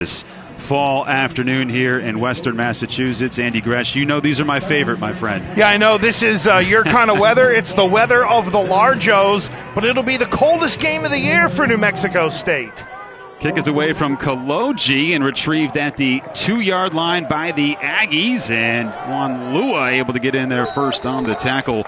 This fall afternoon here in western Massachusetts. Andy Gresh, you know these are my favorite, my friend. Yeah, I know. This is your kind of weather. It's the weather of the large O's, but it'll be the coldest game of the year for New Mexico State. Kick is away from Kaloji and retrieved at the 2-yard line by the Aggies. And Juan Lua able to get in there first on the tackle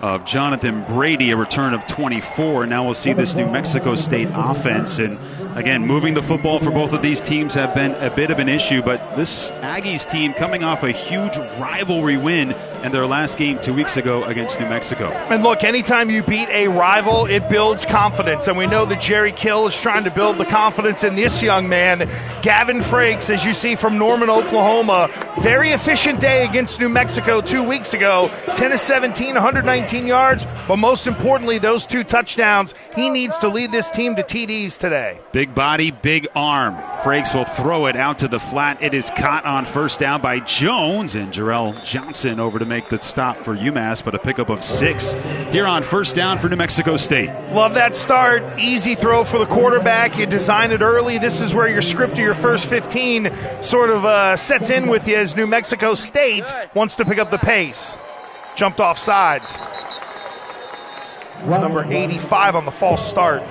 of Jonathan Brady, a return of 24. Now we'll see this New Mexico State offense. And again, moving the football for both of these teams have been a bit of an issue, but this Aggies team coming off a huge rivalry win in their last game 2 weeks ago against New Mexico. And look, anytime you beat a rival, it builds confidence. And we know that Jerry Kill is trying to build the confidence in this young man. Gavin Frakes, as you see from Norman, Oklahoma, very efficient day against New Mexico 2 weeks ago. 10 of 17, 119 yards, but most importantly, those 2 touchdowns. He needs to lead this team to TDs today. Big body, big arm. Frakes will throw it out to the flat. It is caught on first down by Jones, and Jarrell Johnson over to make the stop for UMass, but a pickup of 6 here on first down for New Mexico State. Love that start. Easy throw for the quarterback. You design it early. This is where your script of your first 15 sort of sets in with you as New Mexico State wants to pick up the pace. Jumped off sides. Number 85 on the false start.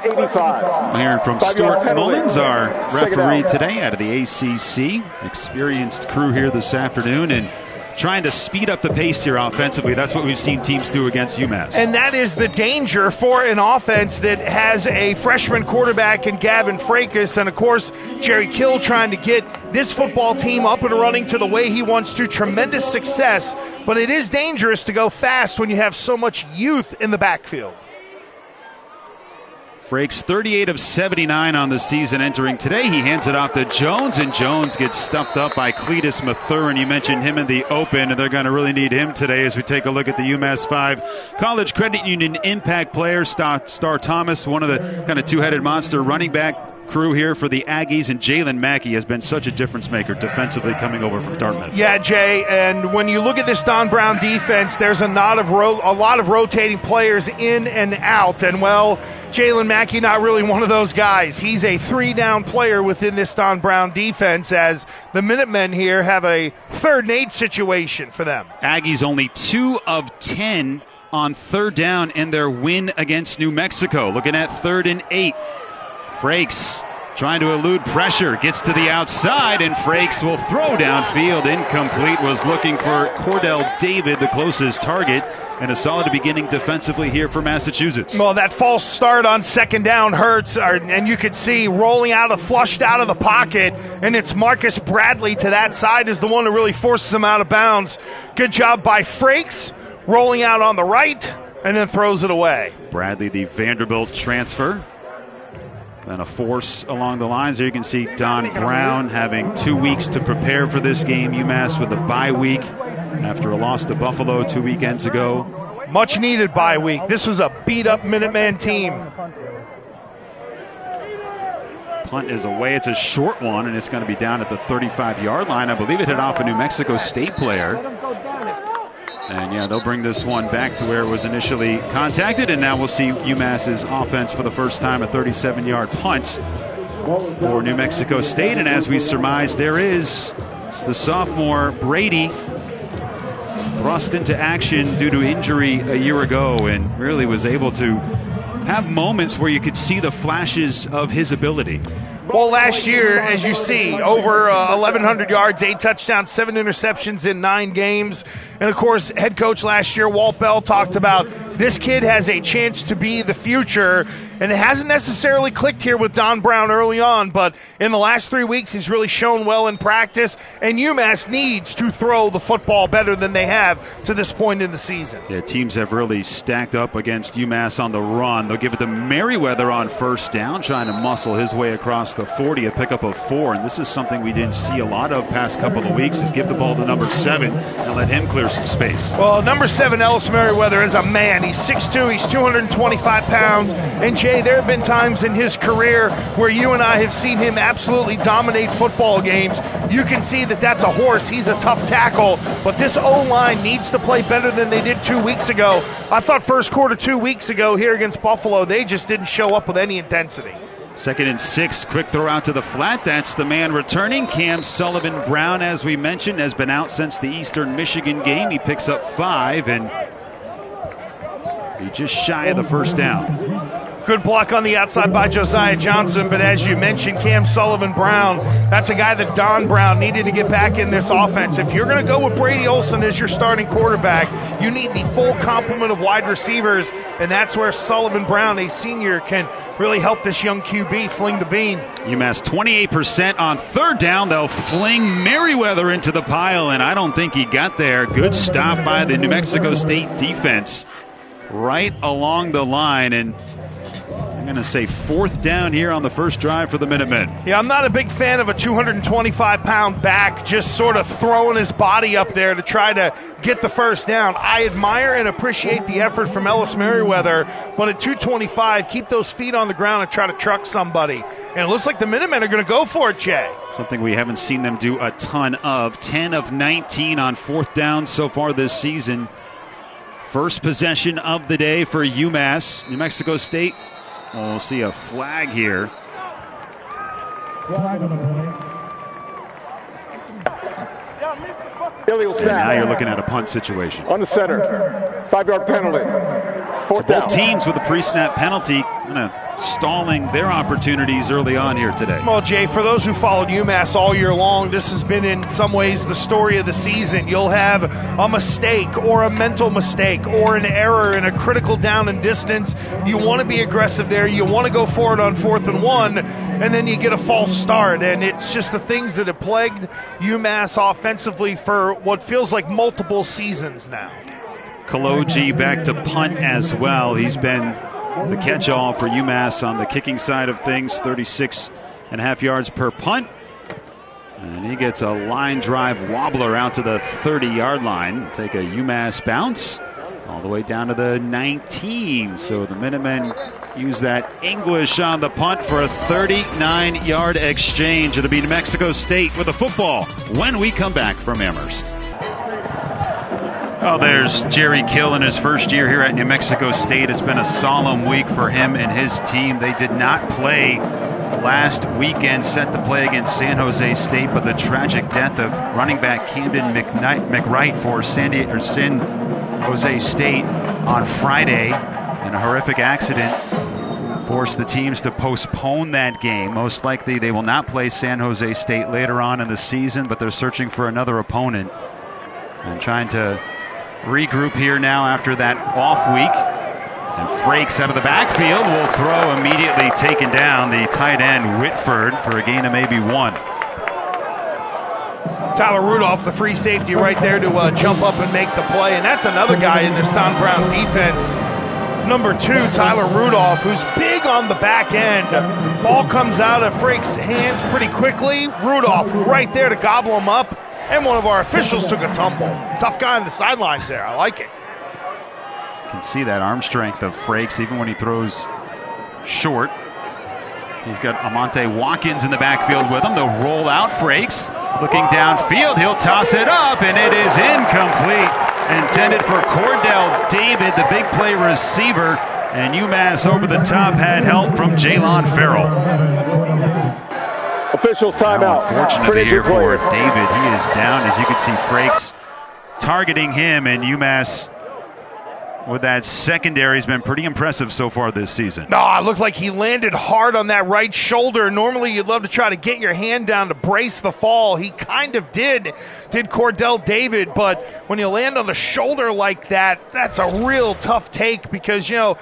85. Hearing from Stuart Mullins, our referee today out of the ACC. Experienced crew here this afternoon and trying to speed up the pace here offensively. That's what we've seen teams do against UMass. And that is the danger for an offense that has a freshman quarterback in Gavin Frakes, and of course Jerry Kill trying to get this football team up and running to the way he wants to. Tremendous success, but it is dangerous to go fast when you have so much youth in the backfield. Frakes 38 of 79 on the season entering today. He hands it off to Jones, and Jones gets stumped up by Cletus Mathurin. You mentioned him in the open, and they're going to really need him today as we take a look at the UMass 5 College Credit Union impact player. Star Thomas, one of the kind of two-headed monster running back crew here for the Aggies, and Jalen Mackey has been such a difference maker defensively coming over from Dartmouth. Yeah, Jay, and when you look at this Don Brown defense, there's a lot of rotating players in and out, and well, Jalen Mackey not really one of those guys. He's a 3-down player within this Don Brown defense, as the Minutemen here have a 3rd and 8 situation for them. Aggies only 2 of 10 on 3rd down in their win against New Mexico. Looking at 3rd and 8. Frakes trying to elude pressure, gets to the outside, and Frakes will throw downfield. Incomplete. Was looking for Cordell David, the closest target, and a solid beginning defensively here for Massachusetts. Well, that false start on 2nd down hurts, and you could see rolling flushed out of the pocket, and it's Marcus Bradley to that side is the one who really forces him out of bounds. Good job by Frakes, rolling out on the right, and then throws it away. Bradley, the Vanderbilt transfer. And a force along the lines there. You can see Don Brown having 2 weeks to prepare for this game. UMass with a bye week after a loss to Buffalo 2 weekends ago. Much needed bye week. This was a beat-up Minuteman team. Punt is away. It's a short one, and it's going to be down at the 35-yard line. I believe it hit off a New Mexico State player. And yeah, they'll bring this one back to where it was initially contacted, and now we'll see UMass's offense for the first time, a 37-yard punt for New Mexico State. And as we surmise, there is the sophomore Brady thrust into action due to injury a year ago, and really was able to have moments where you could see the flashes of his ability. Well, last year, as you see, over 1,100 yards, 8 touchdowns, 7 interceptions in 9 games. And, of course, head coach last year, Walt Bell, talked about this kid has a chance to be the future. And it hasn't necessarily clicked here with Don Brown early on, but in the last 3 weeks, he's really shown well in practice. And UMass needs to throw the football better than they have to this point in the season. Yeah, teams have really stacked up against UMass on the run. They'll give it to Merriweather on first down, trying to muscle his way across the 40, a pickup of 4. And this is something we didn't see a lot of past couple of weeks, is give the ball to number 7 and let him clear some space. Well, number 7, Ellis Merriweather, is a man. He's 6'2", he's 225 pounds. And Jay, there have been times in his career where you and I have seen him absolutely dominate football games. You can see that that's a horse. He's a tough tackle, but this O-line needs to play better than they did 2 weeks ago. I thought first quarter 2 weeks ago here against Buffalo, they just didn't show up with any intensity. 2nd and 6, quick throw out to the flat. That's the man returning. Cam Sullivan Brown, as we mentioned, has been out since the Eastern Michigan game. He picks up 5, and he's just shy of the first down. Good block on the outside by Josiah Johnson, but as you mentioned, Cam Sullivan Brown, that's a guy that Don Brown needed to get back in this offense. If you're going to go with Brady Olson as your starting quarterback, you need the full complement of wide receivers, and that's where Sullivan Brown, a senior, can really help this young QB fling the bean. UMass 28% on 3rd down. They'll fling Merriweather into the pile, and I don't think he got there. Good stop by the New Mexico State defense right along the line, and I'm going to say 4th down here on the first drive for the Minutemen. Yeah, I'm not a big fan of a 225-pound back just sort of throwing his body up there to try to get the first down. I admire and appreciate the effort from Ellis Merriweather, but at 225, keep those feet on the ground and try to truck somebody. And it looks like the Minutemen are going to go for it, Jay. Something we haven't seen them do a ton of. 10 of 19 on 4th down so far this season. First possession of the day for UMass. New Mexico State. We'll see a flag here. Illegal snap. Now you're looking at a punt situation. On the center. 5-yard penalty. 4th down. Both teams with a pre-snap penalty kind of stalling their opportunities early on here today. Well, Jay, for those who followed UMass all year long, this has been in some ways the story of the season. You'll have a mistake or a mental mistake or an error in a critical down and distance. You want to be aggressive there. You want to go for it on 4th and 1, and then you get a false start. And it's just the things that have plagued UMass offensively for what feels like multiple seasons now. Kaloji back to punt as well. He's been the catch-all for UMass on the kicking side of things, 36.5 yards per punt. And he gets a line drive wobbler out to the 30-yard line. Take a UMass bounce all the way down to the 19. So the Minutemen use that English on the punt for a 39-yard exchange. It'll be New Mexico State with the football when we come back from Amherst. Oh, there's Jerry Kill in his first year here at New Mexico State. It's been a solemn week for him and his team. They did not play last weekend, set to play against San Jose State, but the tragic death of running back Camden McWright for San Jose State on Friday in a horrific accident forced the teams to postpone that game. Most likely they will not play San Jose State later on in the season, but they're searching for another opponent and trying to regroup here now after that off week. And Frakes out of the backfield will throw, immediately taken down, the tight end Whitford for a gain of maybe 1. Tyler Rudolph, the free safety right there to jump up and make the play. And that's another guy in this Don Brown defense. Number 2, Tyler Rudolph, who's big on the back end. Ball comes out of Frakes' hands pretty quickly. Rudolph right there to gobble him up. And one of our officials took a tumble. Tough guy on the sidelines there. I like it. You can see that arm strength of Frakes even when he throws short. He's got Amante Watkins in the backfield with him. They'll roll out Frakes. Looking downfield, he'll toss it up, and it is incomplete. Intended for Cordell David, the big play receiver. And UMass over the top had help from Jalon Farrell. Officials timeout. Unfortunately here for David. He is down, as you can see Frakes targeting him, and UMass with that secondary has been pretty impressive so far this season. No, it looked like he landed hard on that right shoulder. Normally you'd love to try to get your hand down to brace the fall. He kind of did Cordell David, but when you land on the shoulder like that, that's a real tough take because, you know,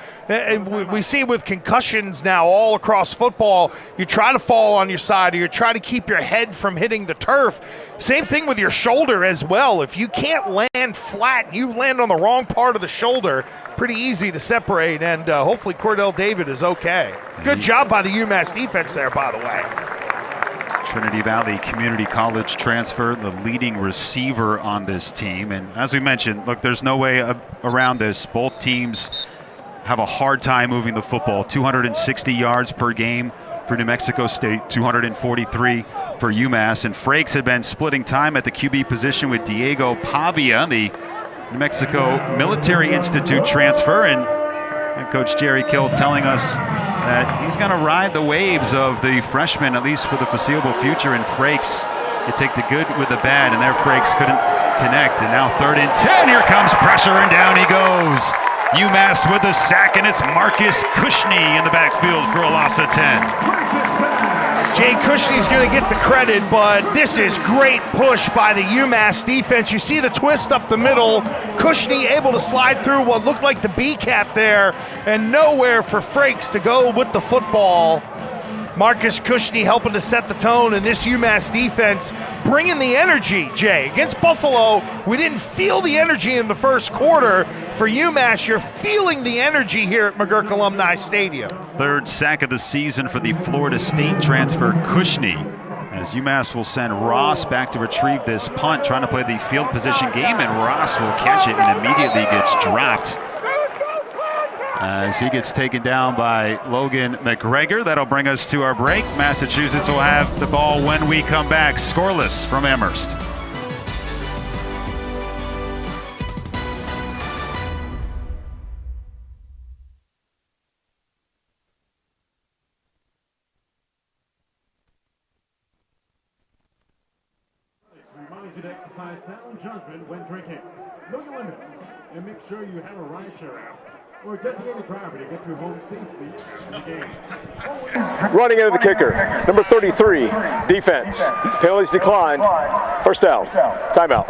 we see with concussions now all across football, you try to fall on your side or you try to keep your head from hitting the turf. Same thing with your shoulder as well. If you can't land flat and you land on the wrong part of the shoulder, pretty easy to separate, and hopefully Cordell David is okay. Good job by the UMass defense there, by the way. Trinity Valley Community College transfer, the leading receiver on this team. And as we mentioned, look, there's no way around this. Both teams have a hard time moving the football. 260 yards per game for New Mexico State, 243 for UMass. And Frakes had been splitting time at the QB position with Diego Pavia, the New Mexico Military Institute transfer. And Coach Jerry Kill telling us that he's going to ride the waves of the freshman, at least for the foreseeable future, in Frakes. You take the good with the bad, and there Frakes couldn't connect. And now 3rd and 10. Here comes pressure, and down he goes. UMass with the sack, and it's Marcus Cushney in the backfield for a loss of 10. Jay Cushney's going to get the credit, but this is great push by the UMass defense. You see the twist up the middle. Cushney able to slide through what looked like the B-cap there, and nowhere for Frakes to go with the football. Marcus Cushney helping to set the tone, and this UMass defense bringing the energy, Jay. Against Buffalo, we didn't feel the energy in the first quarter. For UMass, you're feeling the energy here at McGurk Alumni Stadium. 3rd sack of the season for the Florida State transfer, Cushney, as UMass will send Ross back to retrieve this punt, trying to play the field position game, and Ross will catch it and immediately gets dropped as he gets taken down by Logan McGregor. That'll bring us to our break. Massachusetts will have the ball when we come back, scoreless from Amherst. Remind you to exercise sound judgment when drinking. Know your limits and make sure you have a rideshare app or a designated driver to get you home safely in the game. Running into the kicker, number 33, defense. Penalties declined. First down. Timeout.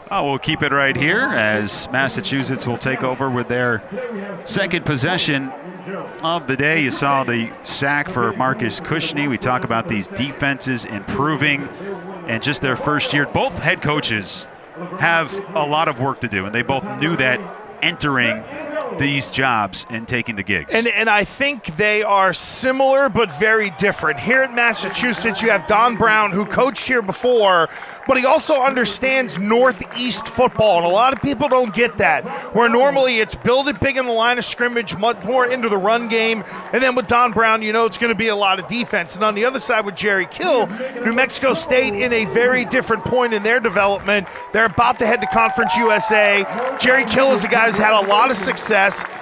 Oh, we'll keep it right here as Massachusetts will take over with their second possession of the day. You saw the sack for Marcus Cushney. We talk about these defenses improving and just their first year. Both head coaches have a lot of work to do, and they both knew that entering these jobs and taking the gigs. And I think they are similar but very different. Here at Massachusetts, you have Don Brown, who coached here before, but he also understands Northeast football, and a lot of people don't get that, where normally it's build it big in the line of scrimmage, much more into the run game, and then with Don Brown, you know it's going to be a lot of defense. And on the other side with Jerry Kill, New Mexico State in a very different point in their development. They're about to head to Conference USA. Jerry Kill is a guy who's had a lot of success.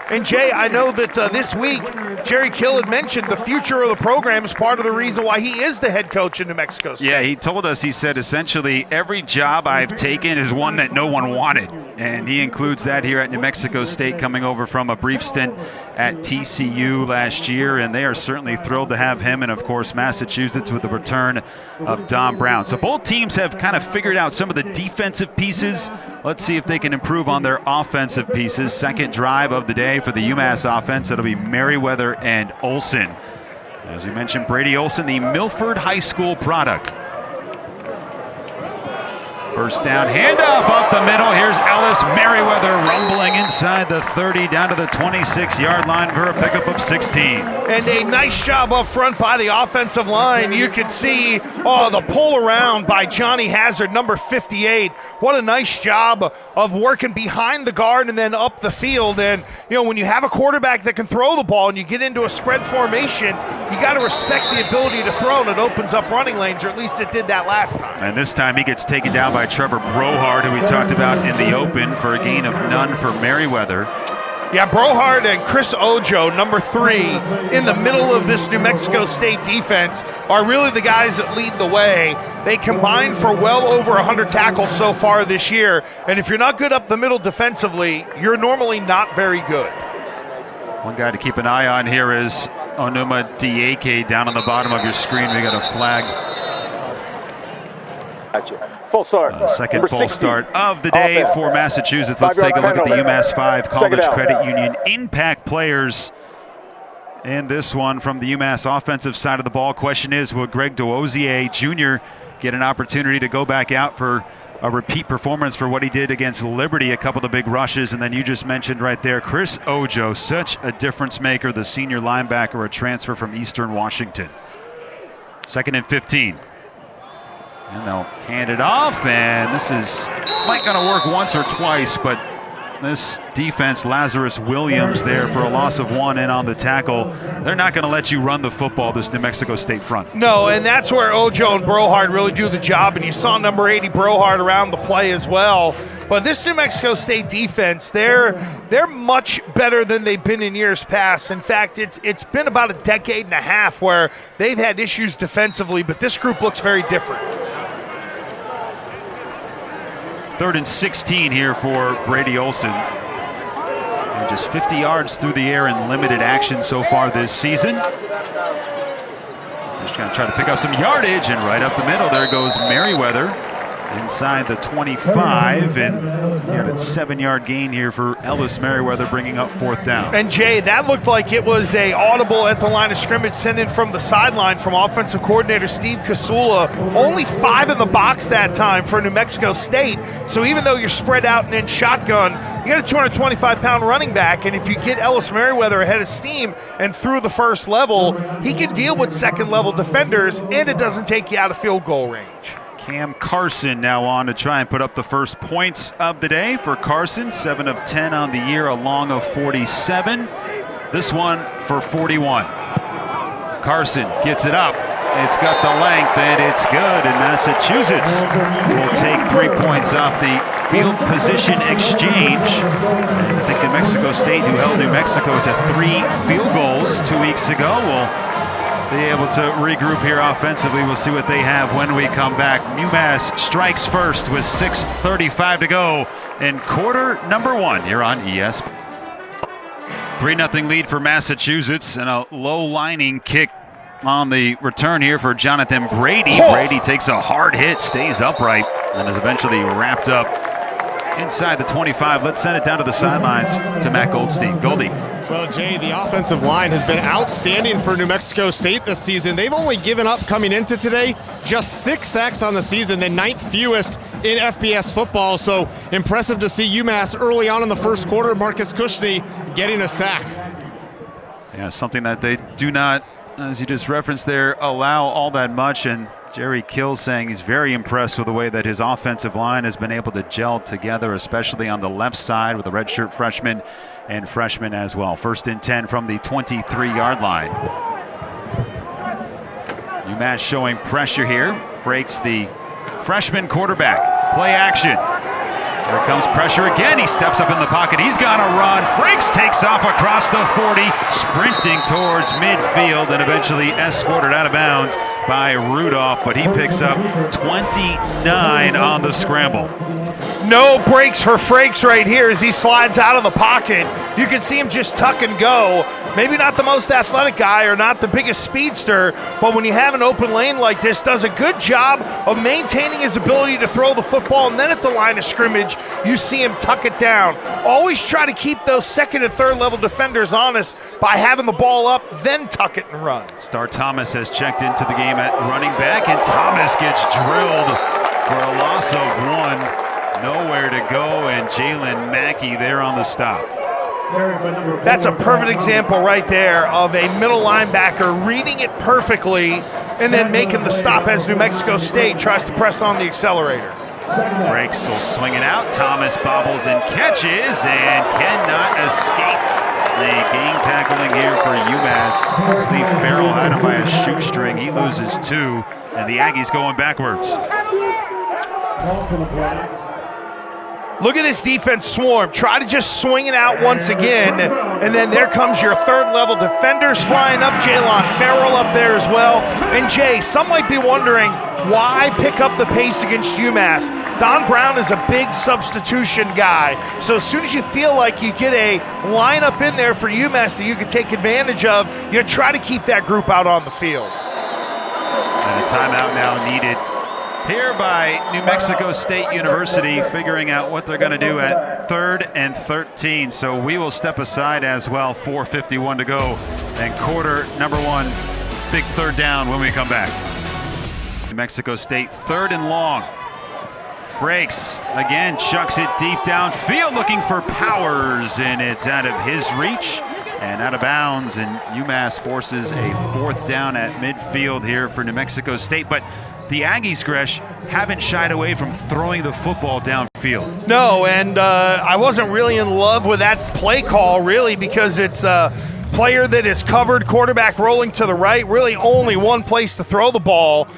And Jay, I know that this week, Jerry Kill had mentioned the future of the program is part of the reason why he is the head coach in New Mexico State. Yeah, he told us, he said, essentially, every job I've taken is one that no one wanted. And he includes that here at New Mexico State, coming over from a brief stint at TCU last year. And they are certainly thrilled to have him. And, of course, Massachusetts with the return of Don Brown. So both teams have kind of figured out some of the defensive pieces. Let's see if they can improve on their offensive pieces. Second drive of the day for the UMass offense. It'll be Merriweather and Olson. As we mentioned, Brady Olson, the Milford High School product. First down, handoff up the middle. Here's Ellis Merriweather rumbling inside the 30 down to the 26-yard line for a pickup of 16. And a nice job up front by the offensive line. You can see the pull around by Johnny Hazard, number 58. What a nice job of working behind the guard and then up the field. And, you know, when you have a quarterback that can throw the ball and you get into a spread formation, you got to respect the ability to throw, and it opens up running lanes, or at least it did that last time. And this time he gets taken down by Trevor Brohard, who we talked about in the open, for a gain of none for Merriweather. Yeah, Brohard and Chris Ojo, number 3, in the middle of this New Mexico State defense, are really the guys that lead the way. They combined for well over 100 tackles so far this year, and if you're not good up the middle defensively, you're normally not very good. One guy to keep an eye on here is Onuma Diake down on the bottom of your screen. We got a flag. Gotcha. Full start. Second Number full 60. start of the day for Massachusetts. Let's take a look at the UMass 5 College Credit Union impact players. And this one from the UMass offensive side of the ball. Question is, will Greg Dozier Jr. get an opportunity to go back out for a repeat performance for what he did against Liberty, a couple of the big rushes? And then you just mentioned right there, Chris Ojo, such a difference maker, the senior linebacker, a transfer from Eastern Washington. 2nd and 15. And they'll hand it off, and this is might going to work once or twice, but this defense, Lazarus Williams there for a loss of 1 in on the tackle. They're not going to let you run the football, this New Mexico State front. No, and that's where Ojo and Brohard really do the job, and you saw number 80 Brohard around the play as well. But this New Mexico State defense, they're much better than they've been in years past. In fact, it's been about a decade and a half where they've had issues defensively, but this group looks very different. 3rd and 16 here for Brady Olson. And just 50 yards through the air in limited action so far this season. Just going to try to pick up some yardage, and right up the middle, there goes Merriweather inside the 25, and got a 7-yard gain here for Ellis Merriweather, bringing up 4th down. And Jay, that looked like it was a audible at the line of scrimmage sent in from the sideline from offensive coordinator Steve Kasula. Only 5 in the box that time for New Mexico State. So even though you're spread out and in shotgun, you got a 225-pound running back, and if you get Ellis Merriweather ahead of steam and through the first level, he can deal with second-level defenders, and it doesn't take you out of field goal range. Cam Carson now on to try and put up the first points of the day for Carson. 7 of 10 on the year, a long of 47. This one for 41. Carson gets it up. It's got the length, and it's good. And Massachusetts will take 3 points off the field position exchange. And I think New Mexico State, who held New Mexico to 3 field goals 2 weeks ago, will be able to regroup here offensively. We'll see what they have when we come back. UMass strikes first with 6:35 to go in quarter number 1 here on ESPN. 3-0 lead for Massachusetts, and a low lining kick on the return here for Jonathan Brady. Brady takes a hard hit, stays upright, and is eventually wrapped up inside the 25. Let's send it down to the sidelines to Matt Goldstein. Goldie. Well, Jay, the offensive line has been outstanding for New Mexico State this season. They've only given up, coming into today, just 6 sacks on the season, the 9th fewest in FBS football. So impressive to see UMass early on in the first quarter. Marcus Cushney getting a sack. Yeah, something that they do not, as you just referenced there, allow all that much. And Jerry Kill saying he's very impressed with the way that his offensive line has been able to gel together, especially on the left side with the redshirt freshman and freshman as well. 1st and 10 from the 23-yard line. UMass showing pressure here. Frakes, the freshman quarterback. Play action. Here comes pressure again. He steps up in the pocket. He's got to run. Frakes takes off across the 40, sprinting towards midfield, and eventually escorted out of bounds by Rudolph, but he picks up 29 on the scramble. No breaks for Frakes right here as he slides out of the pocket. You can see him just tuck and go. Maybe not the most athletic guy or not the biggest speedster, but when you have an open lane like this, does a good job of maintaining his ability to throw the football, and then at the line of scrimmage, you see him tuck it down. Always try to keep those 2nd and 3rd level defenders honest by having the ball up, then tuck it and run. Star Thomas has checked into the game at running back, and Thomas gets drilled for a loss of 1. Nowhere to go, and Jalen Mackey there on the stop. That's a perfect example right there of a middle linebacker reading it perfectly and then making the stop as New Mexico State tries to press on the accelerator. Frakes will swing it out. Thomas bobbles and catches and cannot escape the game tackling here for UMass. Lee Farrell had him by a shoestring. He loses 2, and the Aggies going backwards. Look at this defense swarm. Try to just swing it out once again, and then there comes your 3rd level defenders flying up. Jalon Farrell up there as well. And Jay, some might be wondering, why pick up the pace against UMass? Don Brown is a big substitution guy. So as soon as you feel like you get a lineup in there for UMass that you can take advantage of, you try to keep that group out on the field. And a timeout now needed here by New Mexico State University, figuring out what they're going to do at 3rd and 13. So we will step aside as well. 4:51 to go, and quarter number 1, big 3rd down when we come back. New Mexico State 3rd and long. Frakes again chucks it deep downfield, looking for Powers, and it's out of his reach and out of bounds. And UMass forces a 4th down at midfield here for New Mexico State. But the Aggies, Gresh, haven't shied away from throwing the football downfield. No, and I wasn't really in love with that play call, really, because it's a player that is covered, quarterback rolling to the right, really only one place to throw the ball.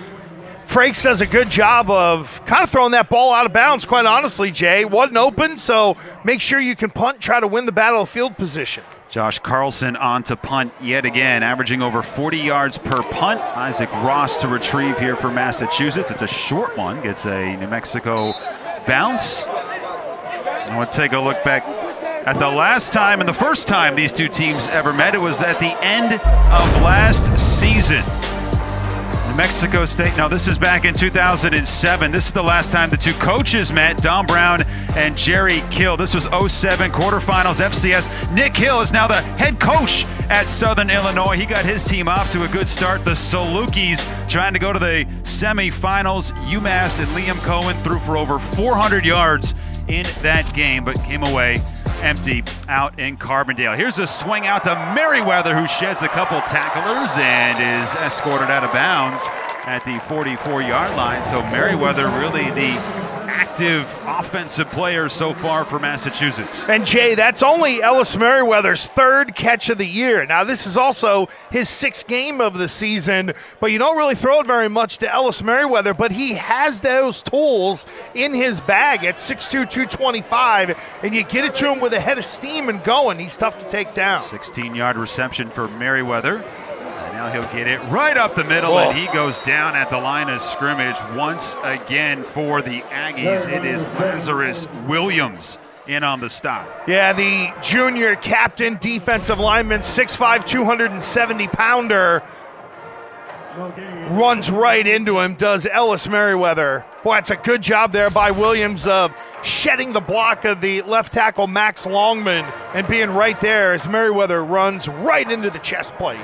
Frakes does a good job of kind of throwing that ball out of bounds, quite honestly, Jay. Wasn't open, so make sure you can punt, try to win the battle of field position. Josh Carlson on to punt yet again, averaging over 40 yards per punt. Isaac Ross to retrieve here for Massachusetts. It's a short one, gets a New Mexico bounce. And we'll take a look back at the last time and the first time these two teams ever met. It was at the end of last season. New Mexico State, no, this is back in 2007. This is the last time the two coaches met, Don Brown and Jerry Kill. This was 07 quarterfinals FCS. Nick Hill is now the head coach at Southern Illinois. He got his team off to a good start. The Salukis trying to go to the semifinals. UMass and Liam Cohen threw for over 400 yards in that game, but came away empty out in Carbondale. Here's a swing out to Merriweather, who sheds a couple tacklers and is escorted out of bounds at the 44-yard line. So Merriweather really the active offensive player so far for Massachusetts. And Jay, that's only Ellis Merriweather's third catch of the year. Now this is also his sixth game of the season, but you don't really throw it very much to Ellis Merriweather, but he has those tools in his bag at 6'2", 225, and you get it to him with a head of steam and going. He's tough to take down. 16-yard reception for Merriweather. Now he'll get it right up the middle, and he goes down at the line of scrimmage once again for the Aggies. It is Lazarus Williams in on the stop. Yeah, the junior captain, defensive lineman, 6'5", 270-pounder, runs right into him, does Ellis Merriweather. Boy, that's a good job there by Williams of shedding the block of the left tackle, Max Longman, and being right there as Merriweather runs right into the chest plate.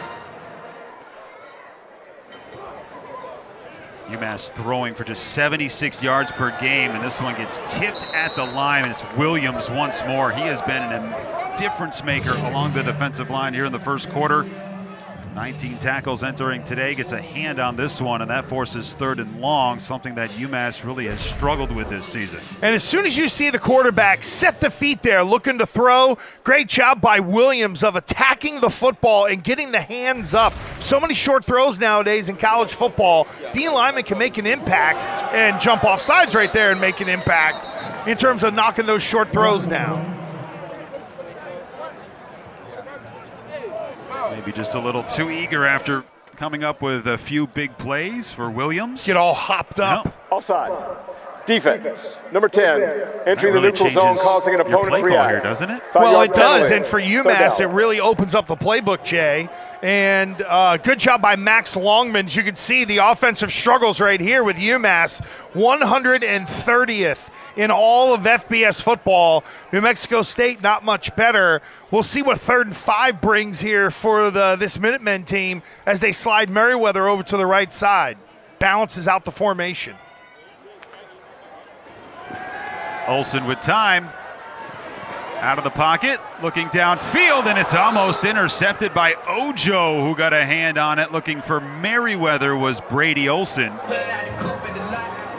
UMass throwing for just 76 yards per game, and this one gets tipped at the line, and it's Williams once more. He has been a difference maker along the defensive line here in the first quarter. 19 tackles entering today, gets a hand on this one, and that forces third and long, something that UMass really has struggled with this season. And as soon as you see the quarterback set the feet there, looking to throw, great job by Williams of attacking the football and getting the hands up. So many short throws nowadays in college football. D lineman can make an impact and jump off sides right there and make an impact in terms of knocking those short throws down. Maybe just a little too eager after coming up with a few big plays for Williams. Get all hopped up. Yep. Offside. Defense. Number 10, entering the neutral zone, causing an opponent to react. Here, doesn't it? Well, it does, and for UMass, it really opens up the playbook, Jay. And good job by Max Longman. As you can see, the offensive struggles right here with UMass. 130th in all of FBS football. New Mexico State not much better. We'll see what 3rd and 5 brings here for this Minutemen team as they slide Merriweather over to the right side. Balances out the formation. Olsen with time. Out of the pocket, looking downfield, and it's almost intercepted by Ojo, who got a hand on it. Looking for Merriweather was Brady Olsen.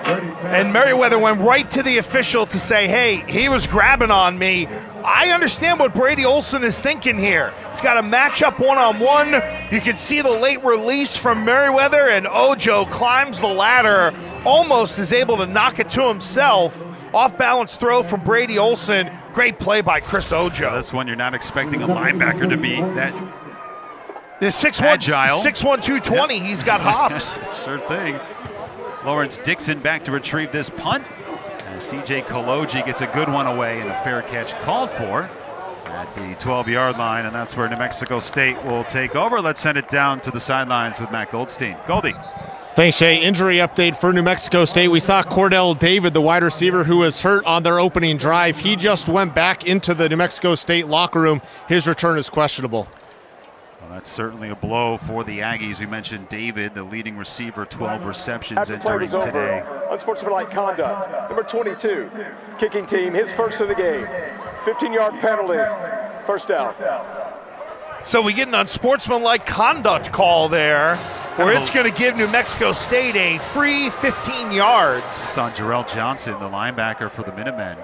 And Merriweather went right to the official to say, hey, he was grabbing on me. I understand what Brady Olsen is thinking here. He's got a matchup one-on-one. You can see the late release from Merriweather, and Ojo climbs the ladder, almost is able to knock it to himself. Off-balance throw from Brady Olsen. Great play by Chris Ojo. That's one you're not expecting a linebacker to be that agile. 6'1", 220. Yep. He's got hops. Sure thing. Lawrence Dixon back to retrieve this punt. And C.J. Koloji gets a good one away and a fair catch called for at the 12-yard line, and that's where New Mexico State will take over. Let's send it down to the sidelines with Matt Goldstein. Goldie. Thanks, Jay. Injury update for New Mexico State. We saw Cordell David, the wide receiver, who was hurt on their opening drive. He just went back into the New Mexico State locker room. His return is questionable. Well, that's certainly a blow for the Aggies. We mentioned David, the leading receiver, 12 receptions entering today. Unsportsmanlike conduct. Number 22, kicking team, his first of the game. 15-yard penalty, first down. So we get an unsportsmanlike conduct call there, where it's going to give New Mexico State a free 15 yards. It's on Jarrell Johnson, the linebacker for the Minutemen.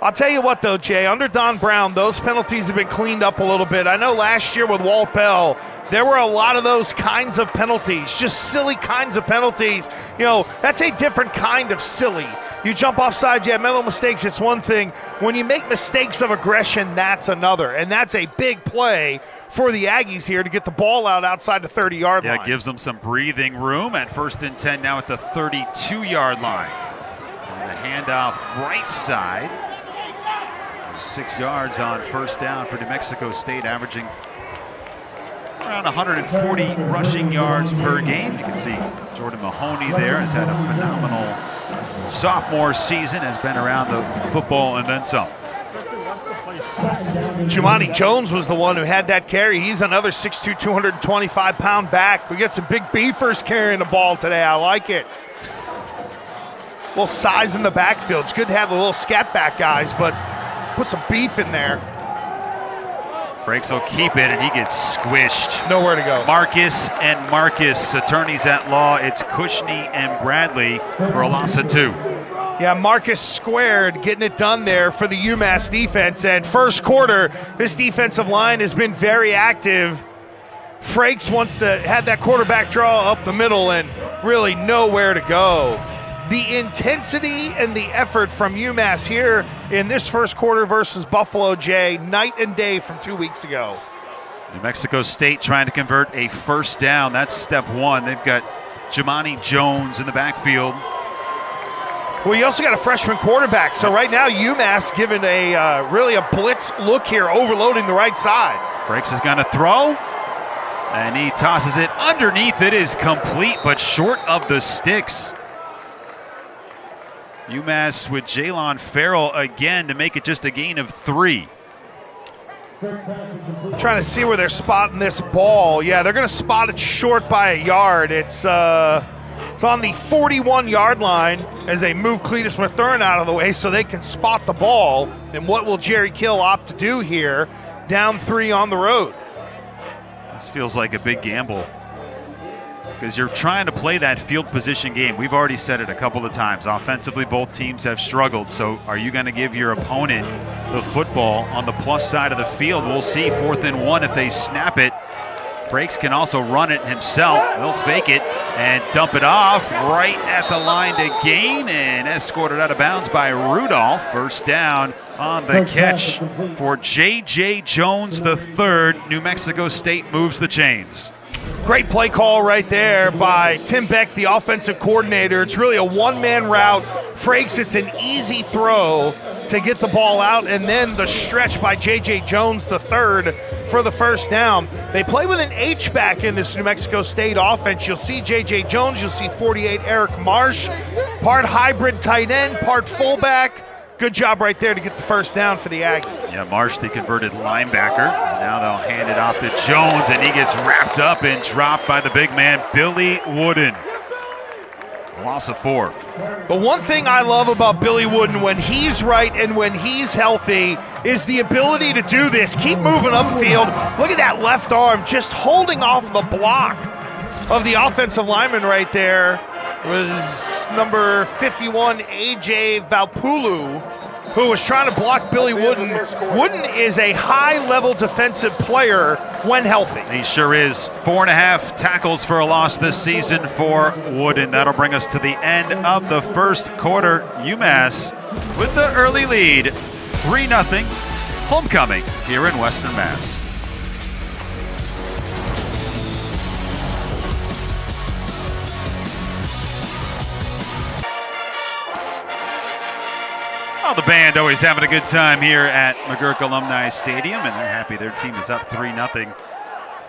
I'll tell you what, though, Jay, under Don Brown, those penalties have been cleaned up a little bit. I know last year with Walt Bell, there were a lot of those kinds of penalties, just silly kinds of penalties. You know, that's a different kind of silly. You jump offside, you have mental mistakes, it's one thing. When you make mistakes of aggression, that's another. And that's a big play for the Aggies here to get the ball out outside the 30-yard line. Yeah, it gives them some breathing room at 1st and 10 now at the 32-yard line. And the handoff right side. 6 yards on 1st down for New Mexico State, averaging around 140 rushing yards per game. You can see Jordan Mahoney there has had a phenomenal sophomore season, has been around the football and then some. Jumani Jones was the one who had that carry. He's another 6'2", 225-pound back. We got some big beefers carrying the ball today. I like it. A little size in the backfield. It's good to have the little scat back guys, but put some beef in there. Frakes will keep it, and he gets squished. Nowhere to go. Marcus and Marcus, attorneys at law. It's Cushney and Bradley for a loss of 2. Yeah, Marcus squared, getting it done there for the UMass defense. And first quarter, this defensive line has been very active. Frakes wants to have that quarterback draw up the middle and really nowhere to go. The intensity and the effort from UMass here in this first quarter versus Buffalo, Jay, night and day from 2 weeks ago. New Mexico State trying to convert a 1st down. That's step 1. They've got Jumani Jones in the backfield. Well, you also got a freshman quarterback. So right now, UMass giving a really a blitz look here, overloading the right side. Frakes is going to throw, and he tosses it underneath. It is complete, but short of the sticks. UMass with Jalon Farrell again to make it just a gain of 3. Trying to see where they're spotting this ball. Yeah, they're going to spot it short by a yard. It's on the 41-yard line as they move Cletus Mathurin out of the way so they can spot the ball. And what will Jerry Kill opt to do here? Down 3 on the road. This feels like a big gamble because you're trying to play that field position game. We've already said it a couple of times. Offensively, both teams have struggled. So are you going to give your opponent the football on the plus side of the field? We'll see. 4th and 1 if they snap it. Frakes can also run it himself. He'll fake it and dump it off right at the line to gain and escorted out of bounds by Rudolph. 1st down on the catch for J.J. Jones III. New Mexico State moves the chains. Great play call right there by Tim Beck, the offensive coordinator. It's really a one-man route. Frakes, it's an easy throw to get the ball out, and then the stretch by J.J. Jones III for the 1st down. They play with an H-back in this New Mexico State offense. You'll see J.J. Jones, you'll see 48 Eric Marsh, part hybrid tight end, part fullback. Good job right there to get the 1st down for the Aggies. Yeah, Marsh, the converted linebacker. And now they'll hand it off to Jones, and he gets wrapped up and dropped by the big man, Billy Wooden. Loss of 4. But one thing I love about Billy Wooden when he's right and when he's healthy is the ability to do this. Keep moving upfield. Look at that left arm just holding off the block of the offensive lineman right there. Was number 51, A.J. Valpulu, who was trying to block Billy Wooden. Wooden is a high-level defensive player when healthy. He sure is. 4.5 tackles for a loss this season for Wooden. That'll bring us to the end of the first quarter. UMass with the early lead, 3-0, homecoming here in Western Mass. Oh, the band always having a good time here at McGurk Alumni Stadium, and they're happy their team is up 3-0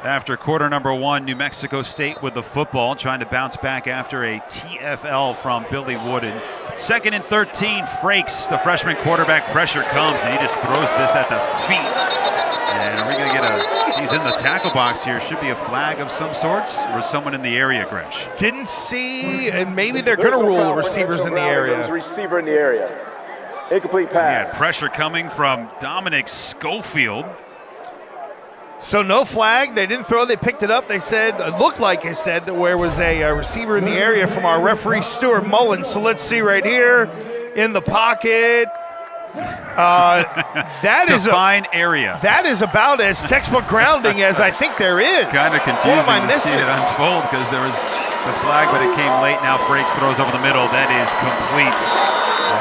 after quarter number 1. New Mexico State with the football, trying to bounce back after a TFL from Billy Wooden. 2nd and 13, Frakes, the freshman quarterback. Pressure comes, and he just throws this at the feet. And are we going to get he's in the tackle box here. Should be a flag of some sorts, or someone in the area, Gresh? Didn't see, and maybe they're going to rule receivers in the area. There's a receiver in the area. Incomplete pass. Yeah, pressure coming from Dominic Schofield. So no flag. They didn't throw. They picked it up. They said, it looked like they said that there was a receiver in the area from our referee, Stuart Mullins. So let's see right here in the pocket. Define area. That is about as textbook grounding as I think there is. Kind of confusing to see it unfold because there was the flag, but it came late. Now Frakes throws over the middle. That is complete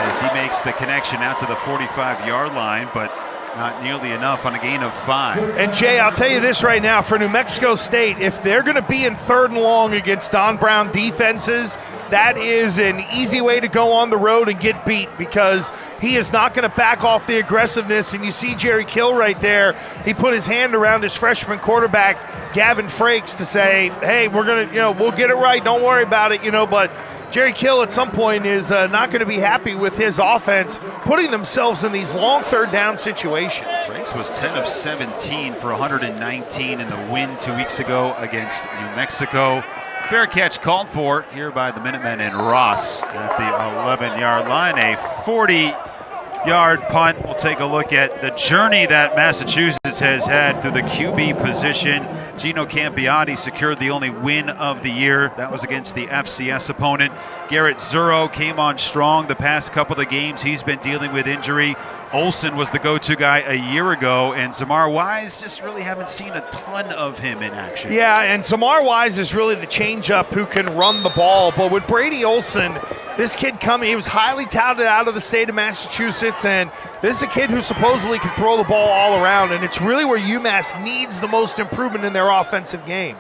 as he makes the connection out to the 45-yard line, but not nearly enough on a gain of 5. And Jay, I'll tell you this right now, for New Mexico State, if they're going to be in 3rd and long against Don Brown defenses, that is an easy way to go on the road and get beat because he is not going to back off the aggressiveness. And you see Jerry Kill right there. He put his hand around his freshman quarterback, Gavin Frakes, to say, hey, we're going to, we'll get it right. Don't worry about it, but Jerry Kill at some point is not going to be happy with his offense putting themselves in these long 3rd down situations. Frakes was 10 of 17 for 119 in the win 2 weeks ago against New Mexico. Fair catch called for here by the Minutemen and Ross at the 11-yard line. A 40-yard punt. We'll take a look at the journey that Massachusetts has had through the QB position. Gino Campiotti secured the only win of the year. That was against the FCS opponent. Garrett Zuro came on strong the past couple of games. He's been dealing with injury. Olsen was the go-to guy a year ago, and Zamar Wise just really haven't seen a ton of him in action. Yeah, and Zamar Wise is really the change-up who can run the ball. But with Brady Olsen, this kid coming, he was highly touted out of the state of Massachusetts, and this is a kid who supposedly can throw the ball all around, and it's really where UMass needs the most improvement in their offensive game.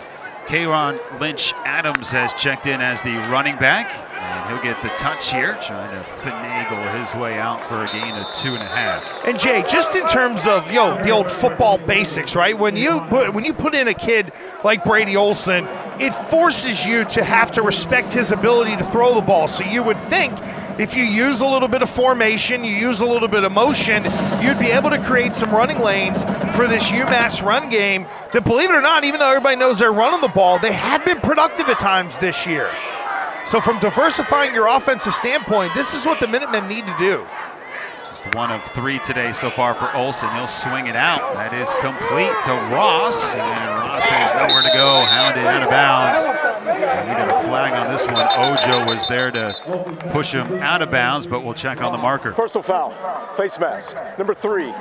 Kayron Lynch-Adams has checked in as the running back, and he'll get the touch here, trying to finagle his way out for a gain of 2.5. And Jay, just in terms of the old football basics, right? When you put in a kid like Brady Olsen, it forces you to have to respect his ability to throw the ball. So you would think if you use a little bit of formation, you use a little bit of motion, you'd be able to create some running lanes for this UMass run game that, believe it or not, even though everybody knows they're running the ball, they have been productive at times this year. So from diversifying your offensive standpoint, this is what the Minutemen need to do. Just 1 of 3 today so far for Olsen. He'll swing it out. That is complete to Ross. And Ross has nowhere to go, hounded out of bounds. And we got a flag on this one. Ojo was there to push him out of bounds, but we'll check on the marker. Personal foul, face mask, number 3,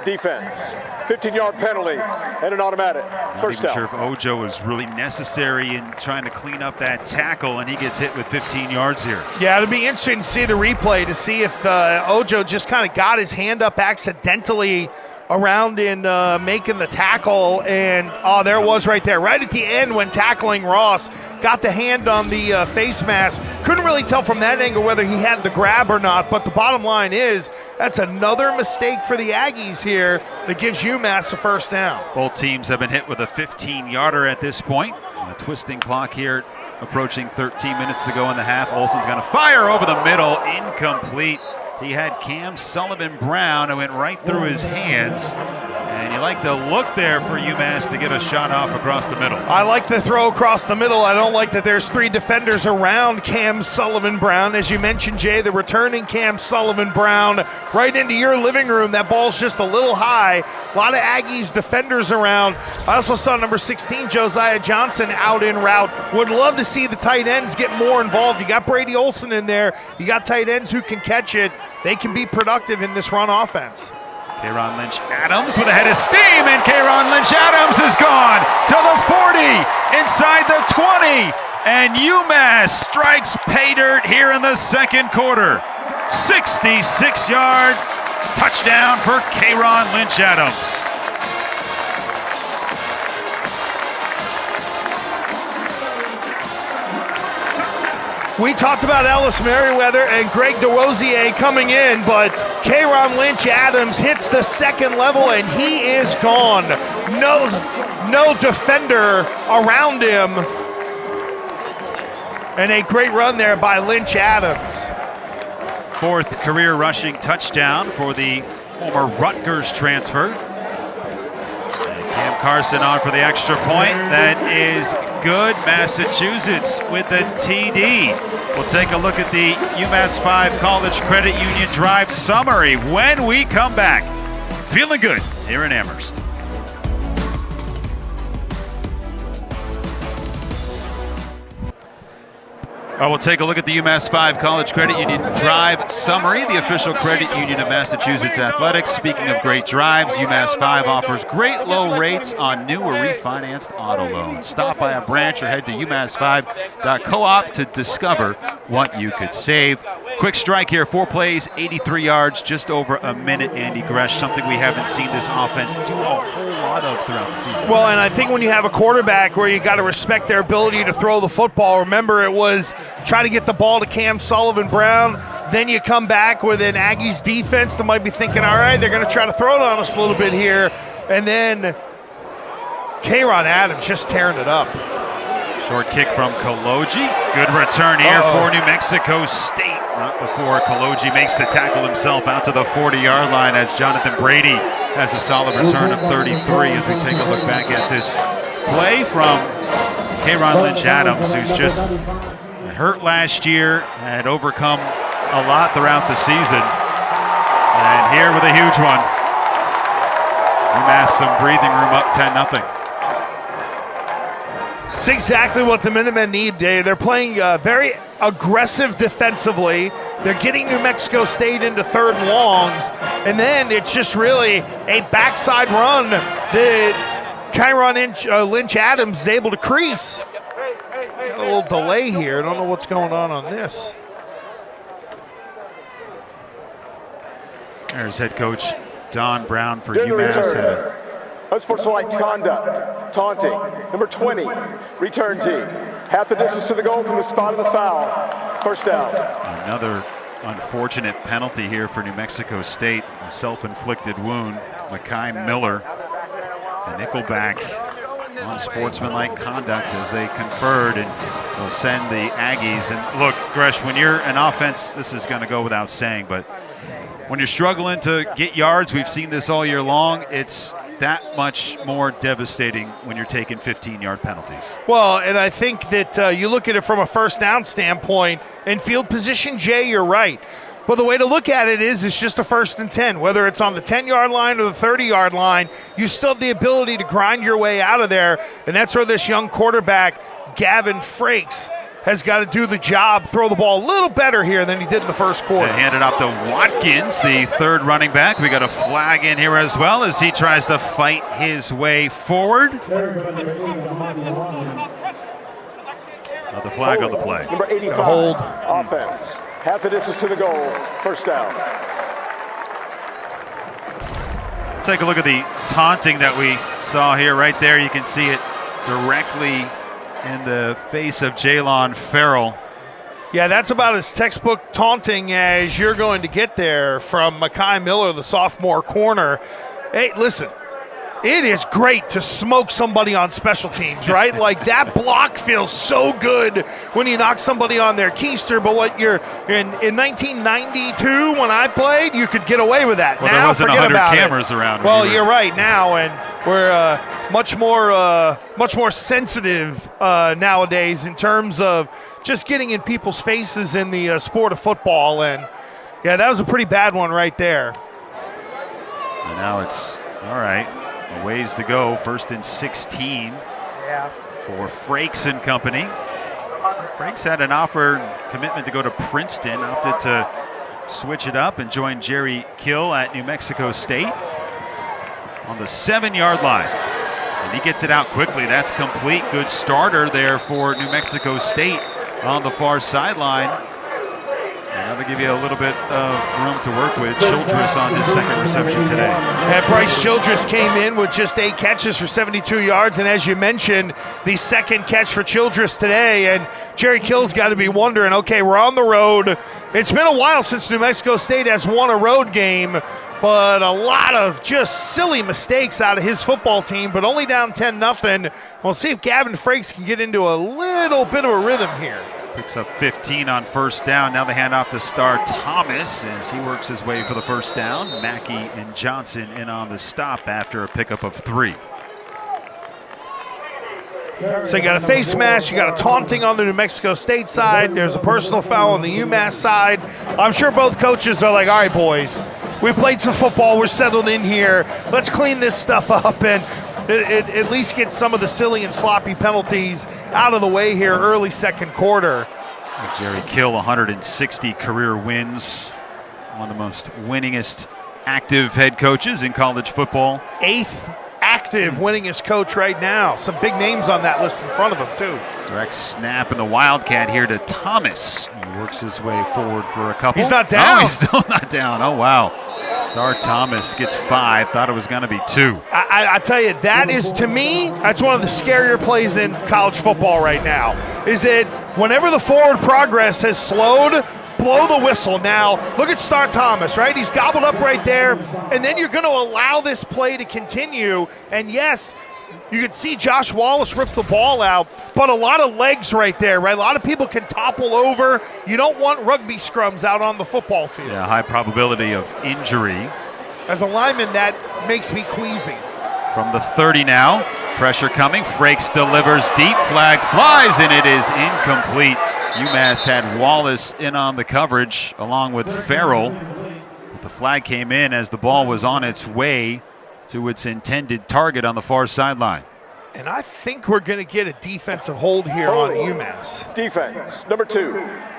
defense, 15-yard penalty, and an automatic. First down. I'm not even sure if Ojo is really necessary in trying to clean up that tackle, and he gets hit with 15 yards here. Yeah, it'll be interesting to see the replay to see if Ojo just kind of got his hand up accidentally around in making the tackle, and there it was right there, right at the end when tackling Ross, got the hand on the face mask. Couldn't really tell from that angle whether he had the grab or not, but the bottom line is that's another mistake for the Aggies here that gives UMass a first down. Both teams have been hit with a 15-yarder at this point. And a twisting clock here, approaching 13 minutes to go in the half. Olsen's going to fire over the middle, incomplete. He had Cam Sullivan-Brown who went right through his hands. And you like the look there for UMass to get a shot off across the middle. I like the throw across the middle. I don't like that there's 3 defenders around Cam Sullivan-Brown. As you mentioned, Jay, the returning Cam Sullivan-Brown right into your living room. That ball's just a little high. A lot of Aggies defenders around. I also saw number 16, Josiah Johnson, out in route. Would love to see the tight ends get more involved. You got Brady Olsen in there. You got tight ends who can catch it. They can be productive in this run offense. Kayron Lynch-Adams with a head of steam, and Kayron Lynch-Adams is gone to the 40, inside the 20, and UMass strikes pay dirt here in the second quarter. 66-yard touchdown for Kayron Lynch-Adams. We talked about Ellis Merriweather and Greg DeRosier coming in, but Kayron Lynch-Adams hits the second level and he is gone. No defender around him. And a great run there by Lynch-Adams. 4th career rushing touchdown for the former Rutgers transfer. And Cam Carson on for the extra point. That is good. Massachusetts with the TD. We'll take a look at the UMass 5 College Credit Union Drive summary when we come back. Feeling good here in Amherst. We'll take a look at the UMass 5 College Credit Union Drive Summary, the official credit union of Massachusetts Athletics. Speaking of great drives, UMass 5 offers great low rates on new or refinanced auto loans. Stop by a branch or head to umass5.coop to discover what you could save. Quick strike here, 4 plays, 83 yards, just over a minute, Andy Gresh, something we haven't seen this offense do a whole lot of throughout the season. Well, and I think when you have a quarterback where you got to respect their ability to throw the football, remember it was try to get the ball to Cam Sullivan-Brown, then you come back with an Aggies defense that might be thinking, all right, they're going to try to throw it on us a little bit here, and then Kayron Adams just tearing it up. Short kick from Kaloji. Good return here for New Mexico State. Not before Kaloji makes the tackle himself out to the 40-yard line as Jonathan Brady has a solid return of 33 as we take a look back at this play from Kayron Lynch-Adams, who's just hurt last year, had overcome a lot throughout the season. And here with a huge one. UMass some breathing room up 10-0. It's exactly what the Minutemen need. They're playing very aggressive defensively. They're getting New Mexico State into third and longs, and then it's just really a backside run that Kayron Lynch-Adams is able to crease. Got a little delay here. I don't know what's going on this. There's head coach Don Brown for UMass. Unsportsmanlike conduct, taunting. Number 20, return team. Half the distance to the goal from the spot of the foul. First down. Another unfortunate penalty here for New Mexico State. A self-inflicted wound. Mekhi Miller, the nickelback, unsportsmanlike conduct as they conferred, and will send the Aggies. And look, Gresh, when you're an offense, this is going to go without saying, but when you're struggling to get yards, we've seen this all year long, it's that much more devastating when you're taking 15-yard penalties. Well, and I think that you look at it from a first down standpoint, in field position, Jay, you're right. Well, the way to look at it is it's just a 1st and 10. Whether it's on the 10-yard line or the 30-yard line, you still have the ability to grind your way out of there, and that's where this young quarterback, Gavin Frakes, has got to do the job, throw the ball a little better here than he did in the first quarter. They hand it off to Watkins, the third running back. We got a flag in here as well as he tries to fight his way forward. The flag on the play. Number 85, hold. Offense. Half the distance to the goal, first down. Take a look at the taunting that we saw here right there. You can see it directly in the face of Jalon Farrell. Yeah, that's about as textbook taunting as you're going to get there from Mekhi Miller, the sophomore corner. Hey, listen, it is great to smoke somebody on special teams, right? Like that block feels so good when you knock somebody on their keister, but what you're in 1992 when I played, you could get away with that. Well, now there wasn't forget 100 about cameras it. Around. Well, you're right now, and we're much more sensitive nowadays in terms of just getting in people's faces in the sport of football, and yeah, that was a pretty bad one right there. And now it's all right. A ways to go. 1st and 16 for Frakes and company. Frakes had an offer commitment to go to Princeton, opted to switch it up and join Jerry Kill at New Mexico State on the 7-yard line. And he gets it out quickly. That's complete. Good starter there for New Mexico State on the far sideline. Now they give you a little bit of room to work with. Childress on his second reception today. And Bryce Childress came in with just 8 catches for 72 yards. And as you mentioned, the second catch for Childress today. And Jerry Kill's got to be wondering, okay, we're on the road. It's been a while since New Mexico State has won a road game, but a lot of just silly mistakes out of his football team, but only down 10-0. We'll see if Gavin Frakes can get into a little bit of a rhythm here. Picks up 15 on first down. Now they hand off to Star Thomas as he works his way for the first down. Mackey and Johnson in on the stop after a pickup of 3. So you got a face mask, you got a taunting on the New Mexico State side, there's a personal foul on the UMass side. I'm sure both coaches are like, all right, boys, we played some football, we're settled in here, let's clean this stuff up and at least get some of the silly and sloppy penalties out of the way here early second quarter. Jerry Kill, 160 career wins. One of the most winningest active head coaches in college football. 8th active winningest coach right now. Some big names on that list in front of him, too. Direct snap in the Wildcat here to Thomas. He works his way forward for a couple. He's not down. Oh, he's still not down. Oh, wow. Star Thomas gets 5. Thought it was going to be 2. I tell you, that is, to me, that's one of the scarier plays in college football right now, is that whenever the forward progress has slowed, blow the whistle. Now, look at Star Thomas, right? He's gobbled up right there, and then you're going to allow this play to continue. And yes, you can see Josh Wallace rip the ball out, but a lot of legs right there, right? A lot of people can topple over. You don't want rugby scrums out on the football field. Yeah, high probability of injury. As a lineman, that makes me queasy. From the 30 now, pressure coming. Frakes delivers deep, flag flies, and it is incomplete. UMass had Wallace in on the coverage along with Farrell. But the flag came in as the ball was on its way to its intended target on the far sideline. And I think we're going to get a defensive hold here on UMass. Defense, number 2,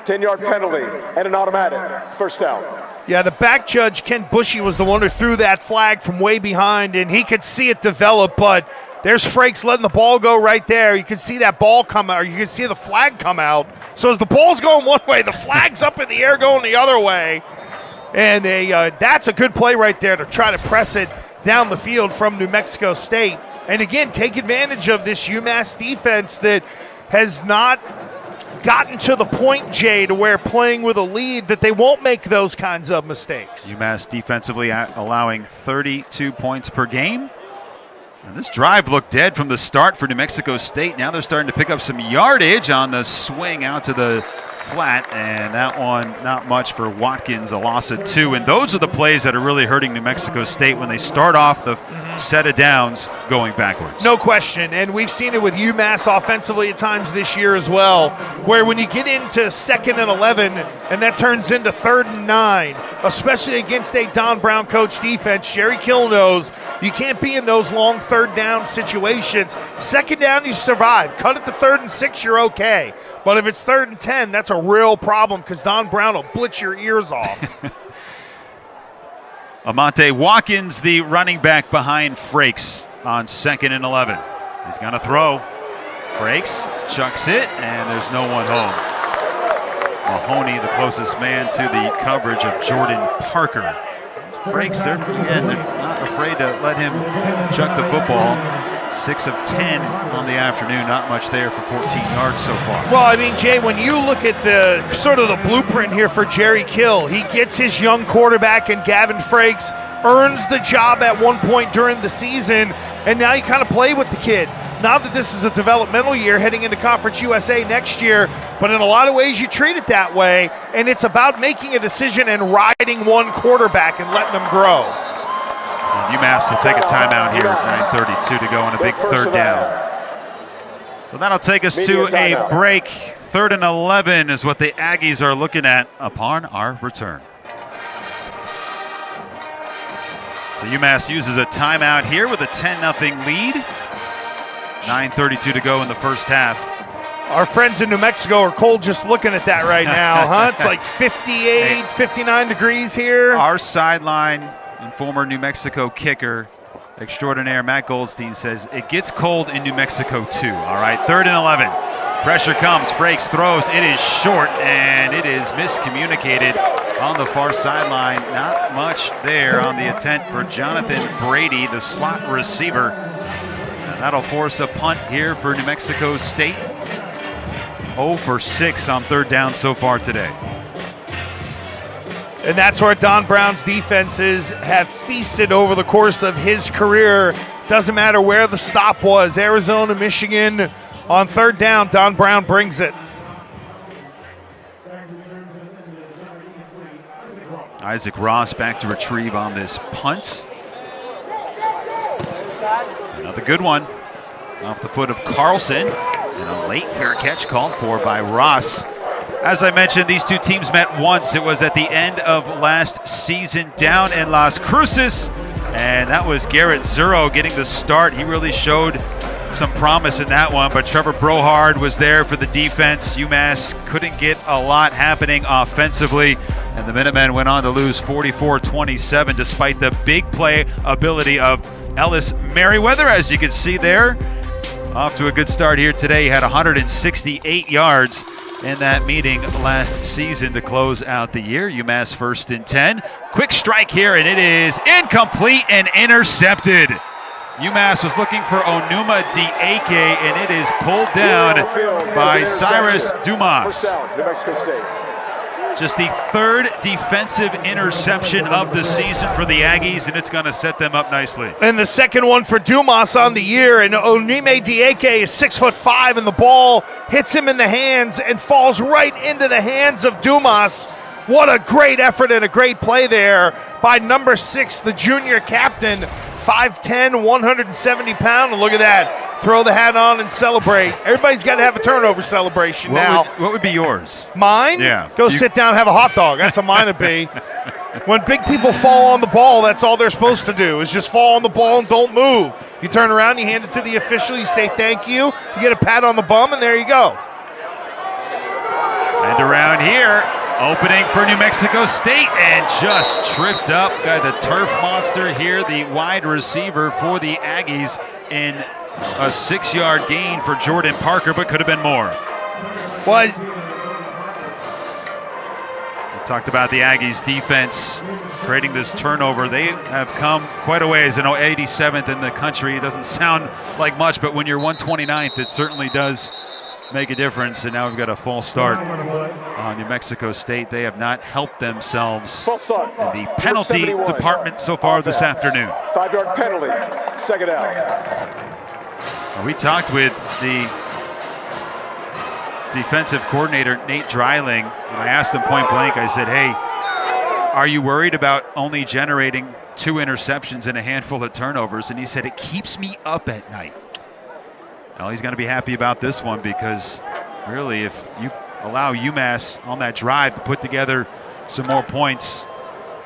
10-yard penalty and an automatic. First down. Yeah, the back judge, Ken Bushy, was the one who threw that flag from way behind, and he could see it develop, but there's Frakes letting the ball go right there. You can see that ball come out, or you can see the flag come out. So as the ball's going one way, the flag's up in the air going the other way. And that's a good play right there to try to press it down the field from New Mexico State. And again, take advantage of this UMass defense that has not gotten to the point, Jay, to where playing with a lead that they won't make those kinds of mistakes. UMass defensively allowing 32 points per game. And this drive looked dead from the start for New Mexico State. Now they're starting to pick up some yardage on the swing out to the flat, and that one not much for Watkins, a loss of 2. And those are the plays that are really hurting New Mexico State when they start off the set of downs going backwards. No question, and we've seen it with UMass offensively at times this year as well, where when you get into 2nd and 11 and that turns into 3rd and 9, especially against a Don Brown coach defense, Jerry Kill knows you can't be in those long 3rd down situations. 2nd down, you survive. Cut it to 3rd and 6, you're okay. But if it's 3rd and 10, that's a real problem because Don Brown will blitz your ears off. Amante Watkins, the running back behind Frakes on 2nd and 11. He's going to throw. Frakes chucks it, and there's no one home. Mahoney, the closest man to the coverage of Jordan Parker. Frakes, they're not afraid to let him chuck the football. 6 of 10 on the afternoon, not much there for 14 yards so far. Well, I mean, Jay, when you look at the sort of the blueprint here for Jerry Kill, he gets his young quarterback in Gavin Frakes, earns the job at one point during the season, and now you kind of play with the kid. Not that this is a developmental year heading into Conference USA next year, but in a lot of ways you treat it that way, and it's about making a decision and riding one quarterback and letting them grow. And UMass will take a timeout here at 9:32 to go on a big 3rd down. So that'll take us to a break. 3rd and 11 is what the Aggies are looking at upon our return. So UMass uses a timeout here with a 10-0 lead. 9:32 to go in the first half. Our friends in New Mexico are cold just looking at that right now, huh? It's like 58, 59 degrees here. Our sideline and former New Mexico kicker extraordinaire Matt Goldstein says it gets cold in New Mexico too. All right, 3rd and 11. Pressure comes. Frakes throws. It is short, and it is miscommunicated on the far sideline. Not much there on the attempt for Jonathan Brady, the slot receiver. And that'll force a punt here for New Mexico State. 0 for 6 on 3rd down so far today. And that's where Don Brown's defenses have feasted over the course of his career. Doesn't matter where the stop was, Arizona, Michigan. On 3rd down, Don Brown brings it. Isaac Ross back to retrieve on this punt. Another good one off the foot of Carlson. And a late fair catch called for by Ross. As I mentioned, these two teams met once. It was at the end of last season down in Las Cruces. And that was Garrett Zuro getting the start. He really showed some promise in that one, but Trevor Brohard was there for the defense. UMass couldn't get a lot happening offensively, and the Minutemen went on to lose 44-27 despite the big play ability of Ellis Merriweather. As you can see there, off to a good start here today. He had 168 yards in that meeting last season to close out the year. UMass 1st and 10. Quick strike here, and it is incomplete and intercepted. UMass was looking for Onuma Diake, and it is pulled down by Cyrus Dumas. New Mexico State. Just the third defensive interception of the season for the Aggies, and it's going to set them up nicely. And the second one for Dumas on the year, and Onime Diake is 6'5", and the ball hits him in the hands and falls right into the hands of Dumas. What a great effort and a great play there by number 6, the junior captain, 5'10", 170 pound, and look at that. Throw the hat on and celebrate. Everybody's got to have a turnover celebration now. What would be yours? Mine? Yeah. Go sit down and have a hot dog. That's what mine would be. When big people fall on the ball, that's all they're supposed to do, is just fall on the ball and don't move. You turn around, you hand it to the official, you say thank you, you get a pat on the bum, and there you go. And around here, opening for New Mexico State, and just tripped up by the turf monster here, the wide receiver for the Aggies, in a 6-yard gain for Jordan Parker, but could have been more. Well, We talked about the Aggies defense creating this turnover. They have come quite a ways. 87th in the country. It doesn't sound like much, but when you're 129th, it certainly does make a difference. And now we've got a false start on New Mexico State. They have not helped themselves False start. in the penalty department so far this afternoon. 5-yard penalty. Second out. We talked with the defensive coordinator, Nate Dreiling, and I asked him point blank, I said, hey, are you worried about only generating 2 interceptions and a handful of turnovers? And he said, it keeps me up at night. Well, he's going to be happy about this one, because really, if you allow UMass on that drive to put together some more points,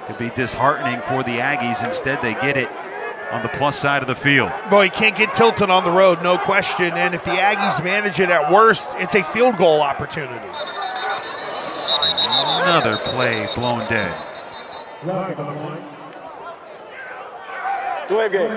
it could be disheartening for the Aggies. Instead, they get it on the plus side of the field. Boy, you can't get tilted on the road, no question. And if the Aggies manage it at worst, it's a field goal opportunity. Another play blown dead. Delay of game.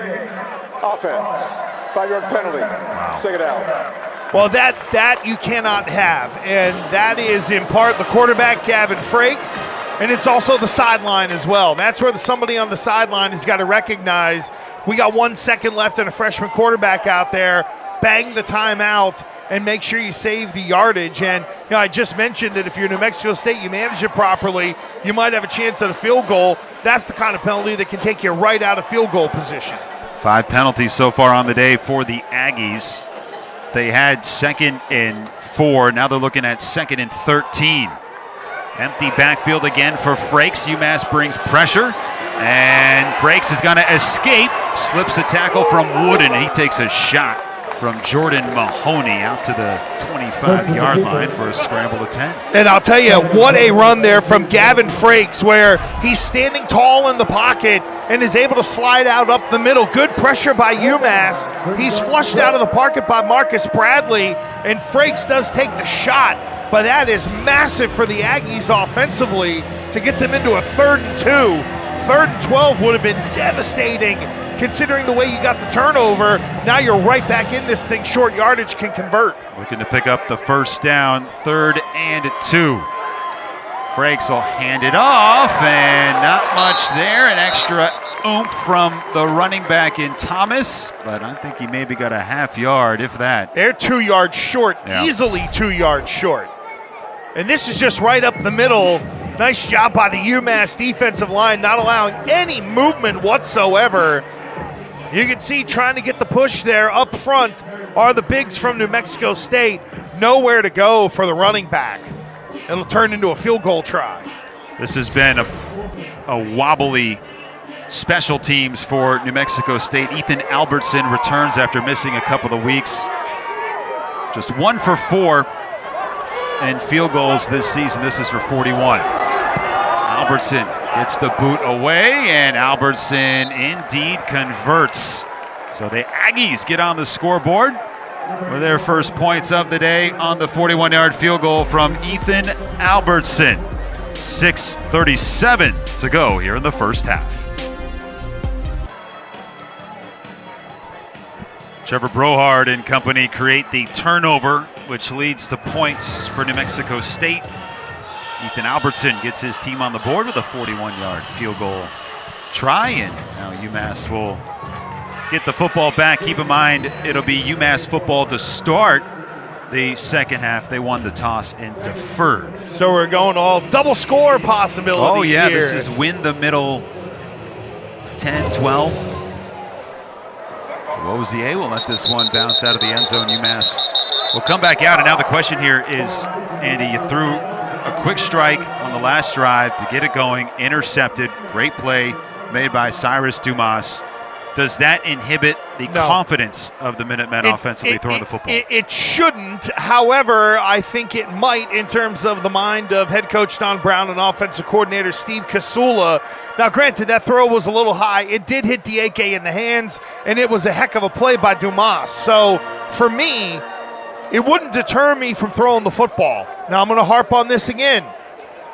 Offense. 5-yard penalty. Second out. Well, that you cannot have. And that is in part the quarterback, Gavin Frakes, and it's also the sideline as well. That's where somebody on the sideline has got to recognize we got 1 second left and a freshman quarterback out there. Bang the timeout and make sure you save the yardage. And I just mentioned that if you're New Mexico State, you manage it properly, you might have a chance at a field goal. That's the kind of penalty that can take you right out of field goal position. 5 penalties so far on the day for the Aggies. They had 2nd and 4. Now they're looking at 2nd and 13. Empty backfield again for Frakes. UMass brings pressure, and Frakes is going to escape. Slips a tackle from Wooden. He takes a shot from Jordan Mahoney out to the 25-yard line for a scramble to 10. And I'll tell you, what a run there from Gavin Frakes, where he's standing tall in the pocket and is able to slide out up the middle. Good pressure by UMass. He's flushed out of the pocket by Marcus Bradley, and Frakes does take the shot. But that is massive for the Aggies offensively to get them into a 3rd and 2. 3rd and 12 would have been devastating considering the way you got the turnover. Now you're right back in this thing. Short yardage can convert. Looking to pick up the first down, 3rd and 2. Frakes will hand it off, and not much there. An extra oomph from the running back in Thomas, but I think he maybe got a half yard, if that. They're 2 yards short, easily 2 yards short. And this is just right up the middle. Nice job by the UMass defensive line, not allowing any movement whatsoever. You can see trying to get the push there up front are the bigs from New Mexico State. Nowhere to go for the running back. It'll turn into a field goal try. This has been a wobbly special teams for New Mexico State. Ethan Albertson returns after missing a couple of weeks. Just 1 for 4 in field goals this season. This is for 41. Albertson gets the boot away, and Albertson indeed converts. So the Aggies get on the scoreboard with their first points of the day on the 41-yard field goal from Ethan Albertson. 6:37 to go here in the first half. Trevor Brohard and company create the turnover, which leads to points for New Mexico State. Ethan Albertson gets his team on the board with a 41-yard field goal try, and now UMass will get the football back. Keep in mind, it'll be UMass football to start the second half. They won the toss and deferred. So we're going all double score possibility. Oh, yeah, here. this is win the middle 10, 12. Wozier will let this one bounce out of the end zone. UMass will come back out, and now the question here is, Andy, you threw a quick strike on the last drive to get it going, intercepted, great play made by Cyrus Dumas. Does that inhibit the confidence of the Minutemen offensively throwing the football? It shouldn't. However, I think it might in terms of the mind of head coach Don Brown and offensive coordinator Steve Kasula. Now, granted, that throw was a little high. It did hit Dieke in the hands, and it was a heck of a play by Dumas. So, for me, it wouldn't deter me from throwing the football. Now, I'm going to harp on this again.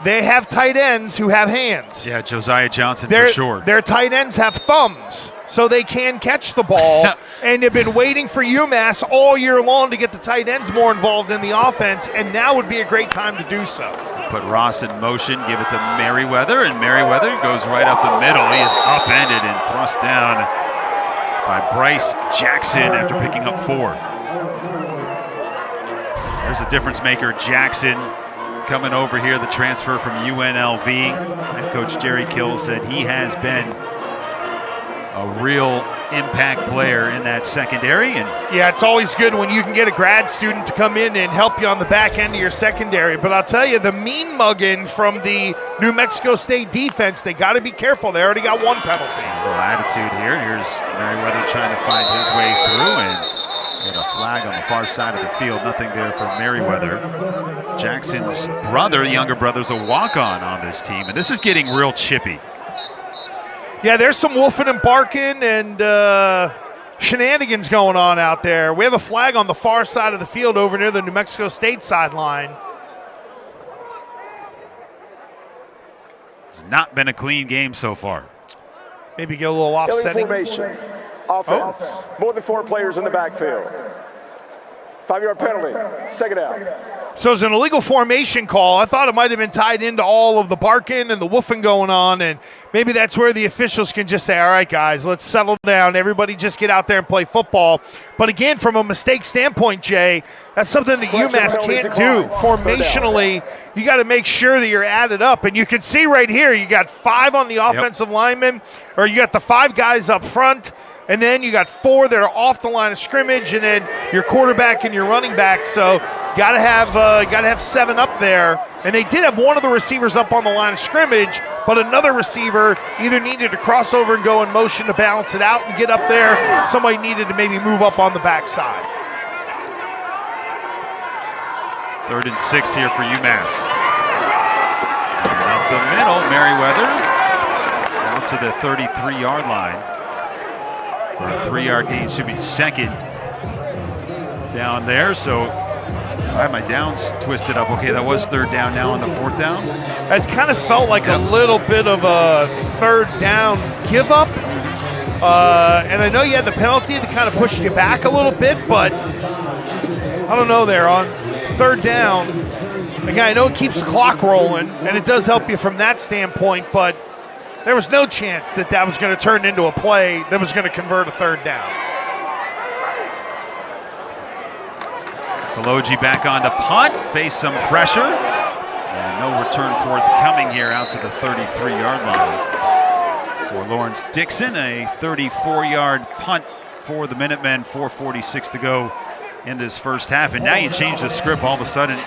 They have tight ends who have hands. Yeah, Josiah Johnson for sure. Their tight ends have thumbs, so they can catch the ball. And they've been waiting for UMass all year long to get the tight ends more involved in the offense, and now would be a great time to do so. Put Ross in motion, give it to Merriweather, and Merriweather goes right up the middle. He is upended and thrust down by Bryce Jackson after picking up 4. There's a difference maker, Jackson, coming over here, the transfer from UNLV. Head coach Jerry Kill said he has been a real impact player in that secondary. And yeah, it's always good when you can get a grad student to come in and help you on the back end of your secondary. But I'll tell you, the mean mugging from the New Mexico State defense, they got to be careful. They already got 1 penalty. A little attitude here. Here's Merriweather trying to find his way through, and get a flag on the far side of the field. Nothing there for Merriweather. Jackson's brother, younger brother's a walk-on on this team, and this is getting real chippy. Yeah, there's some wolfing and barking and shenanigans going on out there. We have a flag on the far side of the field over near the New Mexico State sideline. It's not been a clean game so far. Maybe get a little offsetting. Formation. Offense. More than 4 players in the backfield. 5-yard penalty. Second out. So it's an illegal formation call. I thought it might have been tied into all of the barking and the woofing going on, and maybe that's where the officials can just say, all right, guys, let's settle down. Everybody just get out there and play football. But again, from a mistake standpoint, Jay, that's something that UMass can't do. Formationally, you got to make sure that you're added up. And you can see right here, you got 5 on the offensive linemen, or you got the 5 guys up front, and then you got 4 that are off the line of scrimmage, and then your quarterback and your running back. So got to have 7 up there. And they did have one of the receivers up on the line of scrimmage, but another receiver either needed to cross over and go in motion to balance it out and get up there. Somebody needed to maybe move up on the backside. 3rd and 6 here for UMass. And up the middle, Merriweather out to the 33-yard line. For a 3-yard gain, should be second down there. So I have my downs twisted up. Okay, that was 3rd down now on the 4th down. It kind of felt like a little bit of a 3rd down give up. And I know you had the penalty that kind of pushed you back a little bit, but I don't know there on 3rd down. Again, I know it keeps the clock rolling, and it does help you from that standpoint, but there was no chance that that was going to turn into a play that was going to convert a 3rd down. Kaloji back on to punt, face some pressure. And no return forthcoming here out to the 33-yard line. For Lawrence Dixon, a 34-yard punt for the Minutemen, 4:46 to go in this first half. And now you change the script all of a sudden.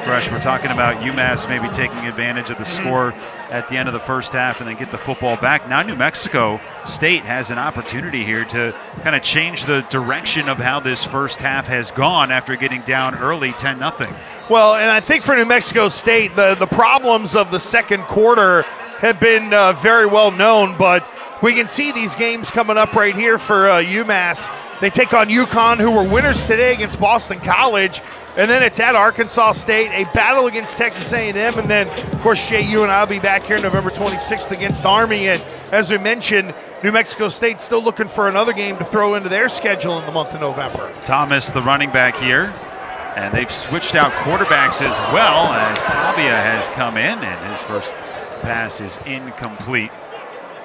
Gresh, we're talking about UMass maybe taking advantage of the score at the end of the first half and then get the football back. Now New Mexico State has an opportunity here to kind of change the direction of how this first half has gone after getting down early 10-0. Well, and I think for New Mexico State, the problems of the second quarter have been very well known, but we can see these games coming up right here for UMass. They take on UConn, who were winners today against Boston College. And then it's at Arkansas State, a battle against Texas A&M. And then, of course, Jay, you and I will be back here November 26th against Army. And as we mentioned, New Mexico State still looking for another game to throw into their schedule in the month of November. Thomas, the running back here. And they've switched out quarterbacks as well as Pavia has come in, and his first pass is incomplete.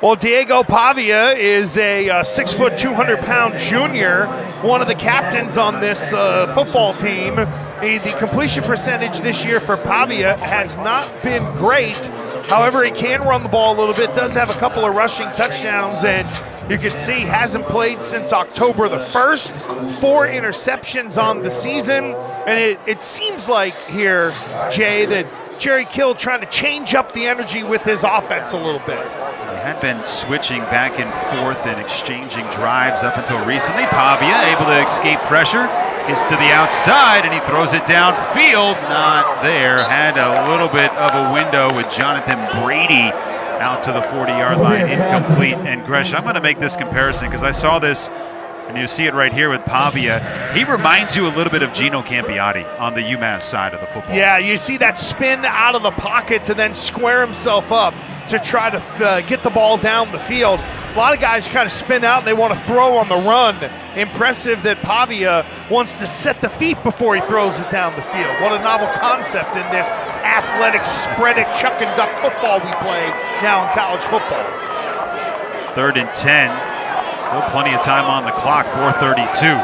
Well, Diego Pavia is a 6', 200-pound junior, one of the captains on this football team. The completion percentage this year for Pavia has not been great. However, he can run the ball a little bit, does have a couple of rushing touchdowns, and you can see hasn't played since October the 1st. 4 interceptions on the season, and it seems like here, Jay, that Jerry Kill trying to change up the energy with his offense a little bit. He had been switching back and forth and exchanging drives up until recently. Pavia able to escape pressure, gets to the outside, and he throws it downfield. Not there. Had a little bit of a window with Jonathan Brady out to the 40-yard line, incomplete. And Gresh, I'm going to make this comparison because I saw this, and you see it right here with Pavia. He reminds you a little bit of Gino Campiotti on the UMass side of the football. Yeah, you see that spin out of the pocket to then square himself up to try to get the ball down the field. A lot of guys kind of spin out and they want to throw on the run. Impressive that Pavia wants to set the feet before he throws it down the field. What a novel concept in this athletic, spread it, chuck and duck football we play now in college football. 3rd and 10. Still plenty of time on the clock, 4:32.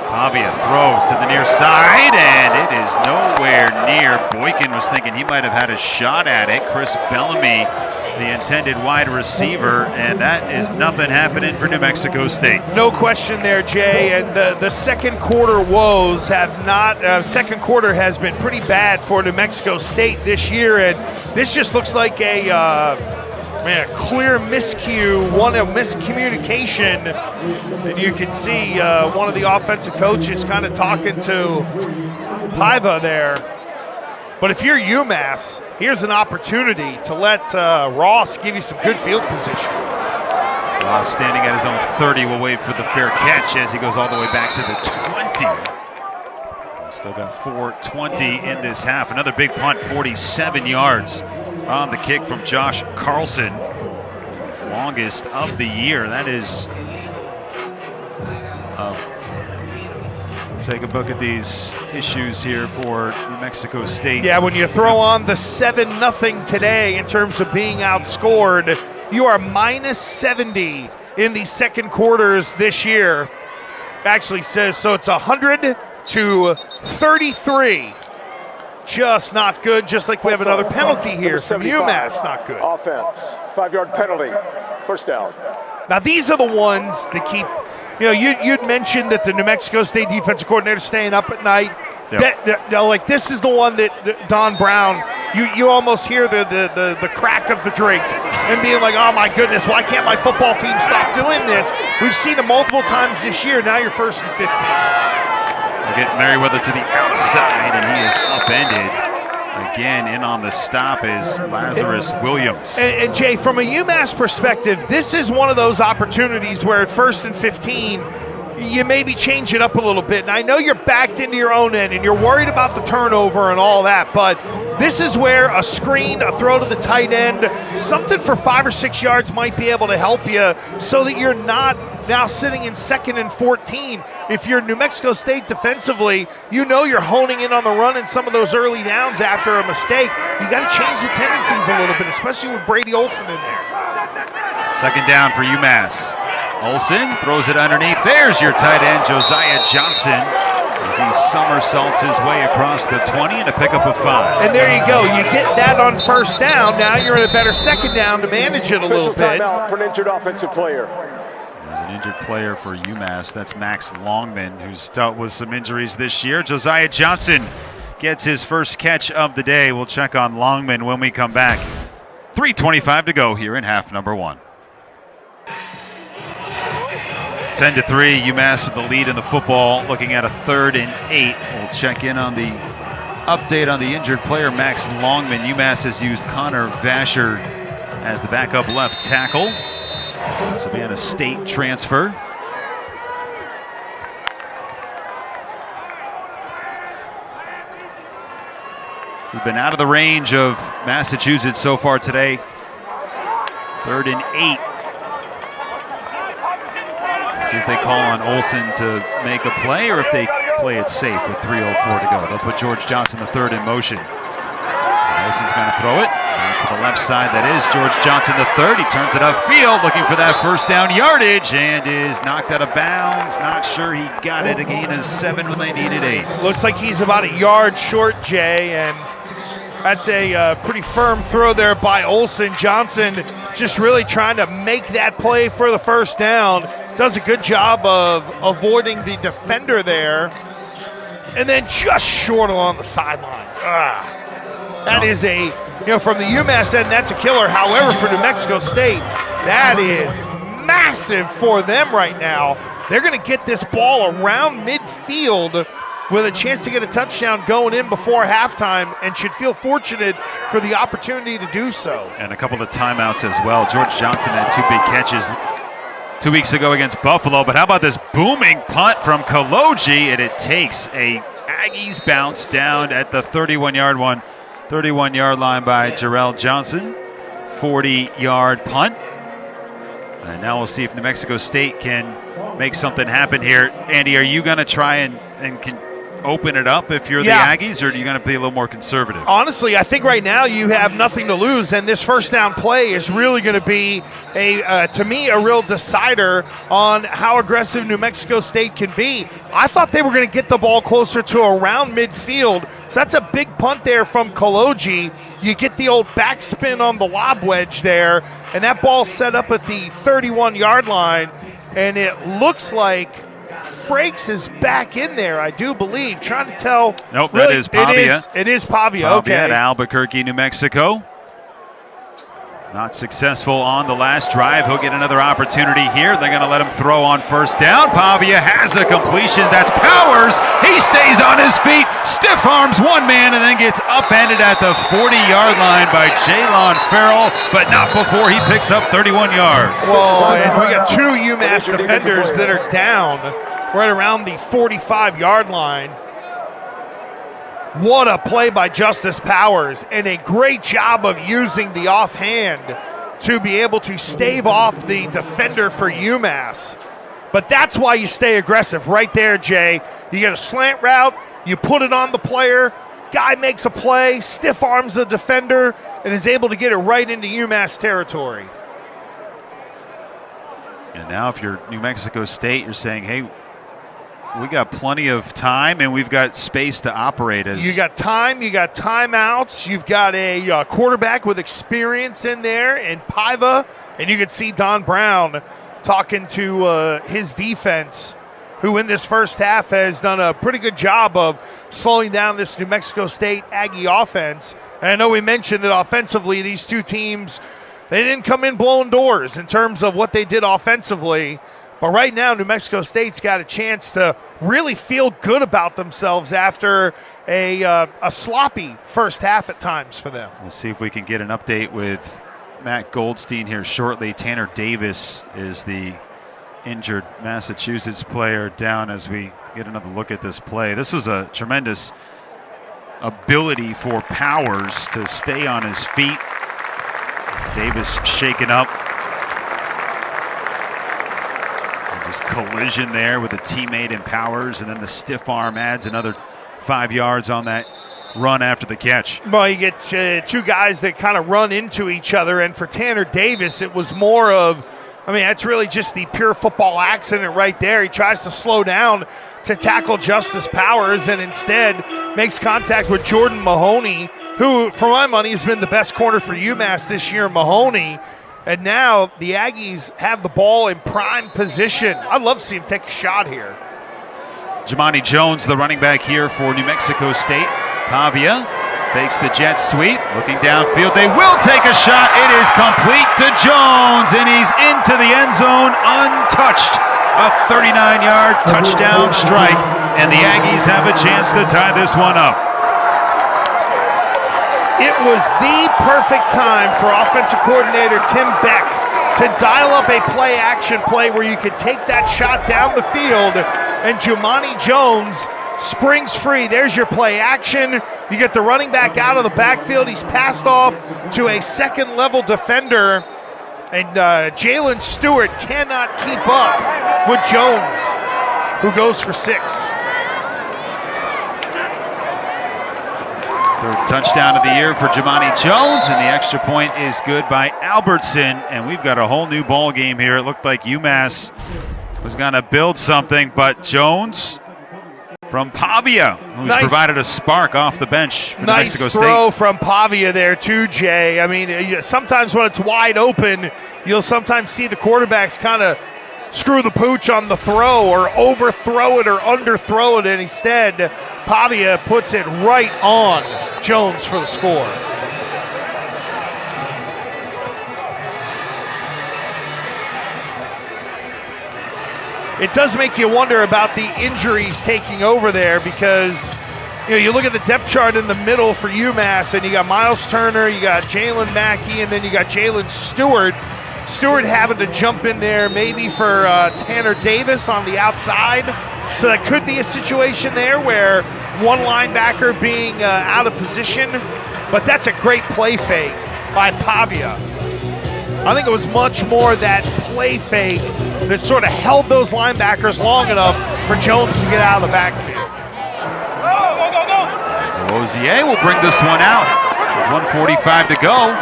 Pavia throws to the near side, and it is nowhere near. Boykin was thinking he might have had a shot at it. Chris Bellamy, the intended wide receiver, and that is nothing happening for New Mexico State. No question there, Jay, and the second quarter woes have not, second quarter has been pretty bad for New Mexico State this year, and this just looks like a clear miscue, a miscommunication. And you can see one of the offensive coaches kind of talking to Paiva there. But if you're UMass, here's an opportunity to let Ross give you some good field position. Ross standing at his own 30 will wait for the fair catch as he goes all the way back to the 20. Still got 4:20 in this half. Another big punt, 47 yards. On the kick from Josh Carlson, his longest of the year. That is, take a look at these issues here for New Mexico State. Yeah, when you throw on the 7-0 today in terms of being outscored, you are minus 70 in the second quarters this year. Actually says, so it's 100 to 33. Just not good, just like we have another penalty here from UMass, not good. Offense, 5-yard penalty, first down. Now these are the ones that keep, you'd mentioned that the New Mexico State defensive coordinator staying up at night. Yep. Like this is the one that Don Brown, you almost hear the crack of the drink and being like, oh my goodness, why can't my football team stop doing this? We've seen it multiple times this year, now you're 1st and 15. We'll get Merriweather to the outside, and he is upended. Again, in on the stop is Lazarus Williams. And Jay, from a UMass perspective, this is one of those opportunities where at 1st and 15, you maybe change it up a little bit. And I know you're backed into your own end and you're worried about the turnover and all that, but this is where a screen, a throw to the tight end, something for 5 or 6 yards might be able to help you so that you're not now sitting in 2nd and 14. If you're New Mexico State defensively, you know you're honing in on the run in some of those early downs after a mistake. You got to change the tendencies a little bit, especially with Brady Olson in there. 2nd down for UMass. Olson throws it underneath. There's your tight end, Josiah Johnson, as he somersaults his way across the 20 and a pickup of 5. And there you go. You get that on 1st down. Now you're in a better 2nd down to manage it a little bit. Timeout for an injured offensive player. There's an injured player for UMass. That's Max Longman, who's dealt with some injuries this year. Josiah Johnson gets his first catch of the day. We'll check on Longman when we come back. 3:25 to go here in half number 1. 10-3, UMass with the lead in the football, looking at a 3rd and 8. We'll check in on the update on the injured player, Max Longman. UMass has used Connor Vasher as the backup left tackle. Savannah State transfer. This has been out of the range of Massachusetts so far today. 3rd and 8. See if they call on Olsen to make a play or if they play it safe with 3:04 to go. They'll put George Johnson III in motion. Olsen's going to throw it to the left side. That is George Johnson III. He turns it upfield looking for that first down yardage and is knocked out of bounds. Not sure he got it. A gain of 7 when they needed 8. Looks like he's about a yard short, Jay, and that's a pretty firm throw there by Olsen. Johnson just really trying to make that play for the first down. Does a good job of avoiding the defender there. And then just short along the sidelines. That is from the UMass end, that's a killer. However, for New Mexico State, that is massive for them right now. They're going to get this ball around midfield with a chance to get a touchdown going in before halftime and should feel fortunate for the opportunity to do so. And a couple of timeouts as well. George Johnson had 2 big catches 2 weeks ago against Buffalo, but how about this booming punt from Kaloji, and it takes a Aggies bounce down at the 31-yard line by Jarrell Johnson. 40-yard punt. And now we'll see if New Mexico State can make something happen here. Andy, are you going to try and can open it up if you're the Aggies, or are you going to be a little more conservative? Honestly, I think right now you have nothing to lose, and this first down play is really going to be, to me, a real decider on how aggressive New Mexico State can be. I thought they were going to get the ball closer to around midfield, so that's a big punt there from Kaloji. You get the old backspin on the lob wedge there, and that ball set up at the 31-yard line, and it looks like Frakes is back in there, I do believe. Trying to tell. Nope, really, that is Pavia. It is Pavia, okay. At Albuquerque, New Mexico. Not successful on the last drive. He'll get another opportunity here. They're going to let him throw on first down. Pavia has a completion. That's Powers. He stays on his feet, stiff arms one man, and then gets upended at the 40-yard line by Jaylon Farrell, but not before he picks up 31 yards. Well, and we got 2 UMass defenders that are down right around the 45-yard line. What a play by Justice Powers, and a great job of using the offhand to be able to stave off the defender for UMass. But that's why you stay aggressive right there, Jay. You get a slant route, you put it on the player, guy makes a play, stiff arms the defender, and is able to get it right into UMass territory. And now if you're New Mexico State, you're saying, hey, we got plenty of time and we've got space to operate. You got time, you got timeouts, you've got a quarterback with experience in there in Paiva, and you can see Don Brown talking to his defense, who in this first half has done a pretty good job of slowing down this New Mexico State Aggie offense. And I know we mentioned that offensively these two teams, they didn't come in blowing doors in terms of what they did offensively. But right now, New Mexico State's got a chance to really feel good about themselves after a sloppy first half at times for them. We'll see if we can get an update with Matt Goldstein here shortly. Tanner Davis is the injured Massachusetts player down as we get another look at this play. This was a tremendous ability for Powers to stay on his feet. Davis shaken up. Collision there with a teammate in Powers, and then the stiff arm adds another 5 yards on that run after the catch. Well, you get 2 guys that kind of run into each other, and for Tanner Davis, it was more of, that's really just the pure football accident right there. He tries to slow down to tackle Justice Powers and instead makes contact with Jordan Mahoney, who, for my money, has been the best corner for UMass this year, Mahoney. And now the Aggies have the ball in prime position. I'd love to see him take a shot here. Jamani Jones, the running back here for New Mexico State. Pavia fakes the jet sweep, looking downfield. They will take a shot. It is complete to Jones, and he's into the end zone untouched. A 39-yard touchdown strike, and the Aggies have a chance to tie this one up. It was the perfect time for offensive coordinator Tim Beck to dial up a play-action play where you could take that shot down the field, and Jumani Jones springs free. There's your play action. You get the running back out of the backfield. He's passed off to a second-level defender, and Jalen Stewart cannot keep up with Jones, who goes for 6. Third touchdown of the year for Jumani Jones, and the extra point is good by Albertson, and we've got a whole new ball game here. It looked like UMass was going to build something, but Jones from Pavia, who's provided a spark off the bench for New Mexico State. Nice throw from Pavia there too, Jay. I mean, sometimes when it's wide open, you'll sometimes see the quarterbacks kind of screw the pooch on the throw or overthrow it or underthrow it, and instead Pavia puts it right on Jones for the score. It does make you wonder about the injuries taking over there, because you look at the depth chart in the middle for UMass, and you got Miles Turner, you got Jalen Mackey, and then you got Jalen Stewart. Stewart having to jump in there maybe for Tanner Davis on the outside. So that could be a situation there where one linebacker being out of position. But that's a great play fake by Pavia. I think it was much more that play fake that sort of held those linebackers long enough for Jones to get out of the backfield. Ozier will bring this one out. 1:45 to go.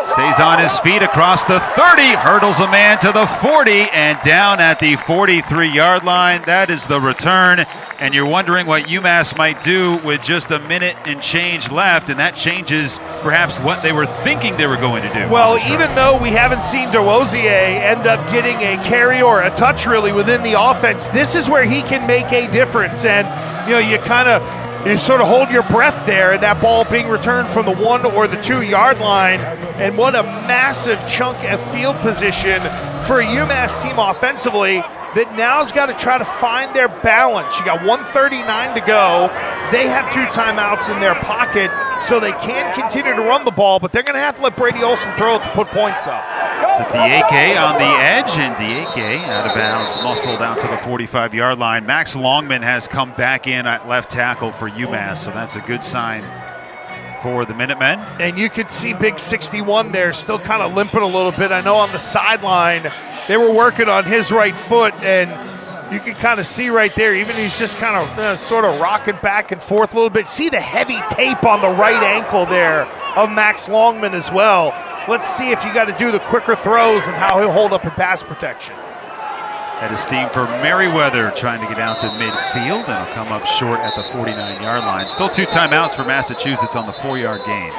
Stays on his feet across the 30, hurdles a man to the 40, and down at the 43-yard line. That is the return, and you're wondering what UMass might do with just a minute and change left, and that changes perhaps what they were thinking they were going to do. Well, even though we haven't seen Dozier end up getting a carry or a touch really within the offense, this is where he can make a difference, and you sort of hold your breath there, and that ball being returned from the 1 or the 2-yard line. And what a massive chunk of field position for a UMass team offensively that now's got to try to find their balance. You got 1:39 to go. They have 2 timeouts in their pocket, so they can continue to run the ball, but they're going to have to let Brady Olson throw it to put points up. To Dieke on the edge, and Dieke out of bounds, muscled out to the 45-yard line. Max Longman has come back in at left tackle for UMass, so that's a good sign for the Minutemen. And you could see Big 61 there still kind of limping a little bit. I know on the sideline they were working on his right foot, and you can kind of see right there, even he's just kind of sort of rocking back and forth a little bit. See the heavy tape on the right ankle there of Max Longman as well. Let's see if you got to do the quicker throws and how he'll hold up in pass protection. Head of steam for Merriweather, trying to get out to midfield, and he'll come up short at the 49-yard line. Still 2 timeouts for Massachusetts on the 4-yard gain.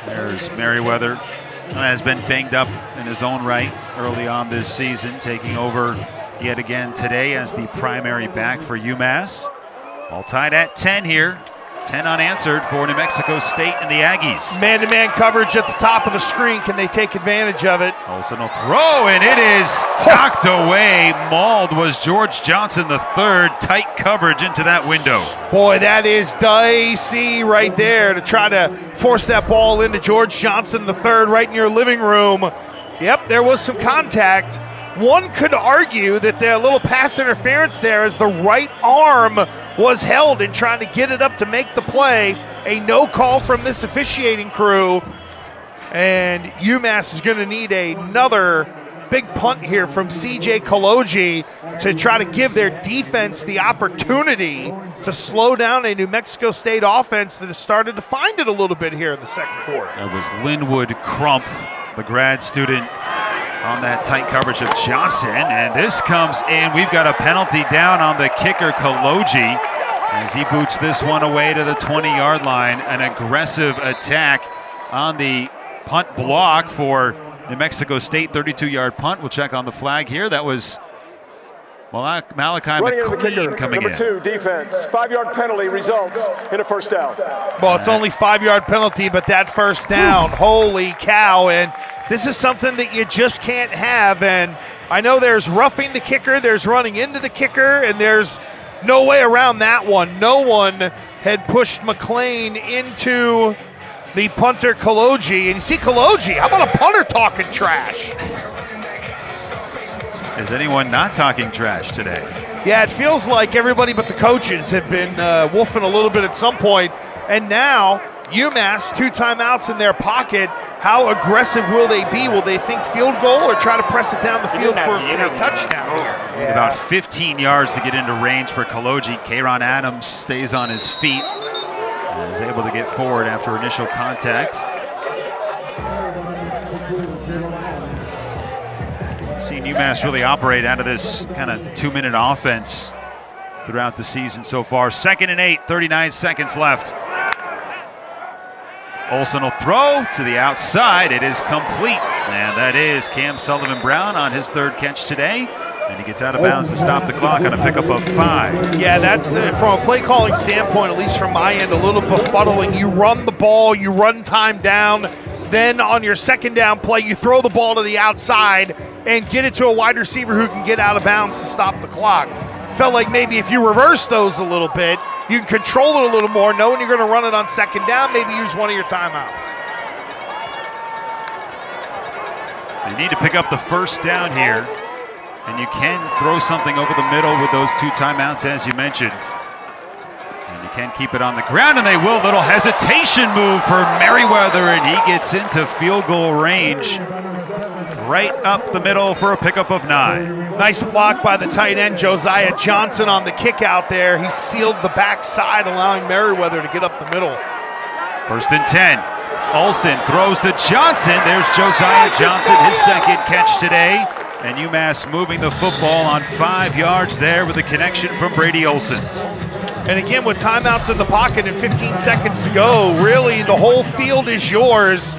There's Merriweather, has been banged up in his own right early on this season, taking over yet again today as the primary back for UMass. All tied at 10 here. 10 unanswered for New Mexico State and the Aggies. Man-to-man coverage at the top of the screen. Can they take advantage of it? Olsen will throw, and it is knocked away. Mauled was George Johnson III. Tight coverage into that window. Boy, that is dicey right there to try to force that ball into George Johnson III right in your living room. Yep, there was some contact. One could argue that the little pass interference there as the right arm was held in trying to get it up to make the play. A no call from this officiating crew. And UMass is going to need another big punt here from CJ Kaloji to try to give their defense the opportunity to slow down a New Mexico State offense that has started to find it a little bit here in the second quarter. That was Linwood Crump, the grad student, on that tight coverage of Johnson, and this comes in. We've got a penalty down on the kicker, Kaloji, as he boots this one away to the 20-yard line. An aggressive attack on the punt block for New Mexico State, 32-yard punt. We'll check on the flag here. That was Malachi McLean coming in. Number 2, defense. 5-yard penalty results in a first down. Well, it's only 5-yard penalty, but that first down, holy cow. And this is something that you just can't have. And I know there's roughing the kicker, there's running into the kicker, and there's no way around that one. No one had pushed McLean into the punter Kaloji. And you see Kaloji, how about a punter talking trash? Is anyone not talking trash today? Yeah, it feels like everybody but the coaches have been wolfing a little bit at some point. And now UMass, 2 timeouts in their pocket. How aggressive will they be? Will they think field goal or try to press it down the field for a touchdown here? Need about 15 yards to get into range for Kaloji. Kayron Adams stays on his feet and is able to get forward after initial contact. Seen UMass really operate out of this kind of 2-minute offense throughout the season so far. 2nd and 8, 39 seconds left. Olsen will throw to the outside. It is complete. And that is Cam Sullivan-Brown on his 3rd catch today. And he gets out of bounds to stop the clock on a pickup of 5. Yeah, that's from a play calling standpoint, at least from my end, a little befuddling. You run the ball, you run time down. Then on your 2nd down play, you throw the ball to the outside and get it to a wide receiver who can get out of bounds to stop the clock. Felt like maybe if you reverse those a little bit, you can control it a little more, knowing you're going to run it on 2nd down, maybe use one of your timeouts. So you need to pick up the 1st down here, and you can throw something over the middle with those 2 timeouts, as you mentioned. And you can keep it on the ground, and they will. Little hesitation move for Merriweather, and he gets into field goal range right up the middle for a pickup of 9. Nice block by the tight end, Josiah Johnson, on the kick out there. He sealed the backside, allowing Merriweather to get up the middle. 1st and 10. Olsen throws to Johnson. There's Josiah Johnson, his 2nd catch today. And UMass moving the football on 5 yards there with a connection from Brady Olsen. And again, with timeouts in the pocket and 15 seconds to go, really the whole field is yours.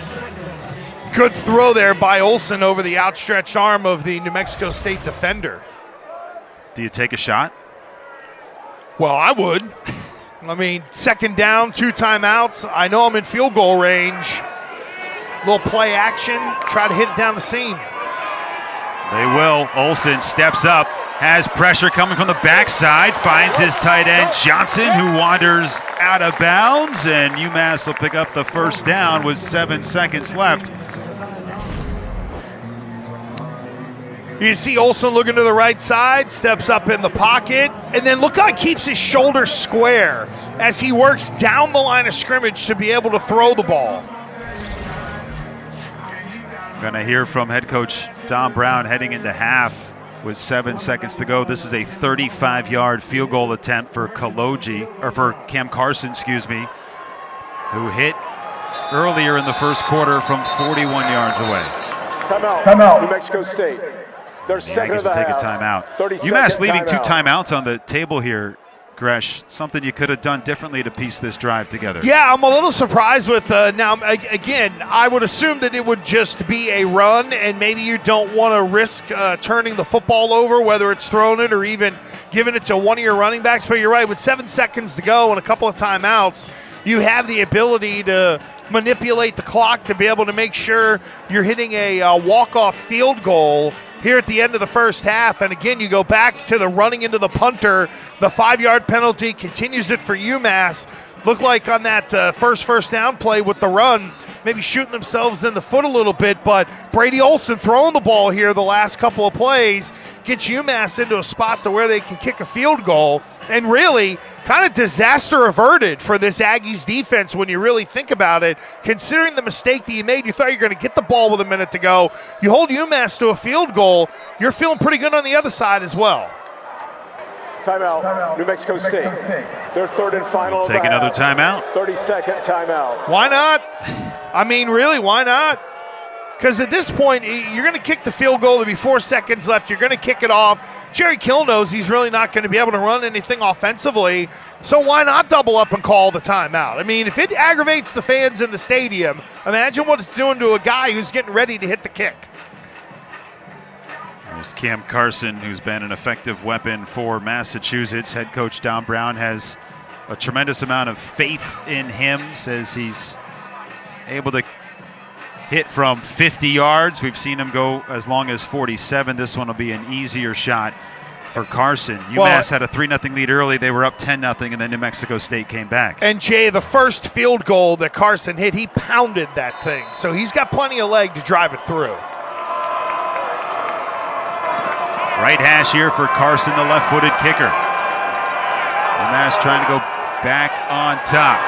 Good throw there by Olsen over the outstretched arm of the New Mexico State defender. Do you take a shot? Well, I would. I mean, 2nd down, 2 timeouts. I know I'm in field goal range. Little play action, try to hit it down the seam. They will. Olsen steps up, has pressure coming from the backside, finds his tight end Johnson, who wanders out of bounds, and UMass will pick up the 1st down with 7 seconds left. You see Olsen looking to the right side, steps up in the pocket, and then look how he keeps his shoulders square as he works down the line of scrimmage to be able to throw the ball. Going to hear from head coach Don Brown heading into half with 7 seconds to go. This is a 35-yard field goal attempt for Cam Carson, who hit earlier in the 1st quarter from 41 yards away. Timeout. New Mexico State. Their 2nd of the take half. a timeout. UMass leaving 2 timeouts on the table here, Gresh. Something you could have done differently to piece this drive together. Yeah, I'm a little surprised with now. Again, I would assume that it would just be a run, and maybe you don't want to risk turning the football over, whether it's throwing it or even giving it to one of your running backs. But you're right, with 7 seconds to go and a couple of timeouts, you have the ability to manipulate the clock to be able to make sure you're hitting a walk-off field goal here at the end of the 1st half. And again, you go back to the running into the punter. The 5-yard penalty continues it for UMass. Looked like on that first down play with the run, maybe shooting themselves in the foot a little bit, but Brady Olsen throwing the ball here the last couple of plays gets UMass into a spot to where they can kick a field goal, and really kind of disaster averted for this Aggies defense when you really think about it. Considering the mistake that you made, you thought you were going to get the ball with a minute to go. You hold UMass to a field goal, you're feeling pretty good on the other side as well. Timeout. New Mexico State. Their 3rd and final. Take another timeout. 30-second timeout. Why not? I mean, really, why not? Because at this point, you're going to kick the field goal. There'll be 4 seconds left. You're going to kick it off. Jerry Kill knows he's really not going to be able to run anything offensively. So why not double up and call the timeout? I mean, if it aggravates the fans in the stadium, imagine what it's doing to a guy who's getting ready to hit the kick. There's Cam Carson, who's been an effective weapon for Massachusetts. Head coach Don Brown has a tremendous amount of faith in him, says he's able to hit from 50 yards. We've seen him go as long as 47. This one will be an easier shot for Carson. UMass had a 3-0 lead early. They were up 10-0, and then New Mexico State came back. And, Jay, the first field goal that Carson hit, he pounded that thing. So he's got plenty of leg to drive it through. Right hash here for Carson, the left-footed kicker. UMass trying to go back on top.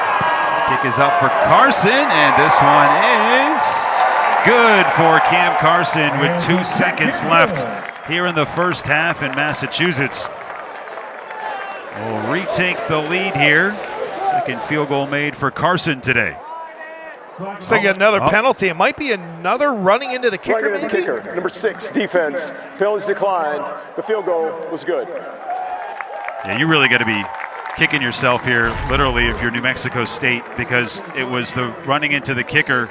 Kick is up for Carson, and this one is good for Cam Carson with 2 seconds left here in the first half, in Massachusetts will retake the lead here. Second field goal made for Carson today. Looks like another penalty. It might be another running into the kicker, Running into the kicker. Number 6, defense. Penalties declined. The field goal was good. Yeah, you really got to be kicking yourself here, literally, if you're New Mexico State, because it was the running into the kicker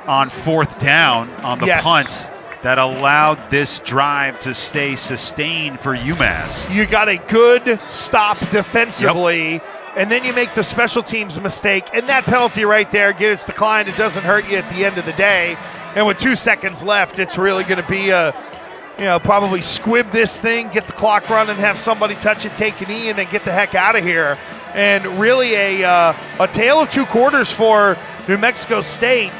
on 4th down on the punt that allowed this drive to stay sustained for UMass. You got a good stop defensively, and then you make the special teams mistake, and that penalty right there gets declined. It doesn't hurt you at the end of the day. And with 2 seconds left, it's really going to be probably squib this thing, get the clock running, have somebody touch it, take a knee, and then get the heck out of here. And really a tale of 2 quarters for New Mexico State.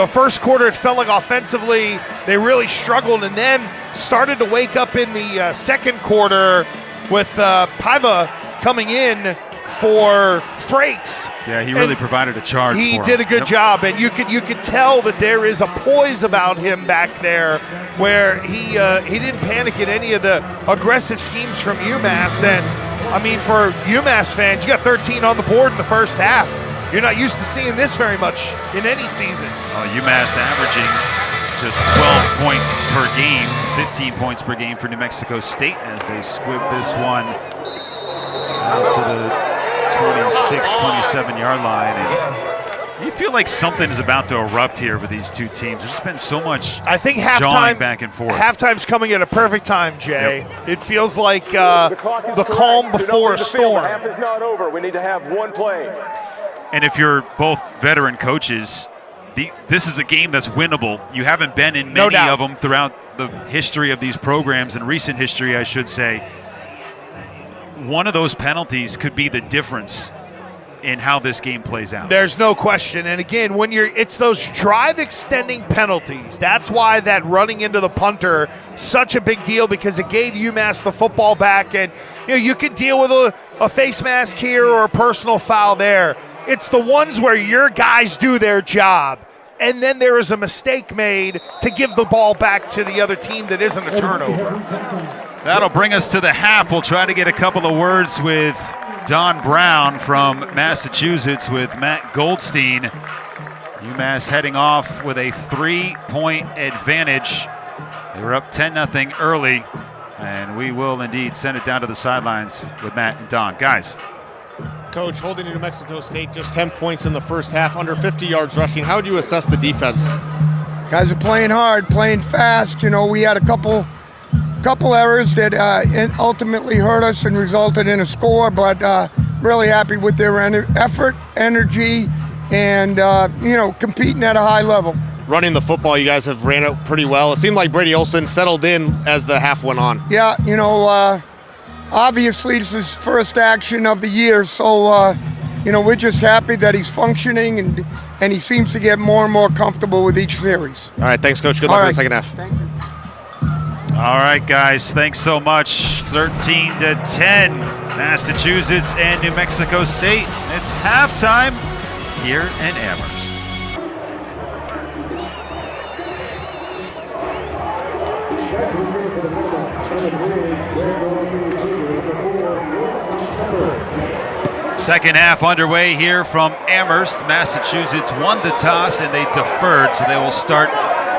First quarter it felt like offensively they really struggled, and then started to wake up in the second quarter with Paiva coming in for Frakes. Yeah, he really provided a charge. He for did him. a good job, and you could tell that there is a poise about him back there, where he didn't panic at any of the aggressive schemes from UMass. And I mean, for UMass fans, you got 13 on the board in the first half. You're not used to seeing this very much in any season. UMass averaging just 12 points per game, 15 points per game for New Mexico State as they squib this one out to the 26, 27-yard line. And you feel like something is about to erupt here with these two teams. There's just been so much jawing back and forth. Halftime's coming at a perfect time, Jay. Yep. It feels like the calm before a storm. The half is not over. We need to have one play. And if you're both veteran coaches, this is a game that's winnable. You haven't been in many of them throughout the history of these programs, and recent history, I should say. One of those penalties could be the difference in how this game plays out. There's no question. And again, it's those drive extending penalties. That's why that running into the punter, such a big deal, because it gave UMass the football back. And you can deal with a face mask here or a personal foul there. It's the ones where your guys do their job, and then there is a mistake made to give the ball back to the other team that isn't a turnover. That'll bring us to the half. We'll try to get a couple of words with Don Brown from Massachusetts with Matt Goldstein. UMass heading off with a 3-point advantage. They were up 10-0 early, and we will indeed send it down to the sidelines with Matt and Don. Guys. Coach, holding New Mexico State just 10 points in the first half, under 50 yards rushing. How would you assess the defense? Guys are playing hard, playing fast. We had a couple errors that ultimately hurt us and resulted in a score, but really happy with their effort, energy, and competing at a high level. Running the football, you guys have ran it pretty well. It seemed like Brady Olson settled in as the half went on. Yeah, obviously this is first action of the year, so we're just happy that he's functioning and he seems to get more and more comfortable with each series. All right, thanks, Coach. Good luck in the second half. Thank you. All right, guys, thanks so much. 13-10, Massachusetts and New Mexico State. It's halftime here in Amherst. Second half underway here from Amherst. Massachusetts won the toss and they deferred, so they will start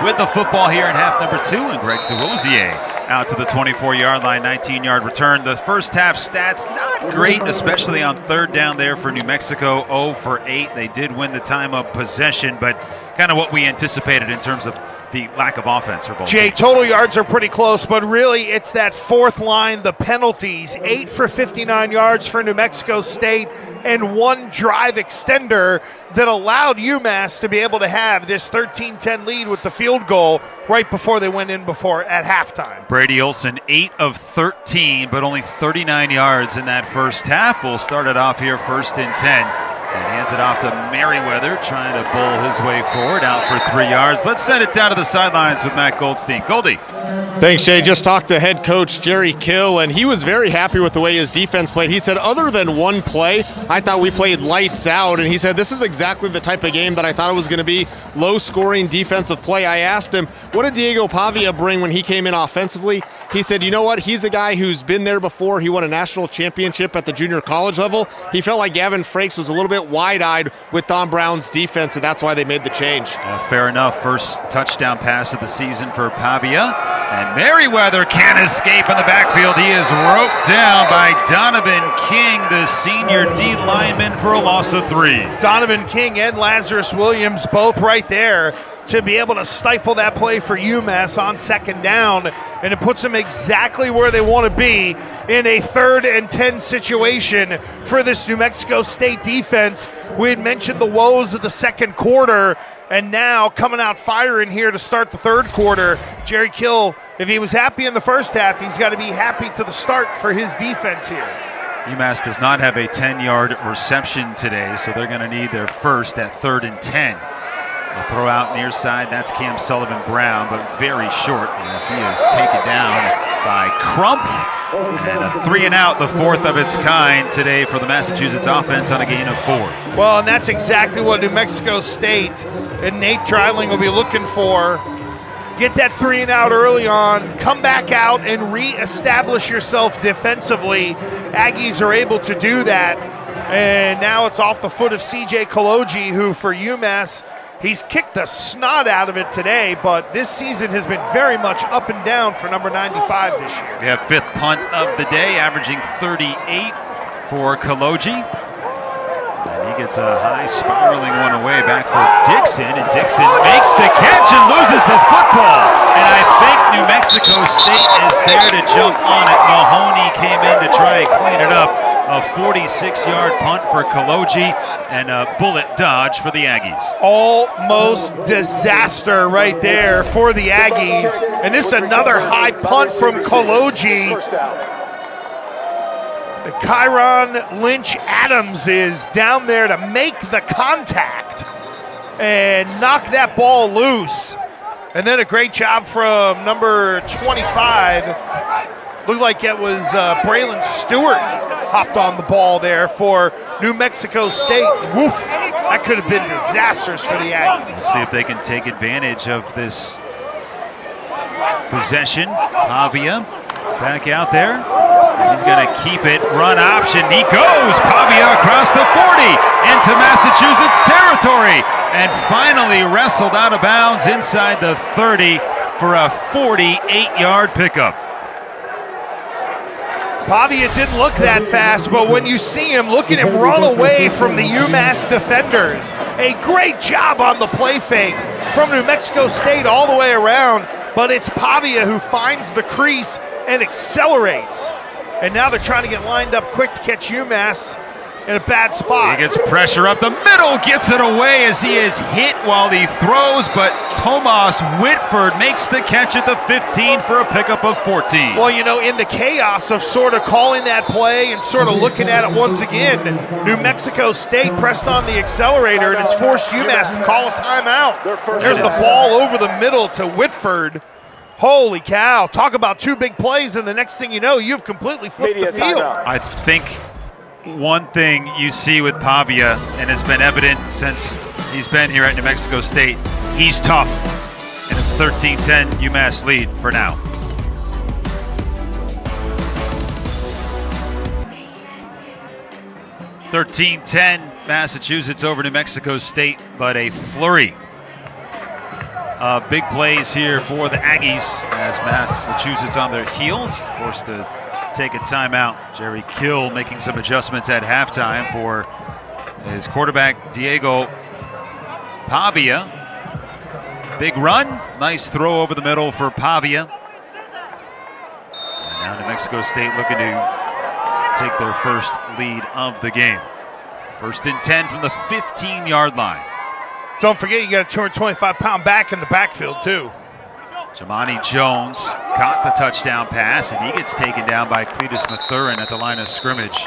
with the football here in half number 2, and Greg DeRosier out to the 24-yard line, 19-yard return. The first half stats not great, especially on third down there for New Mexico, 0 for 8. They did win the time of possession, but kind of what we anticipated in terms of the lack of offense for both Jay, teams. total yards are pretty close, but really it's that fourth line, the penalties. 8 for 59 yards for New Mexico State and one drive extender that allowed UMass to be able to have this 13-10 lead with the field goal right before they went in before at halftime. Brady Olson, 8 of 13, but only 39 yards in that first half. We'll start it off here, 1st and 10. And hands it off to Merriweather, trying to bowl his way forward, out for 3 yards. Let's send it down to the sidelines with Matt Goldstein. Goldie. Thanks, Jay. Just talked to head coach Jerry Kill, and he was very happy with the way his defense played. He said, other than one play, I thought we played lights out. And he said, this is exactly the type of game that I thought it was going to be, low-scoring defensive play. I asked him, what did Diego Pavia bring when he came in offensively? He said, you know what? He's a guy who's been there before. He won a national championship at the junior college level. He felt like Gavin Frakes was a little bit wide-eyed with Don Brown's defense, and that's why they made the change. Fair enough. First touchdown pass of the season for Pavia. And Merriweather can't escape in the backfield. He is roped down by Donovan King, the senior D lineman, for a loss of 3. Donovan King and Lazarus Williams both right there to be able to stifle that play for UMass on 2nd down, and it puts them exactly where they want to be in a 3rd and 10 situation for this New Mexico State defense. We had mentioned the woes of the second quarter, and now coming out firing here to start the 3rd quarter. Jerry Kill, if he was happy in the first half, he's got to be happy to the start for his defense here. UMass does not have a 10-yard reception today, so they're going to need their first at 3rd and 10. They'll throw out near side. That's Cam Sullivan-Brown, but very short as he is taken down by Crump. And a 3-and-out, the 4th of its kind today for the Massachusetts offense on a gain of 4. Well, and that's exactly what New Mexico State and Nate Dreiling will be looking for. Get that 3-and-out early on, come back out and reestablish yourself defensively. Aggies are able to do that. And now it's off the foot of CJ Kaloji, who for UMass, he's kicked the snot out of it today, but this season has been very much up and down for number 95 this year. We have 5th punt of the day, averaging 38 for Kaloji. And he gets a high spiraling one away back for Dixon, and Dixon makes the catch and loses the football. And I think New Mexico State is there to jump on it. Mahoney came in to try and clean it up. A 46-yard punt for Kaloji and a bullet dodge for the Aggies. Almost disaster right there for the Aggies. And this is another high punt from Kaloji. Kyron Lynch Adams is down there to make the contact and knock that ball loose. And then a great job from number 25. Looked like it was Braylon Stewart hopped on the ball there for New Mexico State. Woof, that could have been disastrous for the Aggies. See if they can take advantage of this possession. Pavia back out there. He's going to keep it, run option. He goes, Pavia across the 40 into Massachusetts territory, and finally wrestled out of bounds inside the 30 for a 48-yard pickup. Pavia didn't look that fast, but when you see him, look at him run away from the UMass defenders. A great job on the play fake from New Mexico State all the way around, but it's Pavia who finds the crease and accelerates. And now they're trying to get lined up quick to catch UMass in a bad spot. He gets pressure up the middle, gets it away as he is hit while he throws, but Tomas Whitford makes the catch at the 15 for a pickup of 14. Well, you know, in the chaos of sort of calling that play and sort of looking at it once again, New Mexico State pressed on the accelerator, and it's forced UMass to call a timeout. There's the ball over the middle to Whitford. Holy cow. Talk about 2 big plays, and the next thing you know, you've completely flipped the field. I think one thing you see with Pavia, and it's been evident since he's been here at New Mexico State, he's tough. And it's 13-10 UMass lead for now. Massachusetts over New Mexico State, but a flurry big plays here for the Aggies as Massachusetts on their heels, forced to take a timeout. Jerry Kill making some adjustments at halftime for his quarterback, Diego Pavia. Big run, nice throw over the middle for Pavia. And now New Mexico State looking to take their first lead of the game. 1st and 10 from the 15-yard line. Don't forget you got a 225-pound back in the backfield too. Jamani Jones caught the touchdown pass, and he gets taken down by Cletus Mathurin at the line of scrimmage.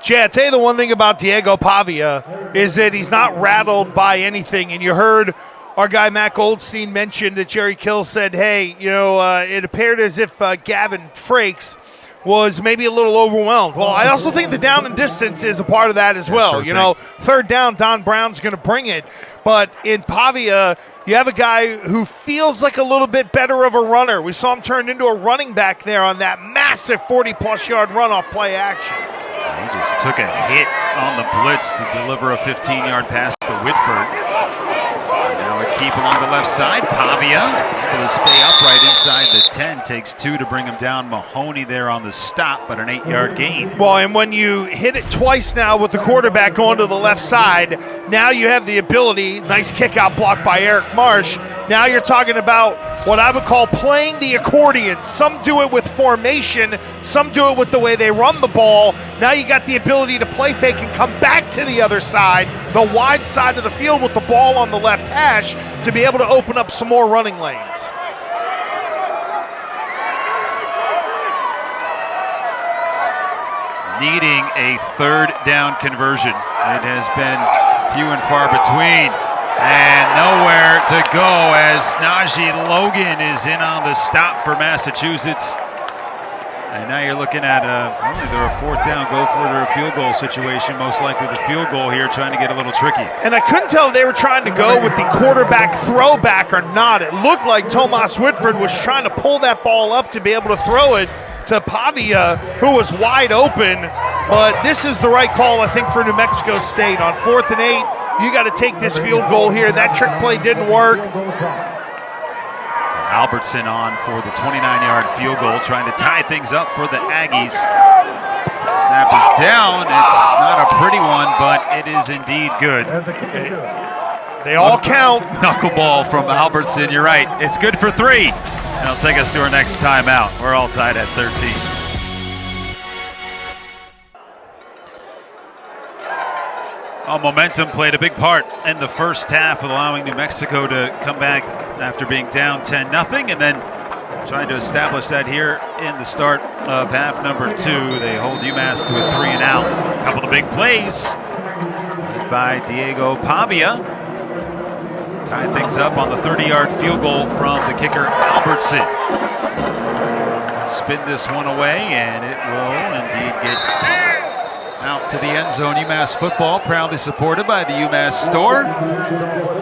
Jay, I tell you the one thing about Diego Pavia is that he's not rattled by anything. And you heard our guy Matt Goldstein mention that Jerry Kill said, hey, it appeared as if Gavin Frakes was maybe a little overwhelmed. Well, I also think the down and distance is a part of that as well. Sure 3rd down, Don Brown's going to bring it. But in Pavia, you have a guy who feels like a little bit better of a runner. We saw him turned into a running back there on that massive 40-plus yard run off play action. He just took a hit on the blitz to deliver a 15-yard pass to Whitford. Now a keep along the left side. Pavia able to stay upright inside the 10. Takes 2 to bring him down. Mahoney there on the stop, but an 8-yard gain. Well, and when you hit it twice now with the quarterback going to the left side, now you have the ability, nice kick out block by Eric Marsh. Now you're talking about what I would call playing the accordion. Some do it with formation, some do it with the way they run the ball. Now you got the ability to play fake and come back to the other side, the wide side of the field with the ball on the left hash to be able to open up some more running lanes. Needing a 3rd down conversion. It has been few and far between. And nowhere to go as Najee Logan is in on the stop for Massachusetts. And now you're looking at they're a 4th down, go for it or a field goal situation. Most likely the field goal here, trying to get a little tricky. And I couldn't tell if they were trying to go with the quarterback throwback or not. It looked like Tomas Whitford was trying to pull that ball up to be able to throw it to Pavia, who was wide open. But this is the right call, I think, for New Mexico State. On 4th and 8, you got to take this field goal here. That trick play didn't work. Albertson on for the 29-yard field goal, trying to tie things up for the Aggies. Snap is down. It's not a pretty one, but it is indeed good. They all count. Knuckleball from Albertson. You're right. It's good for 3. And it'll take us to our next timeout. We're all tied at 13. Momentum played a big part in the first half, allowing New Mexico to come back after being down 10-0, and then trying to establish that here in the start of half number 2. They hold UMass to a 3 and out. A couple of big plays by Diego Pavia. Tied things up on the 30-yard field goal from the kicker Albertson. Spin this one away, and it will indeed get out to the end zone. UMass football, proudly supported by the UMass Store.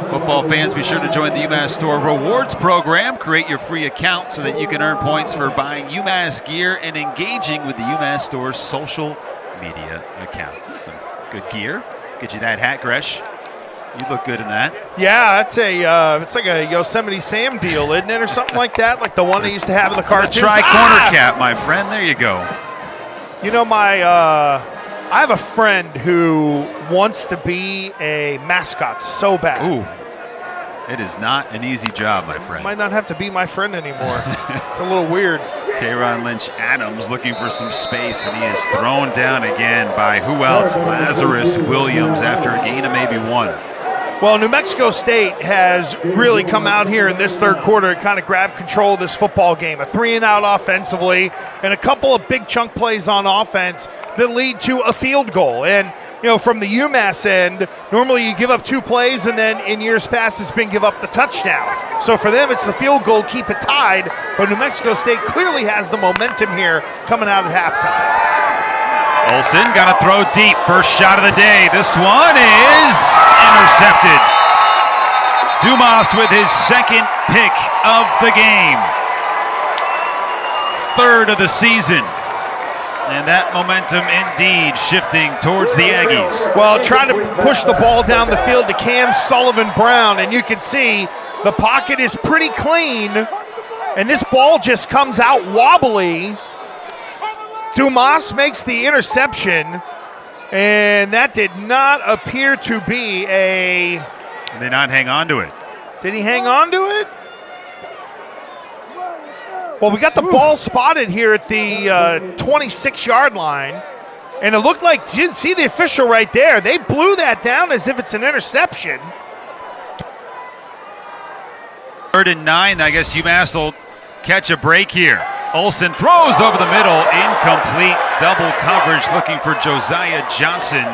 Football fans, be sure to join the UMass Store Rewards program. Create your free account so that you can earn points for buying UMass gear and engaging with the UMass Store's social media accounts. Some good gear. Get you that hat, Gresh. You look good in that. Yeah, it's like a Yosemite Sam deal, isn't it, or something like that? Like the one they used to have in the cartoons. Tri-corner cap, my friend. There you go. You know, I have a friend who wants to be a mascot so bad. Ooh, it is not an easy job, my friend. Might not have to be my friend anymore. It's a little weird. K-Ron Lynch Adams looking for some space, and he is thrown down again by who else? Lazarus Williams after a gain of maybe 1. Well, New Mexico State has really come out here in this third quarter and kind of grabbed control of this football game. A 3 and out offensively and a couple of big chunk plays on offense that lead to a field goal. And, from the UMass end, normally you give up 2 plays, and then in years past it's been give up the touchdown. So for them, it's the field goal, keep it tied. But New Mexico State clearly has the momentum here coming out at halftime. Olsen got to throw deep. First shot of the day. This one is intercepted. Dumas with his 2nd pick of the game. 3rd of the season. And that momentum indeed shifting towards the Aggies. Well, trying to push the ball down the field to Cam Sullivan-Brown, and you can see the pocket is pretty clean, and this ball just comes out wobbly. Dumas makes the interception, and that did not appear to be They not hang on to it. Did he hang on to it? Well, we got the ball spotted here at the 26-yard line, and it looked like, you didn't see the official right there. They blew that down as if it's an interception. 3rd and 9. I guess UMass will catch a break here. Olsen throws over the middle, incomplete, double coverage, looking for Josiah Johnson.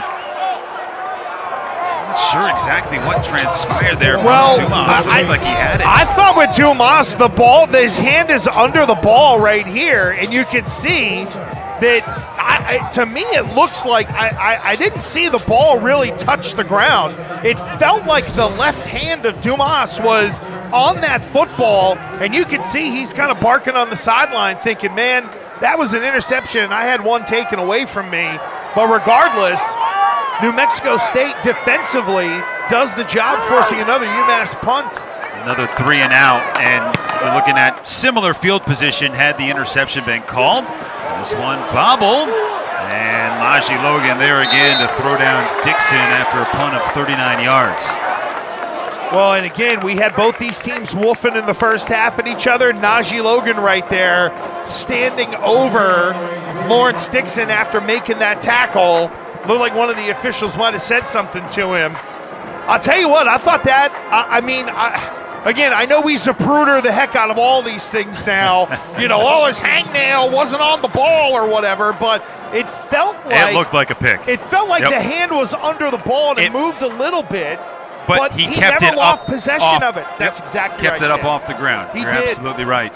Not sure exactly what transpired there from Dumas. It looked like he had it. I thought with Dumas, the ball, his hand is under the ball right here, and you can see that. To me, it looks like I didn't see the ball really touch the ground. It felt like the left hand of Dumas was on that football, and you can see he's kind of barking on the sideline thinking, man, that was an interception, and I had one taken away from me. But regardless, New Mexico State defensively does the job, forcing another UMass punt. Another 3 and out, and we're looking at similar field position had the interception been called. This one bobbled, and Najee Logan there again to throw down Dixon after a punt of 39 yards. Well, and again, we had both these teams woofing in the first half at each other. Najee Logan right there standing over Lawrence Dixon after making that tackle. Looked like one of the officials might have said something to him. I'll tell you what, I thought that, again, I know we zapruder the heck out of all these things now. His hangnail wasn't on the ball or whatever, but it felt like... It looked like a pick. It felt like the hand was under the ball and it moved a little bit. But he kept never it lost up possession of it. That's exactly right. Kept it up off the ground. You're absolutely right.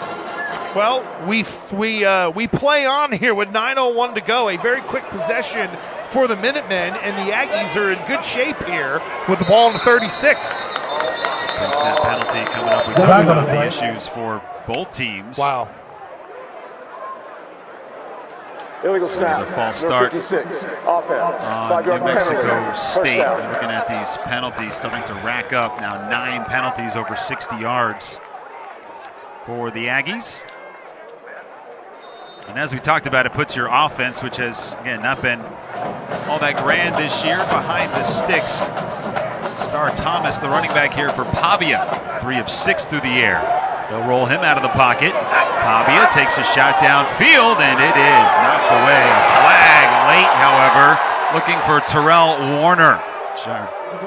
Well, we play on here with 9:01 to go. A very quick possession for the Minutemen, and the Aggies are in good shape here with the ball in the 36. That penalty coming up. We talked about the issues for both teams. Wow. Illegal snap. The false start. 56. Offense. 5-yard New Mexico penalty. State. Looking at these penalties, starting to rack up now. 9 penalties over 60 yards for the Aggies. And as we talked about, it puts your offense, which has, again, not been all that grand this year, behind the sticks. Star Thomas, the running back here for Pavia, 3 of 6 through the air. They'll roll him out of the pocket. Pavia takes a shot downfield, and it is knocked away. A flag late, however, looking for Terrell Warner.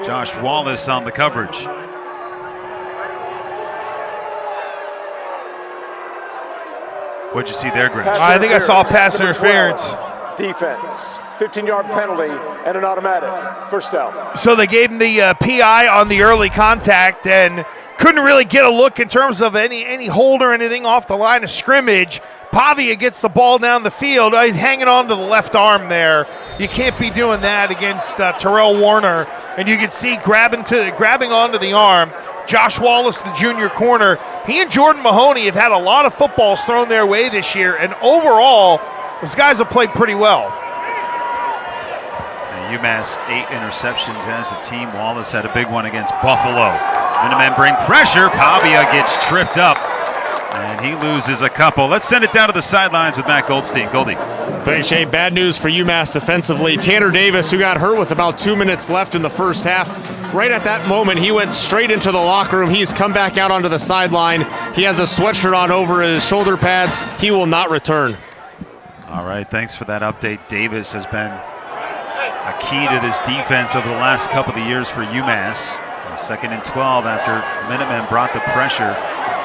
Josh Wallace on the coverage. What'd you see there, Greg? I think I saw pass interference. Defense, 15-yard penalty, and an automatic. First down. So they gave him the PI on the early contact and couldn't really get a look in terms of any hold or anything off the line of scrimmage. Pavia gets the ball down the field. He's hanging on to the left arm there. You can't be doing that against Terrell Warner. And you can see grabbing onto the arm. Josh Wallace, the junior corner, he and Jordan Mahoney have had a lot of footballs thrown their way this year, and overall, those guys have played pretty well. UMass 8 interceptions as a team. Wallace had a big one against Buffalo. Minutemen bring pressure. Pavia gets tripped up, and he loses a couple. Let's send it down to the sidelines with Matt Goldstein. Goldie. Thanks, Shane. Bad news for UMass defensively. Tanner Davis, who got hurt with about 2 minutes left in the first half, right at that moment, he went straight into the locker room. He's come back out onto the sideline. He has a sweatshirt on over his shoulder pads. He will not return. All right, thanks for that update. Davis has been a key to this defense over the last couple of years for UMass. 2nd and 12 after Minutemen brought the pressure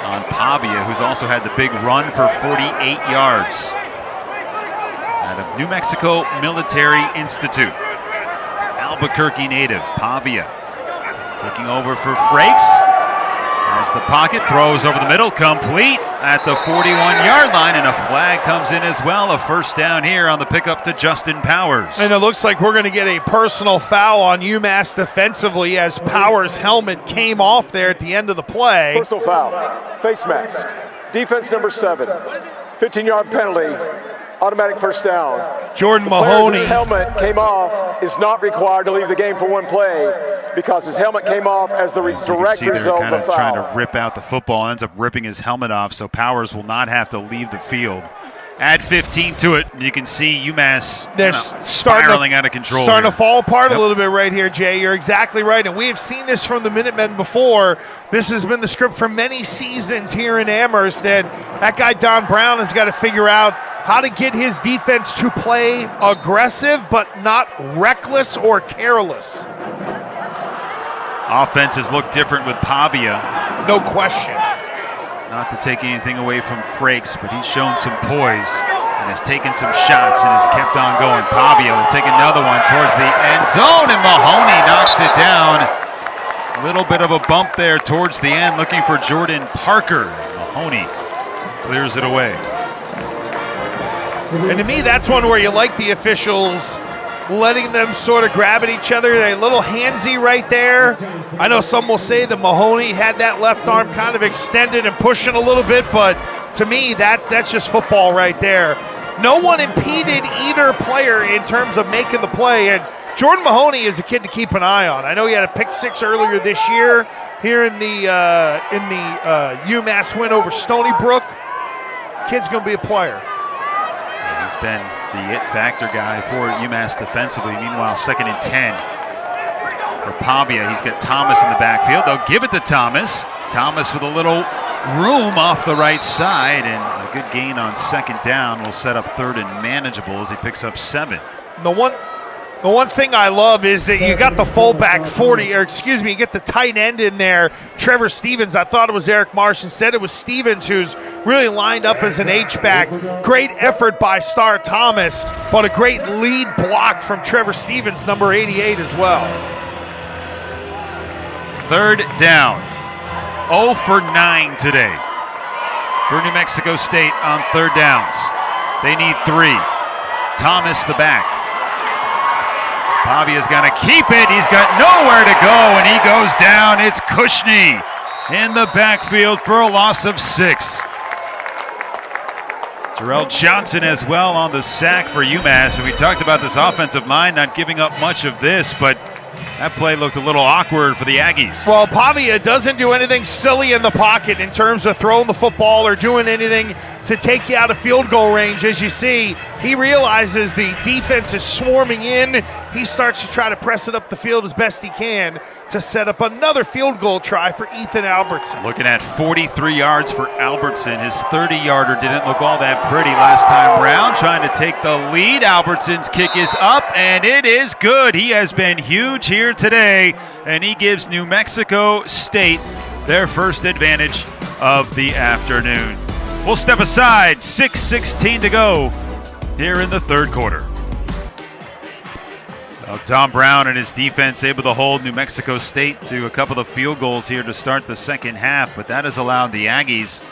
on Pavia, who's also had the big run for 48 yards. Out of New Mexico Military Institute. Albuquerque native, Pavia. Taking over for Frakes. As the pocket throws over the middle, complete at the 41-yard line, and a flag comes in as well. A first down here on the pickup to Justin Powers. And it looks like we're going to get a personal foul on UMass defensively as Powers' helmet came off there at the end of the play. Personal foul, face mask, defense number 7, 15-yard penalty. Automatic first down. Jordan Mahoney. Mahoney. His helmet came off is not required to leave the game for one play because his helmet came off as the direct result of the foul. Trying to rip out the football, ends up ripping his helmet off, so Powers will not have to leave the field. Add 15 to it, and you can see UMass they're spiraling out of control. Starting here. to fall apart Yep. a little bit right here, Jay. You're exactly right, and we have seen this from the Minutemen before. This has been the script for many seasons here in Amherst, and that guy Don Brown has got to figure out how to get his defense to play aggressive but not reckless or careless. Offenses look different with Pavia. No question. Not to take anything away from Frakes, but he's shown some poise and has taken some shots and has kept on going. Pavia will take another one towards the end zone, and Mahoney knocks it down. A little bit of a bump there towards the end, looking for Jordan Parker. Mahoney clears it away. And to me, that's one where you like the officials letting them sort of grab at each other. They're a little handsy right there. I know some will say that Mahoney had that left arm kind of extended and pushing a little bit, but to me, that's just football right there. No one impeded either player in terms of making the play, and Jordan Mahoney is a kid to keep an eye on. I know he had a pick six earlier this year here in the UMass win over Stony Brook. Kid's going to be a player. He's been the it factor guy for UMass defensively. Meanwhile, 2nd and 10 for Pavia. He's got Thomas in the backfield. They'll give it to Thomas. Thomas with a little room off the right side, and a good gain on 2nd down will set up 3rd and manageable as he picks up 7. The one thing I love is that you got the fullback you get the tight end in there, Trevor Stevens. I thought it was Eric Marsh. Instead, it was Stevens who's really lined up as an H-back. Great effort by Star Thomas, but a great lead block from Trevor Stevens, number 88 as well. 3rd down. 0 for 9 today for New Mexico State on 3rd downs. They need 3. Thomas the back. Pavia's got to keep it. He's got nowhere to go, and he goes down. It's Cushney in the backfield for a loss of 6. Terrell Johnson as well on the sack for UMass, and we talked about this offensive line not giving up much of this, but that play looked a little awkward for the Aggies. Well, Pavia doesn't do anything silly in the pocket in terms of throwing the football or doing anything to take you out of field goal range. As you see, he realizes the defense is swarming in. He starts to try to press it up the field as best he can to set up another field goal try for Ethan Albertson. Looking at 43 yards for Albertson. His 30-yarder didn't look all that pretty last time around. Trying to take the lead. Albertson's kick is up, and it is good. He has been huge here today, and he gives New Mexico State their first advantage of the afternoon. We'll step aside. 6:16 to go here in the 3rd quarter. Well, Tom Brown and his defense able to hold New Mexico State to a couple of field goals here to start the 2nd half, but that has allowed the Aggies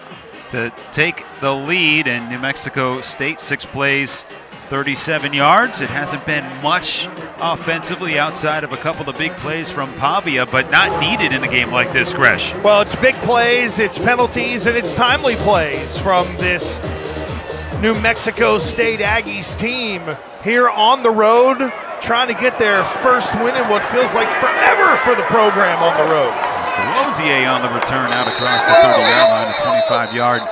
to take the lead, and New Mexico State 6 plays, 37 yards. It hasn't been much offensively outside of a couple of big plays from Pavia, but not needed in a game like this, Gresh. Well, it's big plays, it's penalties, and it's timely plays from this New Mexico State Aggies team here on the road, trying to get their first win in what feels like forever for the program on the road. Delosier on the return out across the 30-yard line, a 25-yard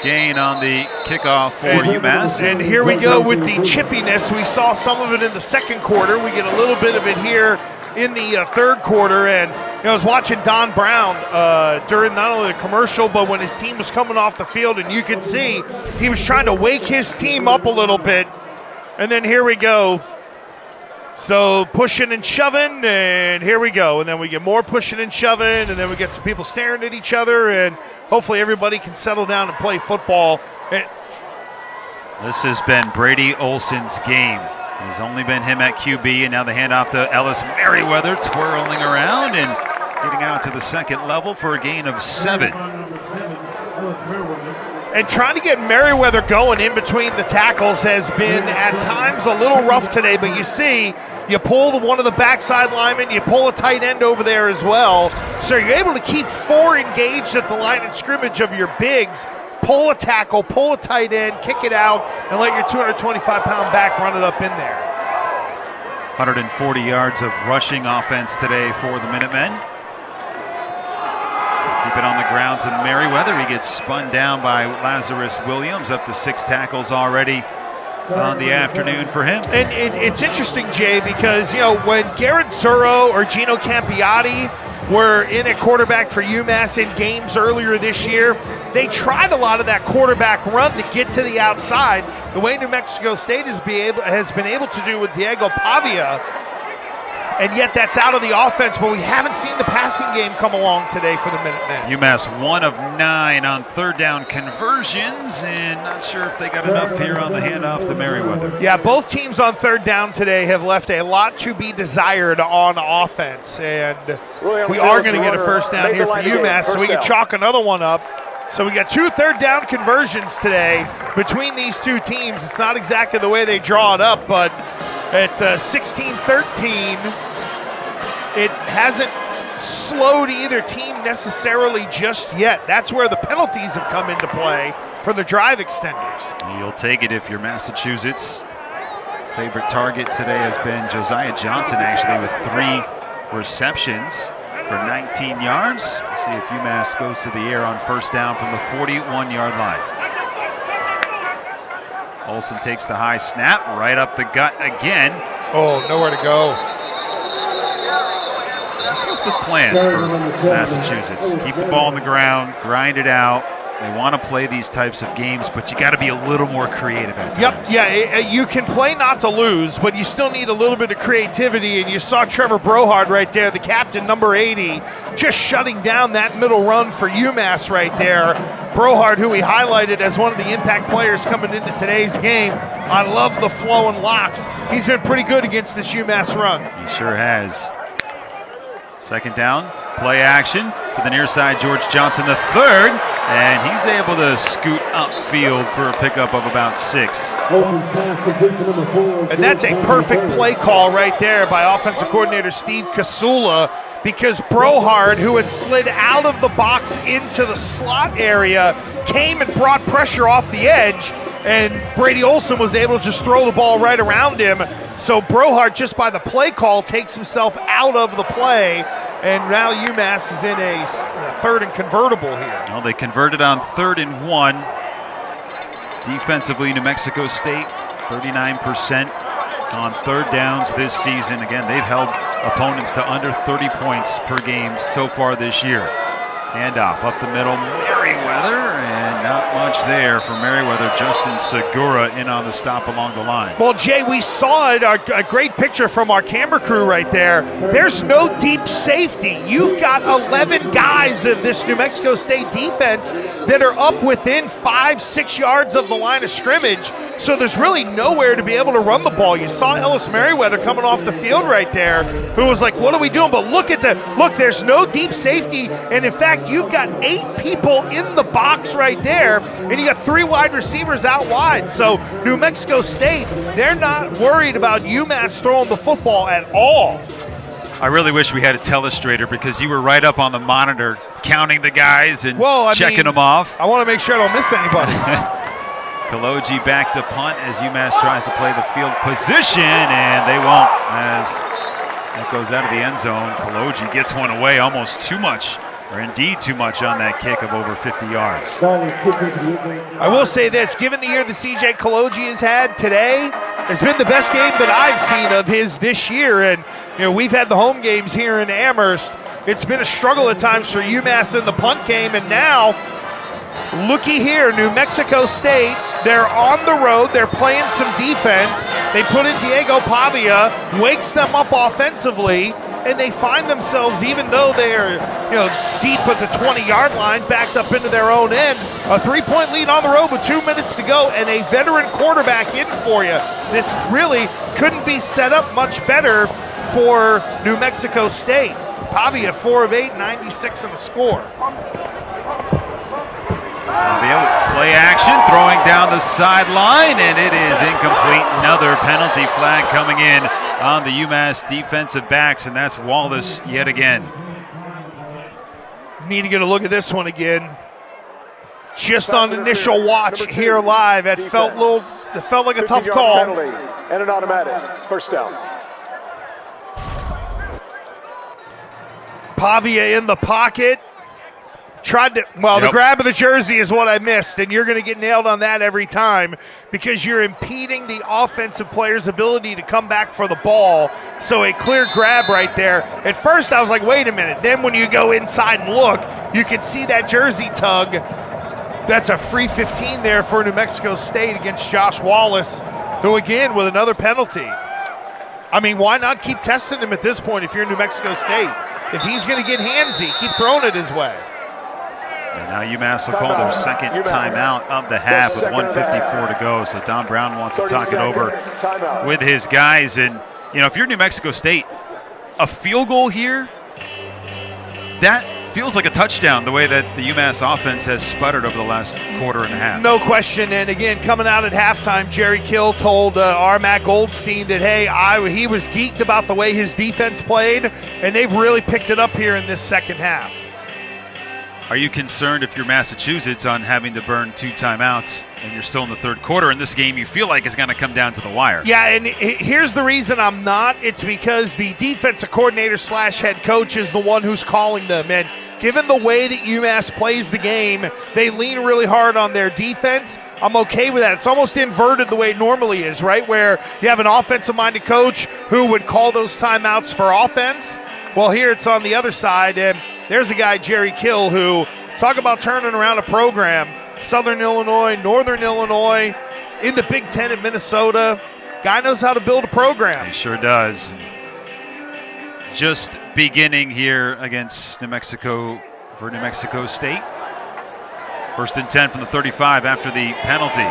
gain on the kickoff for UMass. And here we go with the chippiness. We saw some of it in the 2nd quarter. We get a little bit of it here in the 3rd quarter. And I was watching Don Brown during not only the commercial, but when his team was coming off the field, and you could see he was trying to wake his team up a little bit. And then here we go. So pushing and shoving, and here we go. And then we get more pushing and shoving, and then we get some people staring at each other, and hopefully everybody can settle down and play football. This has been Brady Olson's game. It's only been him at QB, and now the handoff to Ellis Merriweather, twirling around and getting out to the 2nd level for a gain of 7. And trying to get Merriweather going in between the tackles has been at times a little rough today, but you see, you pull one of the backside linemen, you pull a tight end over there as well, so you're able to keep 4 engaged at the line of scrimmage of your bigs, pull a tackle, pull a tight end, kick it out, and let your 225-pound back run it up in there. 140 yards of rushing offense today for the Minutemen. Keep it on the ground to Merriweather. He gets spun down by Lazarus Williams, up to 6 tackles already on the afternoon for him. And it's interesting, Jay, because, you know, when Garrett Zuro or Gino Campiotti were in at quarterback for UMass in games earlier this year, they tried a lot of that quarterback run to get to the outside, the way New Mexico State has been able to do with Diego Pavia. And yet that's out of the offense, but we haven't seen the passing game come along today for the Minutemen. UMass 1 of 9 on third down conversions, and not sure if they got enough here on the handoff to Merriweather. Yeah, both teams on third down today have left a lot to be desired on offense, and we are going to get a first down here for UMass, so we can chalk another one up. So we got 2 third down conversions today between these two teams. It's not exactly the way they draw it up, but at 16-13, it hasn't slowed either team necessarily just yet. That's where the penalties have come into play for the drive extenders. You'll take it if you're Massachusetts. Favorite target today has been Josiah Johnson, actually, with 3 receptions for 19 yards. We'll see if UMass goes to the air on first down from the 41-yard line. Olsen takes the high snap, right up the gut again. Oh, nowhere to go. This was the plan for Massachusetts. Keep the ball on the ground, grind it out. They want to play these types of games, but you got to be a little more creative at times. Yep, yeah, you can play not to lose, but you still need a little bit of creativity, and you saw Trevor Brohard right there, the captain, number 80, just shutting down that middle run for UMass right there. Brohard, who we highlighted as one of the impact players coming into today's game. I love the flow and locks. He's been pretty good against this UMass run. He sure has. Second down, play action to the near side, George Johnson the third, and he's able to scoot upfield for a pickup of about 6. And that's a perfect play call right there by offensive coordinator Steve Kasula, because Brohard, who had slid out of the box into the slot area, came and brought pressure off the edge, and Brady Olson was able to just throw the ball right around him. So Brohard, just by the play call, takes himself out of the play, and now UMass is in a third and convertible here. Well, they converted on 3rd and 1. Defensively, New Mexico State, 39% on third downs this season. Again, they've held opponents to under 30 points per game so far this year. Handoff up the middle, Merriweather, and not much there for Merriweather. Justin Segura in on the stop along the line. Well, Jay, we saw it, a great picture from our camera crew right there. There's no deep safety. You've got 11 guys of this New Mexico State defense that are up within 5-6 yards of the line of scrimmage, so there's really nowhere to be able to run the ball. You saw Ellis Merriweather coming off the field right there, who was like, what are we doing? But look, there's no deep safety, and in fact, you've got 8 people in the box right there, and you got 3 wide receivers out wide. So New Mexico State, they're not worried about UMass throwing the football at all. I really wish we had a telestrator, because you were right up on the monitor counting the guys and checking them off. I want to make sure I don't miss anybody. Kaloji back to punt as UMass tries to play the field position, and they won't, as that goes out of the end zone. Kaloji gets one away, almost too much, or indeed too much on that kick of over 50 yards. I will say this, given the year that CJ Kaloji has had today, it's been the best game that I've seen of his this year, and we've had the home games here in Amherst. It's been a struggle at times for UMass in the punt game, and now, looky here, New Mexico State, they're on the road, they're playing some defense, they put in Diego Pavia, wakes them up offensively, and they find themselves, even though they're deep at the 20-yard line, backed up into their own end, a 3-point lead on the road with 2 minutes to go, and a veteran quarterback in for you. This really couldn't be set up much better for New Mexico State. Pavia, 4 of 8, 96 in the score. Play action, throwing down the sideline, and it is incomplete. Another penalty flag coming in on the UMass defensive backs, and that's Wallace yet again. Need to get a look at this one again. Just on initial watch here live, it felt like a tough call. Penalty and an automatic first down. Pavia in the pocket. The grab of the jersey is what I missed, and you're going to get nailed on that every time because you're impeding the offensive player's ability to come back for the ball. So a clear grab right there. At first, I was like, wait a minute. Then when you go inside and look, you can see that jersey tug. That's a free 15 there for New Mexico State against Josh Wallace, who, again, with another penalty. I mean, why not keep testing him at this point if you're New Mexico State? If he's going to get handsy, keep throwing it his way. And now UMass will call their second timeout of the half with 1:54 to go. So Don Brown wants to talk it over with his guys. And, if you're New Mexico State, a field goal here, that feels like a touchdown the way that the UMass offense has sputtered over the last quarter and a half. No question. And, again, coming out at halftime, Jerry Kill told our Matt Goldstein that, hey, he was geeked about the way his defense played, and they've really picked it up here in this second half. Are you concerned if you're Massachusetts on having to burn 2 timeouts and you're still in the third quarter in this game you feel like is going to come down to the wire? Yeah, and here's the reason I'm not. It's because the defensive coordinator / head coach is the one who's calling them. And given the way that UMass plays the game, they lean really hard on their defense. I'm okay with that. It's almost inverted the way it normally is, right? Where you have an offensive-minded coach who would call those timeouts for offense. Well, here it's on the other side, and there's a guy, Jerry Kill, who, talk about turning around a program. Southern Illinois, Northern Illinois, in the Big Ten in Minnesota. Guy knows how to build a program. He sure does. Just beginning here against New Mexico for New Mexico State. 1st and 10 from the 35 after the penalty.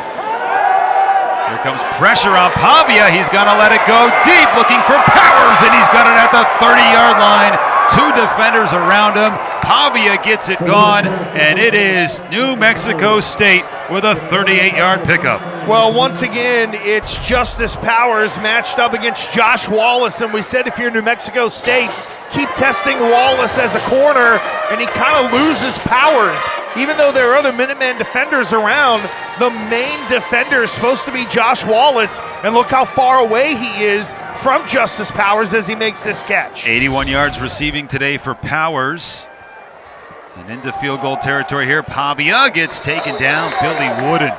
Here comes pressure on Pavia. He's going to let it go deep, looking for Powers, and he's got it at the 30-yard line. 2 defenders around him. Pavia gets it gone, and it is New Mexico State with a 38-yard pickup. Well, once again, it's Justice Powers matched up against Josh Wallace, and we said if you're New Mexico State, keep testing Wallace as a corner, and he kind of loses Powers. Even though there are other Minutemen defenders around, the main defender is supposed to be Josh Wallace, and look how far away he is from Justice Powers as he makes this catch. 81 yards receiving today for Powers. And into field goal territory here. Pavia gets taken down. Billy Wooden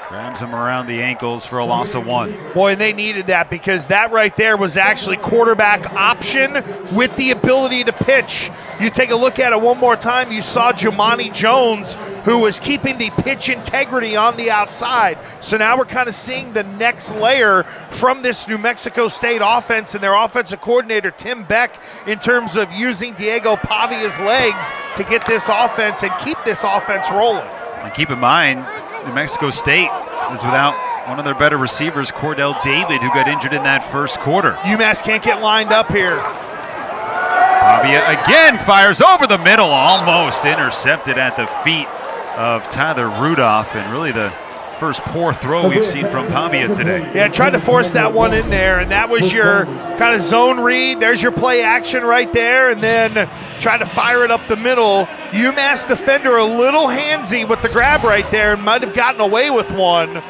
grabs him around the ankles for a loss of 1. Boy, and they needed that because that right there was actually quarterback option with the ability to pitch. You take a look at it one more time, you saw Jamani Jones, who was keeping the pitch integrity on the outside. So now we're kind of seeing the next layer from this New Mexico State offense and their offensive coordinator, Tim Beck, in terms of using Diego Pavia's legs to get this offense and keep this offense rolling. And keep in mind, New Mexico State is without one of their better receivers, Cordell David, who got injured in that first quarter. UMass can't get lined up here. Pavia again fires over the middle, almost intercepted at the feet of Tyler Rudolph, and really the first poor throw we've seen from Pavia today. Yeah, tried to force that one in there, and that was your kind of zone read. There's your play action right there, and then tried to fire it up the middle. UMass defender a little handsy with the grab right there and might have gotten away with one.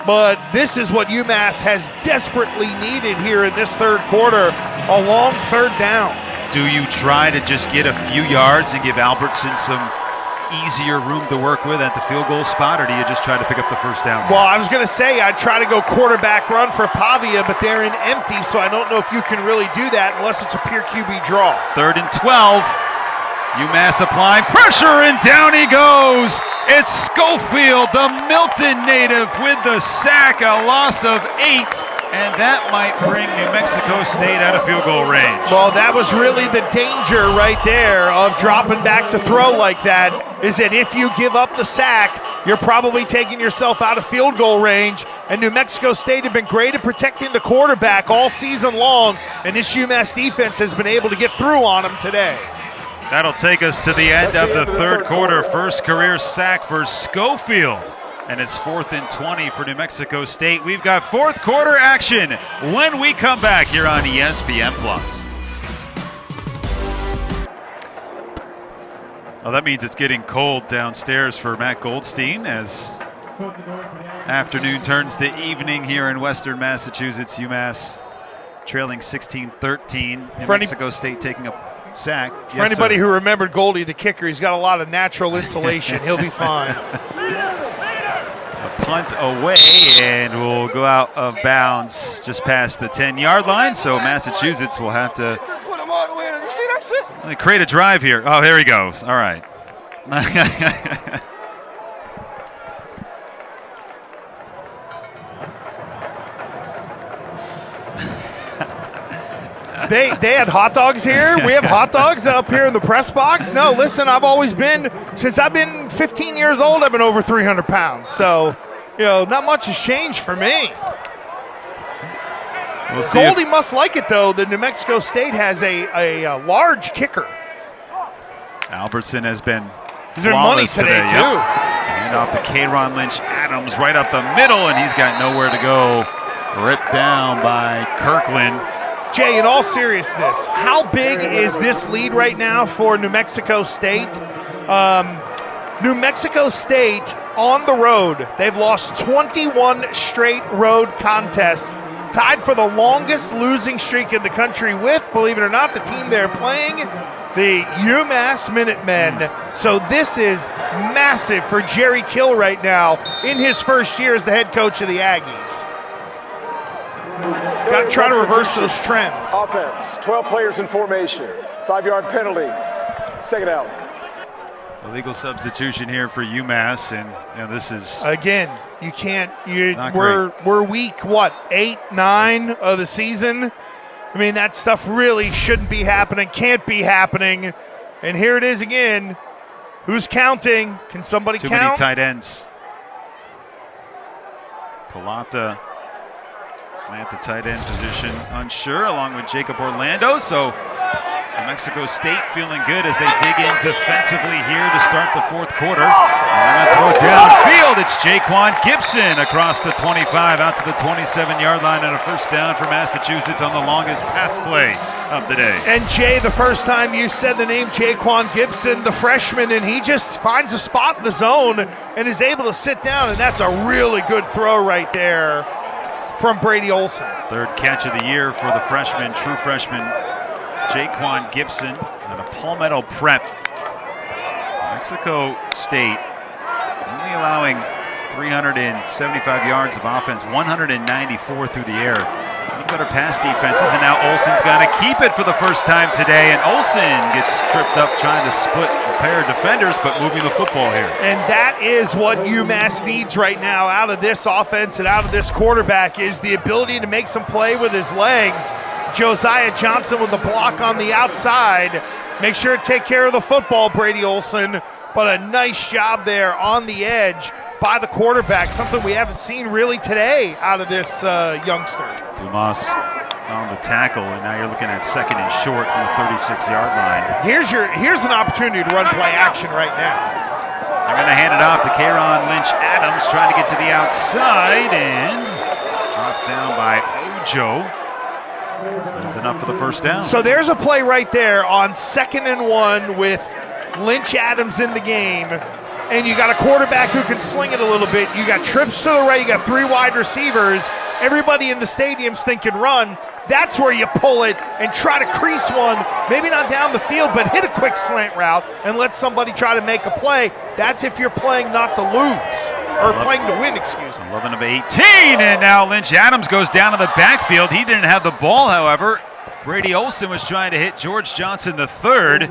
But this is what UMass has desperately needed here in this third quarter, a long third down. Do you try to just get a few yards and give Albertson some easier room to work with at the field goal spot, or do you just try to pick up the first down? Well, I was going to say I'd try to go quarterback run for Pavia, but they're in empty, so I don't know if you can really do that unless it's a pure QB draw. 3rd and 12. UMass applying pressure, and down he goes. It's Schofield, the Milton native, with the sack, a loss of 8. And that might bring New Mexico State out of field goal range. Well, that was really the danger right there of dropping back to throw like that, is that if you give up the sack, you're probably taking yourself out of field goal range. And New Mexico State have been great at protecting the quarterback all season long, and this UMass defense has been able to get through on them today. That'll take us to the end of the third quarter. First career sack for Schofield. And it's 4th and 20 for New Mexico State. We've got fourth quarter action when we come back here on ESPN+. Well, that means it's getting cold downstairs for Matt Goldstein as afternoon turns to evening here in Western Massachusetts. UMass trailing 16-13. New Mexico State taking a sack. For anybody who remembered Goldie, the kicker, he's got a lot of natural insulation. He'll be fine. A punt away, and will go out of bounds just past the 10-yard line. So Massachusetts will have to create a drive here. Oh, here he goes. All right. They had hot dogs here. We have hot dogs up here in the press box. No, listen, since I've been 15 years old, I've been over 300 pounds. So, not much has changed for me. We'll see. Goldie must like it, though. The New Mexico State has a large kicker. Albertson has been money today, too. Yep. Hand off to Kayron Lynch-Adams right up the middle, and he's got nowhere to go. Ripped down by Kirkland. Jay, in all seriousness, how big is this lead right now for New Mexico State? New Mexico State on the road, they've lost 21 straight road contests, tied for the longest losing streak in the country with, believe it or not, the team they're playing, the UMass Minutemen. So this is massive for Jerry Kill right now in his first year as the head coach of the Aggies. Got to try to reverse those trends. Offense, 12 players in formation. 5-yard penalty. Second out. Illegal substitution here for UMass, and this is again. You can't. We're week 8, 9 of the season. I mean, that stuff really shouldn't be happening. Can't be happening. And here it is again. Who's counting? Can somebody count? Too many tight ends. Palata at the tight end position, unsure, along with Jacob Orlando. So New Mexico State feeling good as they dig in defensively here to start the fourth quarter. And throw downfield. It's Jaquan Gibson across the 25 out to the 27-yard line, and a first down for Massachusetts on the longest pass play of the day. And Jay, the first time you said the name Jaquan Gibson, the freshman, and he just finds a spot in the zone and is able to sit down, and that's a really good throw right there from Brady Olson. Third catch of the year for the freshman, true freshman, Jaquan Gibson out of Palmetto Prep. Mexico State only allowing 375 yards of offense, 194 through the air. Better pass defenses, and now Olsen's got to keep it for the first time today, and Olsen gets tripped up trying to split a pair of defenders, but moving the football here. And that is what UMass needs right now out of this offense and out of this quarterback, is the ability to make some play with his legs. Josiah Johnson with the block on the outside. Make sure to take care of the football, Brady Olson, but a nice job there on the edge by the quarterback, something we haven't seen really today out of this youngster. Dumas on the tackle, and now you're looking at second and short from the 36-yard line. Here's an opportunity to run play action right now. They're going to hand it off to Kayron Lynch-Adams, trying to get to the outside, and dropped down by Ojo. That's enough for the first down. So there's a play right there on 2nd and 1 with Lynch-Adams in the game. And you got a quarterback who can sling it a little bit. You got trips to the right. You got 3 wide receivers. Everybody in the stadium's thinking run. That's where you pull it and try to crease one. Maybe not down the field, but hit a quick slant route and let somebody try to make a play. That's if you're playing not to lose. Or playing to win, excuse me. 11 of 18, and now Lynch-Adams goes down to the backfield. He didn't have the ball, however. Brady Olson was trying to hit George Johnson III.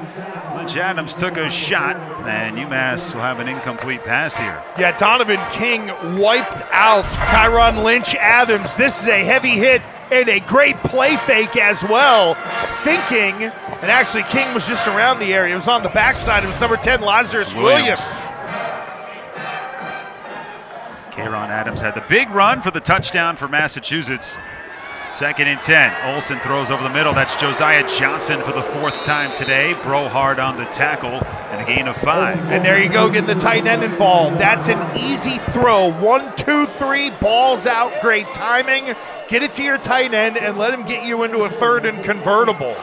Lynch-Adams took a shot, and UMass will have an incomplete pass here. Yeah, Donovan King wiped out Kayron Lynch-Adams. This is a heavy hit and a great play fake as well. Thinking, and actually King was just around the area. It was on the backside. It was number 10, Lazarus Williams. Kayron Adams had the big run for the touchdown for Massachusetts. 2nd and 10. Olsen throws over the middle. That's Josiah Johnson for the 4th time today. Brohard on the tackle and a gain of 5. And there you go, getting the tight end involved. That's an easy throw. 1, 2, 3, balls out. Great timing. Get it to your tight end and let him get you into a 3rd and convertible.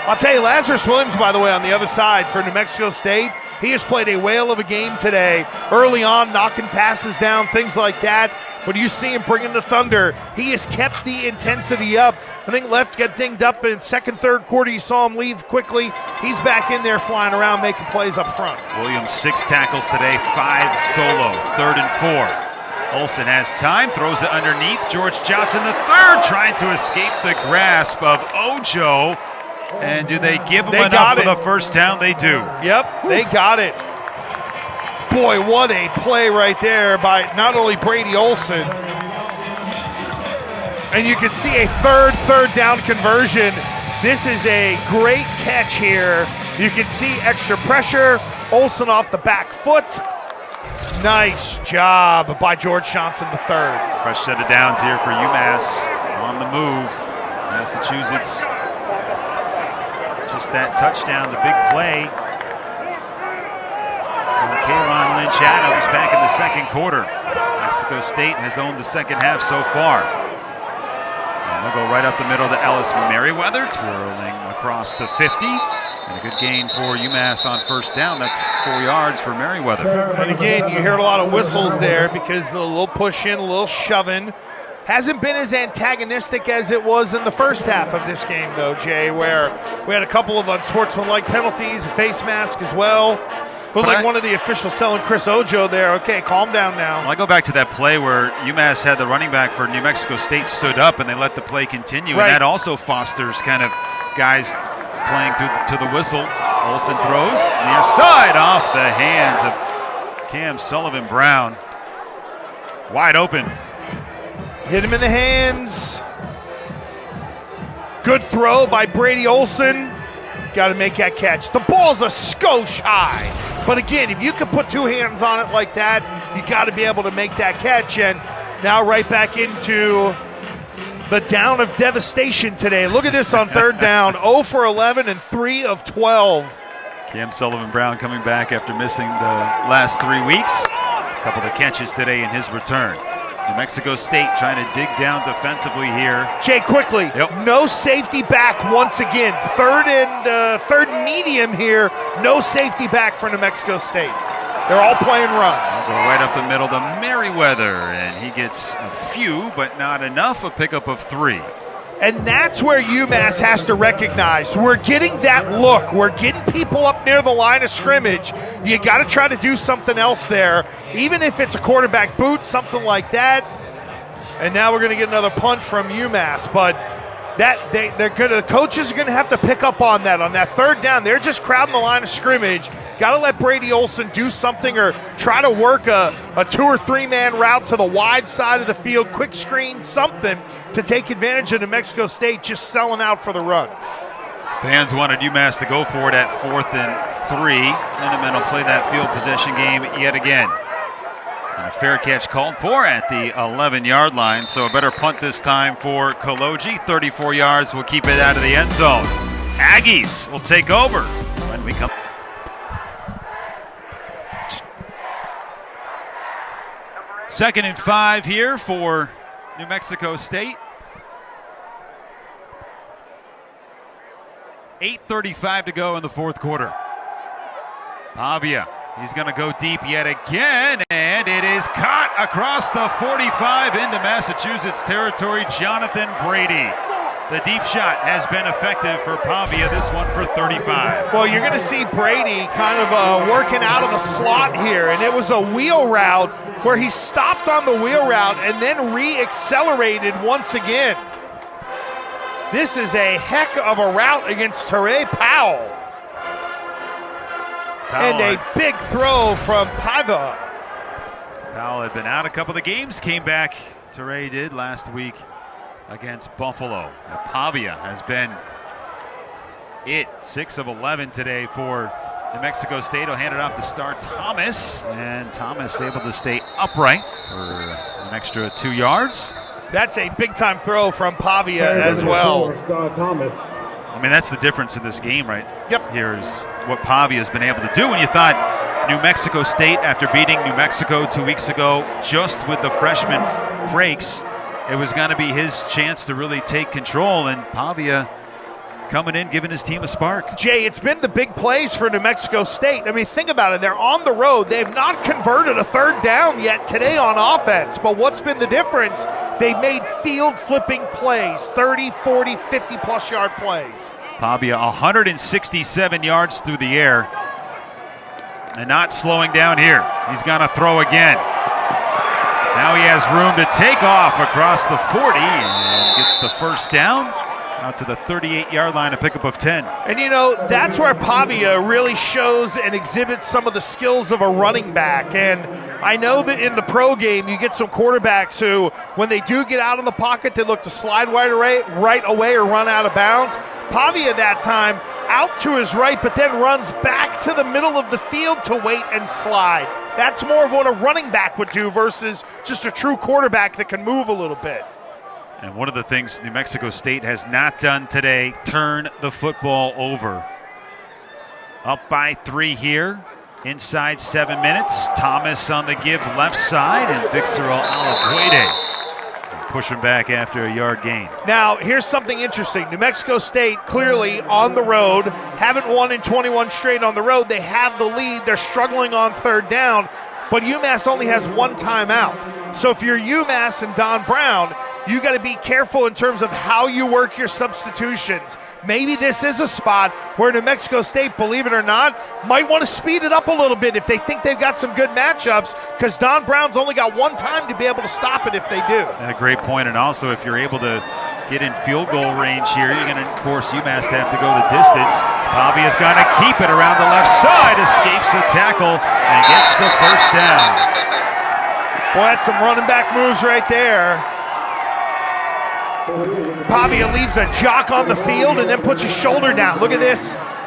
I'll tell you, Lazarus Williams, by the way, on the other side for New Mexico State, he has played a whale of a game today. Early on, knocking passes down, things like that. When you see him bringing the thunder, he has kept the intensity up. I think left got dinged up in second, third quarter. You saw him leave quickly. He's back in there flying around, making plays up front. Williams 6 tackles today, 5 solo, 3rd and 4. Olsen has time, throws it underneath. George Johnson III trying to escape the grasp of Ojo. And do they give him enough for the first down? They do. Yep, they got it. Boy, what a play right there by not only Brady Olsen. And you can see a third down conversion. This is a great catch here. You can see extra pressure. Olsen off the back foot. Nice job by George Johnson III. Fresh set of downs here for UMass on the move. Massachusetts, just that touchdown, the big play. And Kayron Lynch Adams back in the second quarter. Mexico State has owned the second half so far. And they'll go right up the middle to Ellis Merriweather, twirling across the 50. And a good gain for UMass on first down. That's 4 yards for Merriweather. And again, you heard a lot of whistles there because a little push in, a little shoving. Hasn't been as antagonistic as it was in the first half of this game, though, Jay, where we had a couple of unsportsmanlike penalties, a face mask as well. Looked like one of the officials telling Chris Ojo there, okay, calm down now. Well, I go back to that play where UMass had the running back for New Mexico State stood up and they let the play continue. Right. And that also fosters kind of guys playing to the whistle. Olsen throws near side off the hands of Cam Sullivan-Brown. Wide open. Hit him in the hands. Good throw by Brady Olsen. Got to make that catch. The ball's a skosh high. But again, if you can put 2 hands on it like that, you got to be able to make that catch. And now right back into the down of devastation today. Look at this on third down. 0 for 11 and 3 of 12. Cam Sullivan-Brown coming back after missing the last 3 weeks. A couple of catches today in his return. New Mexico State trying to dig down defensively here. Jay, quickly, no safety back once again. Third and medium here, no safety back for New Mexico State. They're all playing run. I'll go right up the middle to Merriweather, and he gets a few, but not enough, a pickup of 3. And that's where UMass has to recognize. We're getting that look. We're getting people up near the line of scrimmage. You got to try to do something else there, even if it's a quarterback boot, something like that. And now we're going to get another punt from UMass. But the coaches are going to have to pick up on that. On that third down, they're just crowding the line of scrimmage. Got to let Brady Olsen do something or try to work a 2 or 3 man route to the wide side of the field, quick screen, something to take advantage of New Mexico State just selling out for the run. Fans wanted UMass to go for it at 4th and 3. Minutemen will play that field possession game yet again. And a fair catch called for at the 11-yard line, so a better punt this time for Kaloji. 34 yards will keep it out of the end zone. Aggies will take over when we come. Second and 5 here for New Mexico State. 8:35 to go in the fourth quarter. Pavia, he's going to go deep yet again, and it is caught across the 45 into Massachusetts territory. Jonathan Brady. The deep shot has been effective for Pavia, this one for 35. Well, you're going to see Brady kind of working out of the slot here, and it was a wheel route where he stopped on the wheel route and then re-accelerated once again. This is a heck of a route against Teray Powell. And a big throw from Paiva. Powell had been out a couple of the games, came back. Teray did last week against Buffalo. Pavia has been 6 of 11 today for New Mexico State. Will hand it off to Star Thomas, and Thomas able to stay upright for an extra 2 yards. That's a big-time throw from Pavia as well. I mean, that's the difference in this game, right? Yep. Here's what Pavia has been able to do. When you thought New Mexico State, after beating New Mexico 2 weeks ago, just with the freshman Frakes, it was going to be his chance to really take control, and Pavia coming in, giving his team a spark. Jay, it's been the big plays for New Mexico State. I mean, think about it. They're on the road. They have not converted a third down yet today on offense. But what's been the difference? They've made field-flipping plays, 30, 40, 50-plus yard plays. Pavia 167 yards through the air. And not slowing down here. He's going to throw again. Now he has room to take off across the 40 and gets the first down. Out to the 38-yard line, a pickup of 10. And, you know, that's where Pavia really shows and exhibits some of the skills of a running back. And I know that in the pro game, you get some quarterbacks who, when they do get out of the pocket, they look to slide right away or run out of bounds. Pavia that time out to his right, but then runs back to the middle of the field to wait and slide. That's more of what a running back would do versus just a true quarterback that can move a little bit. And one of the things New Mexico State has not done today, turn the football over. Up by 3 here, inside 7 minutes. Thomas on the give left side, and Vixero Alaguede pushing back after a yard gain. Now, here's something interesting. New Mexico State clearly on the road, haven't won in 21 straight on the road. They have the lead. They're struggling on third down, but UMass only has 1 timeout. So if you're UMass and Don Brown, you got to be careful in terms of how you work your substitutions. Maybe this is a spot where New Mexico State, believe it or not, might want to speed it up a little bit if they think they've got some good matchups, because Don Brown's only got 1 time to be able to stop it if they do. A great point, and also if you're able to get in field goal range here, you're going to force UMass to have to go the distance. Pavia's got to keep it around the left side, escapes a tackle, and gets the first down. Boy, that's some running back moves right there. Pavia leaves a jock on the field and then puts his shoulder down. Look at this.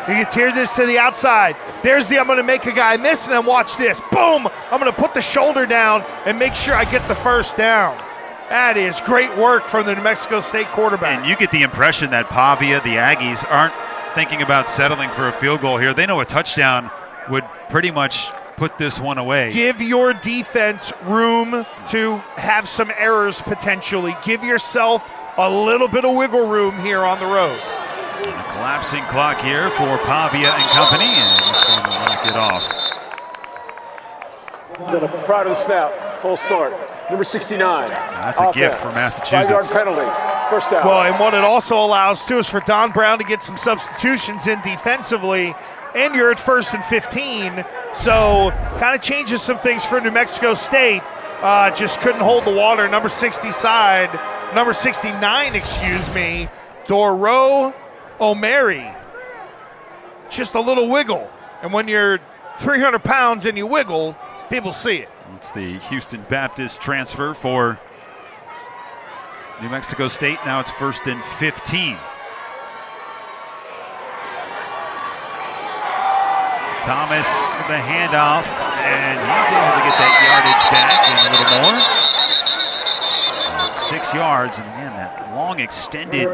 He tears this to the outside. There's the I'm going to make a guy miss, and then watch this. Boom! I'm going to put the shoulder down and make sure I get the first down. That is great work from the New Mexico State quarterback. And you get the impression that Pavia, the Aggies, aren't thinking about settling for a field goal here. They know a touchdown would pretty much put this one away. Give your defense room to have some errors potentially. Give yourself a little bit of wiggle room here on the road. And a collapsing clock here for Pavia and company, and just going to knock it off. Proud of the snap. Full start. Number 69. That's a gift for Massachusetts. 5-yard penalty. First down. Well, and what it also allows, too, is for Don Brown to get some substitutions in defensively, and you're at 1st and 15, so kind of changes some things for New Mexico State. Just couldn't hold the water. Number 69, excuse me, Doro O'Mary. Just a little wiggle. And when you're 300 pounds and you wiggle, people see it. It's the Houston Baptist transfer for New Mexico State. Now it's 1st and 15. Thomas with the handoff, and he's able to get that yardage back and a little more. 6 yards, and again, that long extended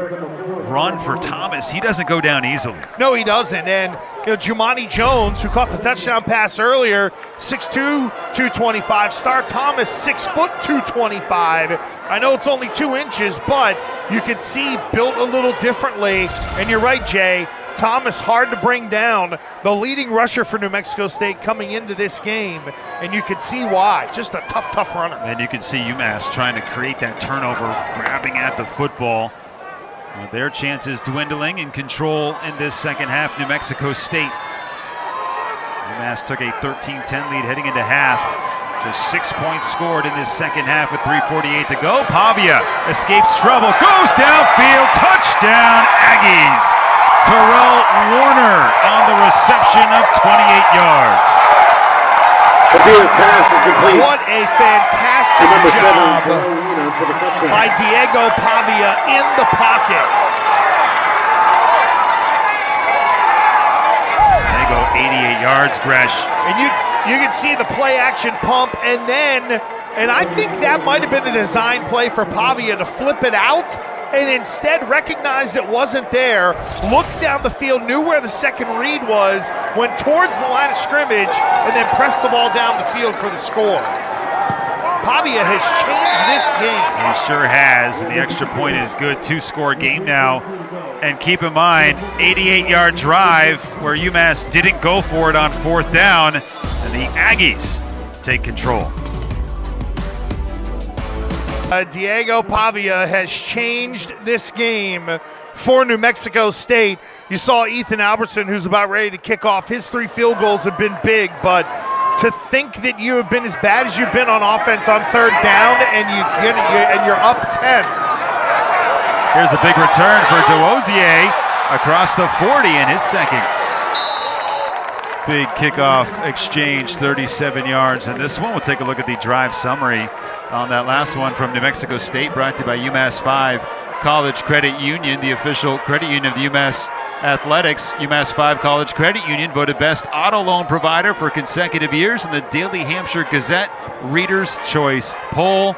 run for Thomas. He doesn't go down easily. No, he doesn't. And Jumani Jones, who caught the touchdown pass earlier, 6'2", 225. Star Thomas, 6 foot 225. I know it's only 2 inches, but you can see built a little differently. And you're right, Jay. Thomas hard to bring down, the leading rusher for New Mexico State coming into this game, and you can see why. Just a tough runner. And you can see UMass trying to create that turnover, grabbing at the football. With their chances dwindling in control in this second half, New Mexico State. UMass took a 13-10 lead heading into half. Just 6 points scored in this second half with 3:48 to go. Pavia escapes trouble, goes downfield, touchdown Aggies. Terrell Warner on the reception of 28 yards. What a fantastic job by Diego Pavia in the pocket. They go 88 yards, Gresh. And you can see the play action pump, and I think that might have been a design play for Pavia to flip it out, and instead recognized it wasn't there, looked down the field, knew where the second read was, went towards the line of scrimmage, and then pressed the ball down the field for the score. Pavia has changed this game. He sure has, and the extra point is good. 2-score game now And keep in mind, 88-yard drive where UMass didn't go for it on 4th down, and the Aggies take control. Diego Pavia has changed this game for New Mexico State. You saw Ethan Albertson, who's about ready to kick off. His 3 field goals have been big, but to think that you have been as bad as you've been on offense on 3rd down and you're up 10. Here's a big return for Duozier across the 40 in his second. Big kickoff exchange, 37 yards. And this one, we'll take a look at the drive summary on that last one from New Mexico State, brought to you by UMass 5 College Credit Union, the official credit union of the UMass Athletics. UMass 5 College Credit Union voted best auto loan provider for consecutive years in the Daily Hampshire Gazette Reader's Choice poll.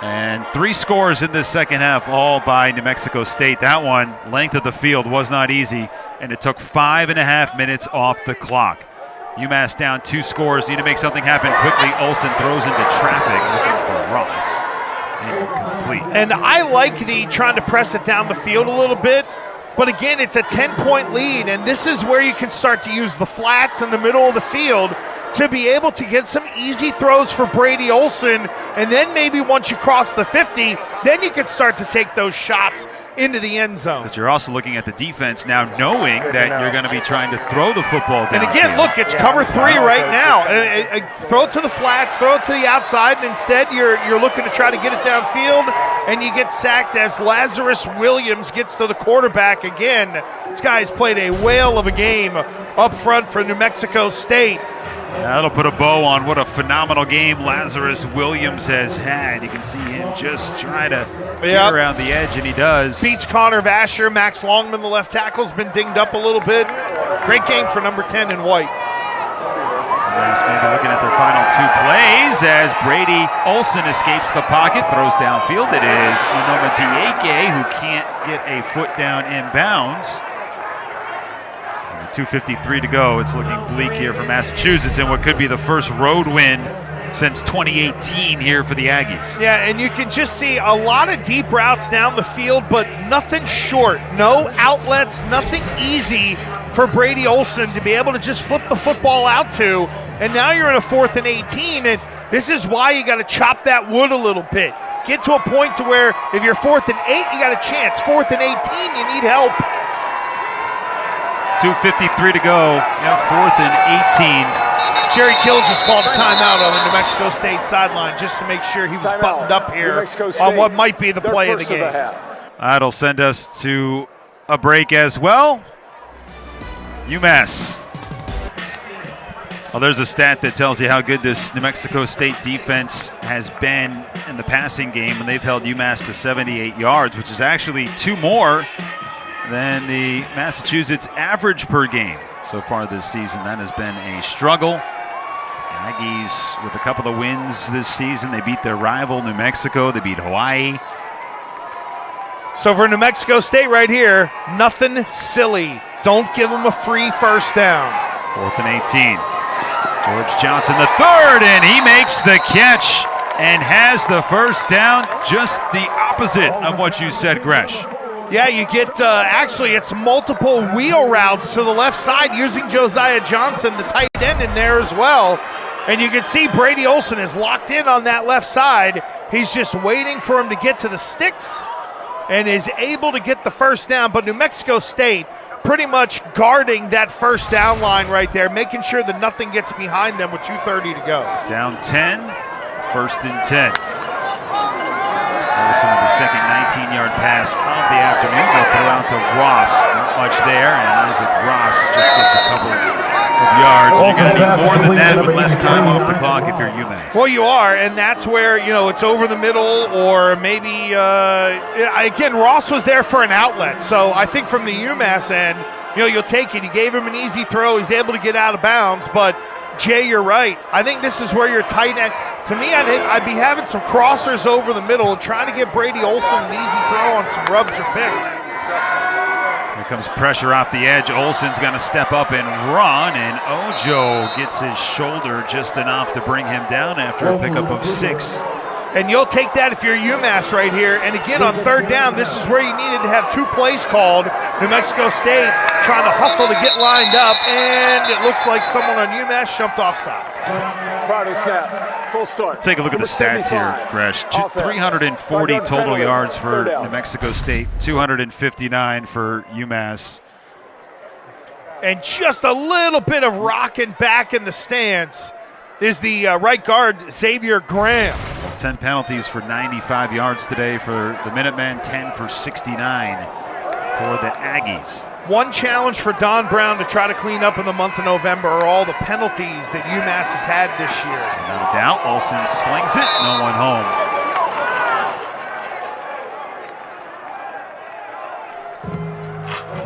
And 3 scores in this second half, all by New Mexico State. That one, length of the field, was not easy, and it took 5.5 minutes off the clock. UMass down 2 scores, need to make something happen quickly. Olsen throws into traffic, looking for Ross. Incomplete. And I like the trying to press it down the field a little bit, but again, it's a 10-point lead, and this is where you can start to use the flats in the middle of the field to be able to get some easy throws for Brady Olsen, and then maybe once you cross the 50, then you can start to take those shots into the end zone. But you're also looking at the defense now, knowing that you're going to be trying to throw the football down. And again, look, it's cover 3 right now. Throw it to the flats, throw it to the outside, and instead you're looking to try to get it downfield, and you get sacked as Lazarus Williams gets to the quarterback again. This guy's played a whale of a game up front for New Mexico State. That'll put a bow on what a phenomenal game Lazarus Williams has had. You can see him just try to get around the edge, and he does. Beats Connor Vasher. Max Longman, the left tackle, has been dinged up a little bit. Great game for number 10 in white. Yes, maybe looking at their final 2 plays as Brady Olsen escapes the pocket, throws downfield. It is Onoma Dieke who can't get a foot down inbounds. 2:53 to go. It's looking bleak here for Massachusetts in what could be the first road win since 2018 here for the Aggies. Yeah, and you can just see a lot of deep routes down the field, but nothing short. No outlets, nothing easy for Brady Olsen to be able to just flip the football out to. And now you're in a 4th and 18, and this is why you got to chop that wood a little bit. Get to a point to where if you're 4th and 8, you got a chance. 4th and 18, you need help. 2:53 to go. 4th and 18. Jerry Kill just called a timeout on the New Mexico State sideline just to make sure he was buttoned up here on what might be the play of the game. That'll send us to a break as well. UMass. Well, there's a stat that tells you how good this New Mexico State defense has been in the passing game, and they've held UMass to 78 yards, which is actually 2 more than the Massachusetts average per game so far this season. That has been a struggle. Aggies with a couple of wins this season. They beat their rival, New Mexico. They beat Hawaii. So for New Mexico State right here, nothing silly. Don't give them a free first down. 4th and 18. George Johnson the 3rd, and he makes the catch and has the first down. Just the opposite of what you said, Gresh. Yeah, you get, actually, it's multiple wheel routes to the left side using Josiah Johnson, the tight end, in there as well. And you can see Brady Olsen is locked in on that left side. He's just waiting for him to get to the sticks and is able to get the first down. But New Mexico State pretty much guarding that first down line right there, making sure that nothing gets behind them with 2:30 to go. Down 10, 1st and 10. Olsen with the second 19-yard pass of the afternoon. They'll throw out to Ross. Not much there, and Isaac Ross just gets a couple of yards. You're going to need more than that with less time off the clock if you're UMass. Well, you are, and that's where, it's over the middle, or maybe, again, Ross was there for an outlet. So I think from the UMass end, you'll take it. You gave him an easy throw. He's able to get out of bounds, but Jay, you're right. I think this is where your tight end, to me, I'd be having some crossers over the middle and trying to get Brady Olsen an easy throw on some rubs or picks. Here comes pressure off the edge. Olsen's going to step up and run, and Ojo gets his shoulder just enough to bring him down after a pickup of 6. And you'll take that if you're UMass right here. And again, on third down, this is where you needed to have 2 plays called. New Mexico State trying to hustle to get lined up, and it looks like someone on UMass jumped offside. Prior to snap, full start. Take a look at the stats here, Gresh. 340 total yards for New Mexico State, 259 for UMass. And just a little bit of rocking back in the stance is the right guard, Xavier Graham. 10 penalties for 95 yards today for the Minutemen, 10 for 69 for the Aggies. One challenge for Don Brown to try to clean up in the month of November are all the penalties that UMass has had this year. Without a doubt, Olsen slings it, no one home.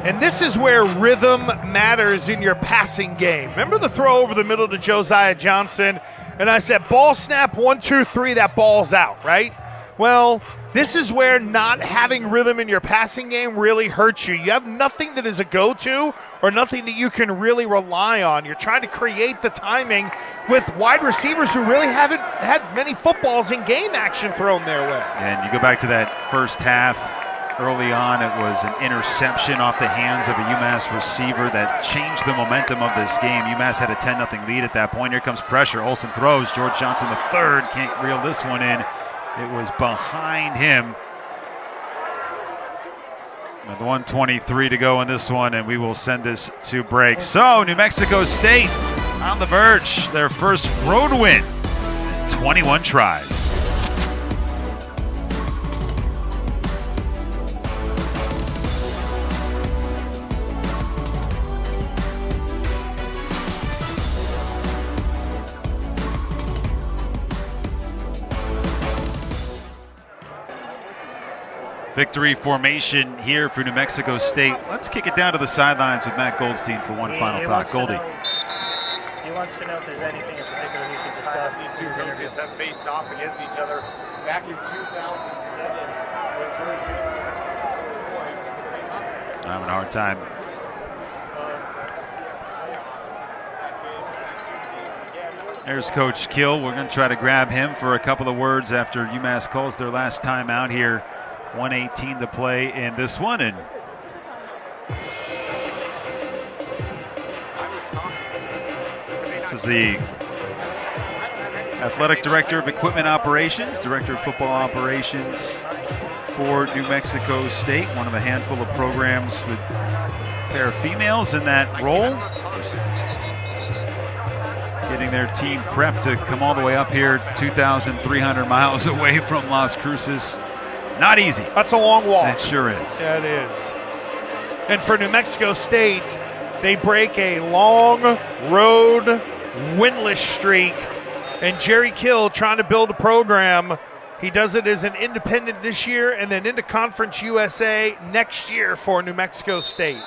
And this is where rhythm matters in your passing game. Remember the throw over the middle to Josiah Johnson? And I said, ball snap, 1, 2, 3, that ball's out, right? Well, this is where not having rhythm in your passing game really hurts you. You have nothing that is a go-to or nothing that you can really rely on. You're trying to create the timing with wide receivers who really haven't had many footballs in game action thrown their way. And you go back to that first half. Early on, it was an interception off the hands of a UMass receiver that changed the momentum of this game. UMass had a 10-0 lead at that point. Here comes pressure. Olsen throws. George Johnson III can't reel this one in. It was behind him. With 1:23 to go in this one, and we will send this to break. So, New Mexico State on the verge. Their first road win in 21 tries. Victory formation here for New Mexico State. Let's kick it down to the sidelines with Matt Goldstein for one final thought. Goldie. He wants to know if there's anything in particular he should discuss. These two coaches have faced off against each other back in 2007 when Jerry I'm having a hard time. There's Coach Kill. We're going to try to grab him for a couple of words after UMass calls their last time out here. 1:18 to play in this one, and this is the athletic director of equipment operations, director of football operations for New Mexico State, one of a handful of programs with a pair of females in that role. Getting their team prepped to come all the way up here 2,300 miles away from Las Cruces. Not easy. That's a long walk. It sure is. Yeah, it is. And for New Mexico State, they break a long road winless streak. And Jerry Kill trying to build a program. He does it as an independent this year and then into Conference USA next year for New Mexico State.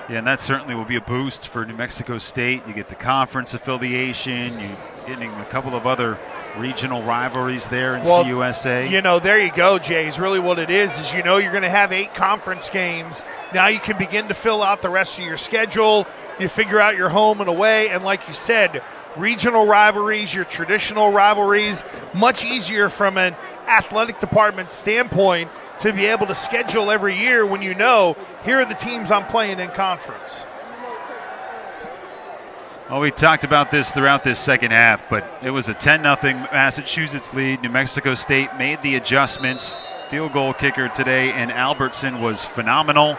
Yeah, and that certainly will be a boost for New Mexico State. You get the conference affiliation. You're getting a couple of other regional rivalries there in CUSA. You know, there you go, Jay. Is really what it is you know you're going to have 8 conference games. Now you can begin to fill out the rest of your schedule. You figure out your home and away. And like you said, regional rivalries, your traditional rivalries, much easier from an athletic department standpoint to be able to schedule every year when you know here are the teams I'm playing in conference. Well, we talked about this throughout this second half, but it was a 10-0 Massachusetts lead. New Mexico State made the adjustments. Field goal kicker today, and Albertson was phenomenal.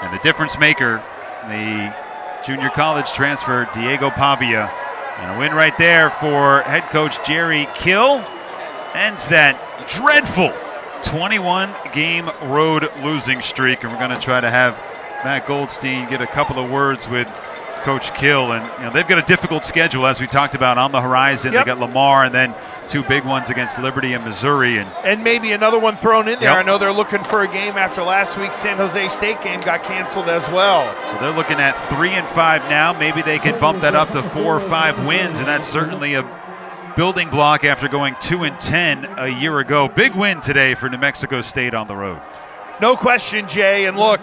And the difference maker, the junior college transfer, Diego Pavia. And a win right there for head coach Jerry Kill. Ends that dreadful 21-game road losing streak. And we're going to try to have Matt Goldstein get a couple of words with Coach Kill, and you know, they've got a difficult schedule as we talked about on the horizon. They got Lamar and then 2 big ones against Liberty and Missouri, and maybe another one thrown in there. I know they're looking for a game after last week's San Jose State game got canceled as well. So they're looking at 3-5 now. Maybe they can bump that up to 4 or 5 wins, and that's certainly a building block after going 2-10 a year ago. Big win today for New Mexico State on the road. No question, Jay. And look,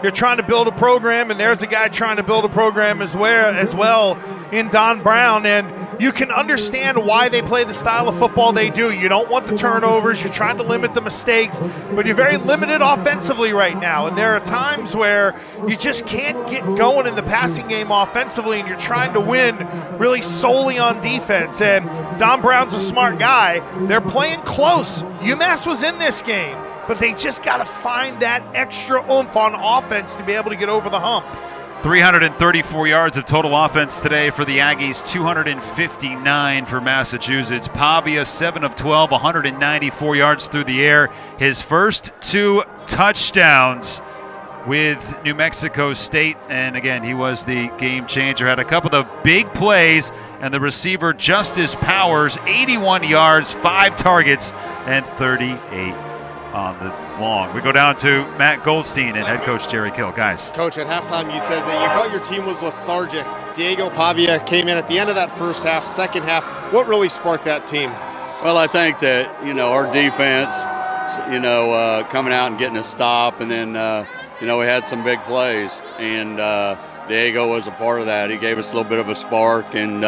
They're trying to build a program, and there's a guy trying to build a program as well in Don Brown, and you can understand why they play the style of football they do. You don't want the turnovers. You're trying to limit the mistakes, but you're very limited offensively right now, and there are times where you just can't get going in the passing game offensively, and you're trying to win really solely on defense, and Don Brown's a smart guy. They're playing close. UMass was in this game, but they just got to find that extra oomph on offense to be able to get over the hump. 334 yards of total offense today for the Aggies, 259 for Massachusetts. Pavia, 7 of 12, 194 yards through the air. His first 2 touchdowns with New Mexico State, and again, he was the game changer. Had a couple of big plays, and the receiver Justice Powers, 81 yards, 5 targets, and 38 on the long. We go down to Matt Goldstein and head coach Jerry Kill. Guys. Coach, at halftime you said that you felt your team was lethargic. Diego Pavia came in at the end of that first half, second half. What really sparked that team? Well, I think that, our defense, coming out and getting a stop, and then, we had some big plays, and Diego was a part of that. He gave us a little bit of a spark, and,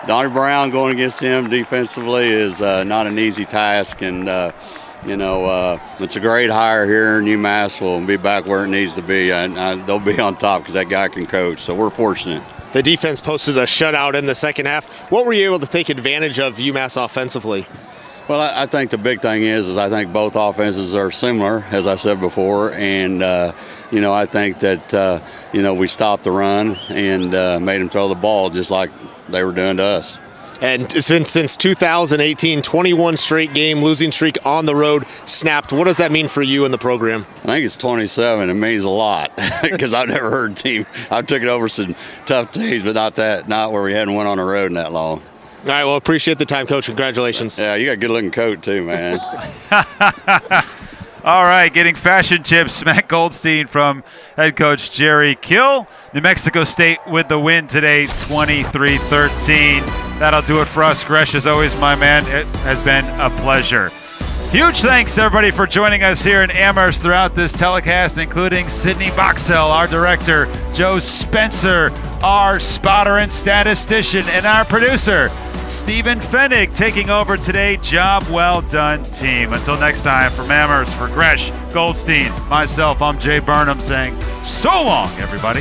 Donnie Brown going against him defensively is not an easy task, and it's a great hire here in UMass. Will be back where it needs to be, and they'll be on top because that guy can coach. So we're fortunate. The defense posted a shutout in the second half. What were you able to take advantage of UMass offensively? Well, I think the big thing is I think both offenses are similar, as I said before, and I think that we stopped the run and made them throw the ball just like they were doing to us. And it's been since 2018, 21 straight game losing streak on the road snapped. What does that mean for you in the program? I think it's 27. It means a lot because I've never heard a team. I took it over some tough teams, but not where we hadn't went on the road in that long. All right, well, appreciate the time, Coach. Congratulations. Yeah, you got a good-looking coat too, man. All right, getting fashion tips, Matt Goldstein from head coach Jerry Kill. New Mexico State with the win today, 23-13. That'll do it for us. Gresh, as always, my man, it has been a pleasure. Huge thanks, everybody, for joining us here in Amherst throughout this telecast, including Sydney Boxell, our director, Joe Spencer, our spotter and statistician, and our producer, Stephen Fennig, taking over today. Job well done, team. Until next time, from Amherst, for Gresh, Goldstein, myself, I'm Jay Burnham saying so long, everybody.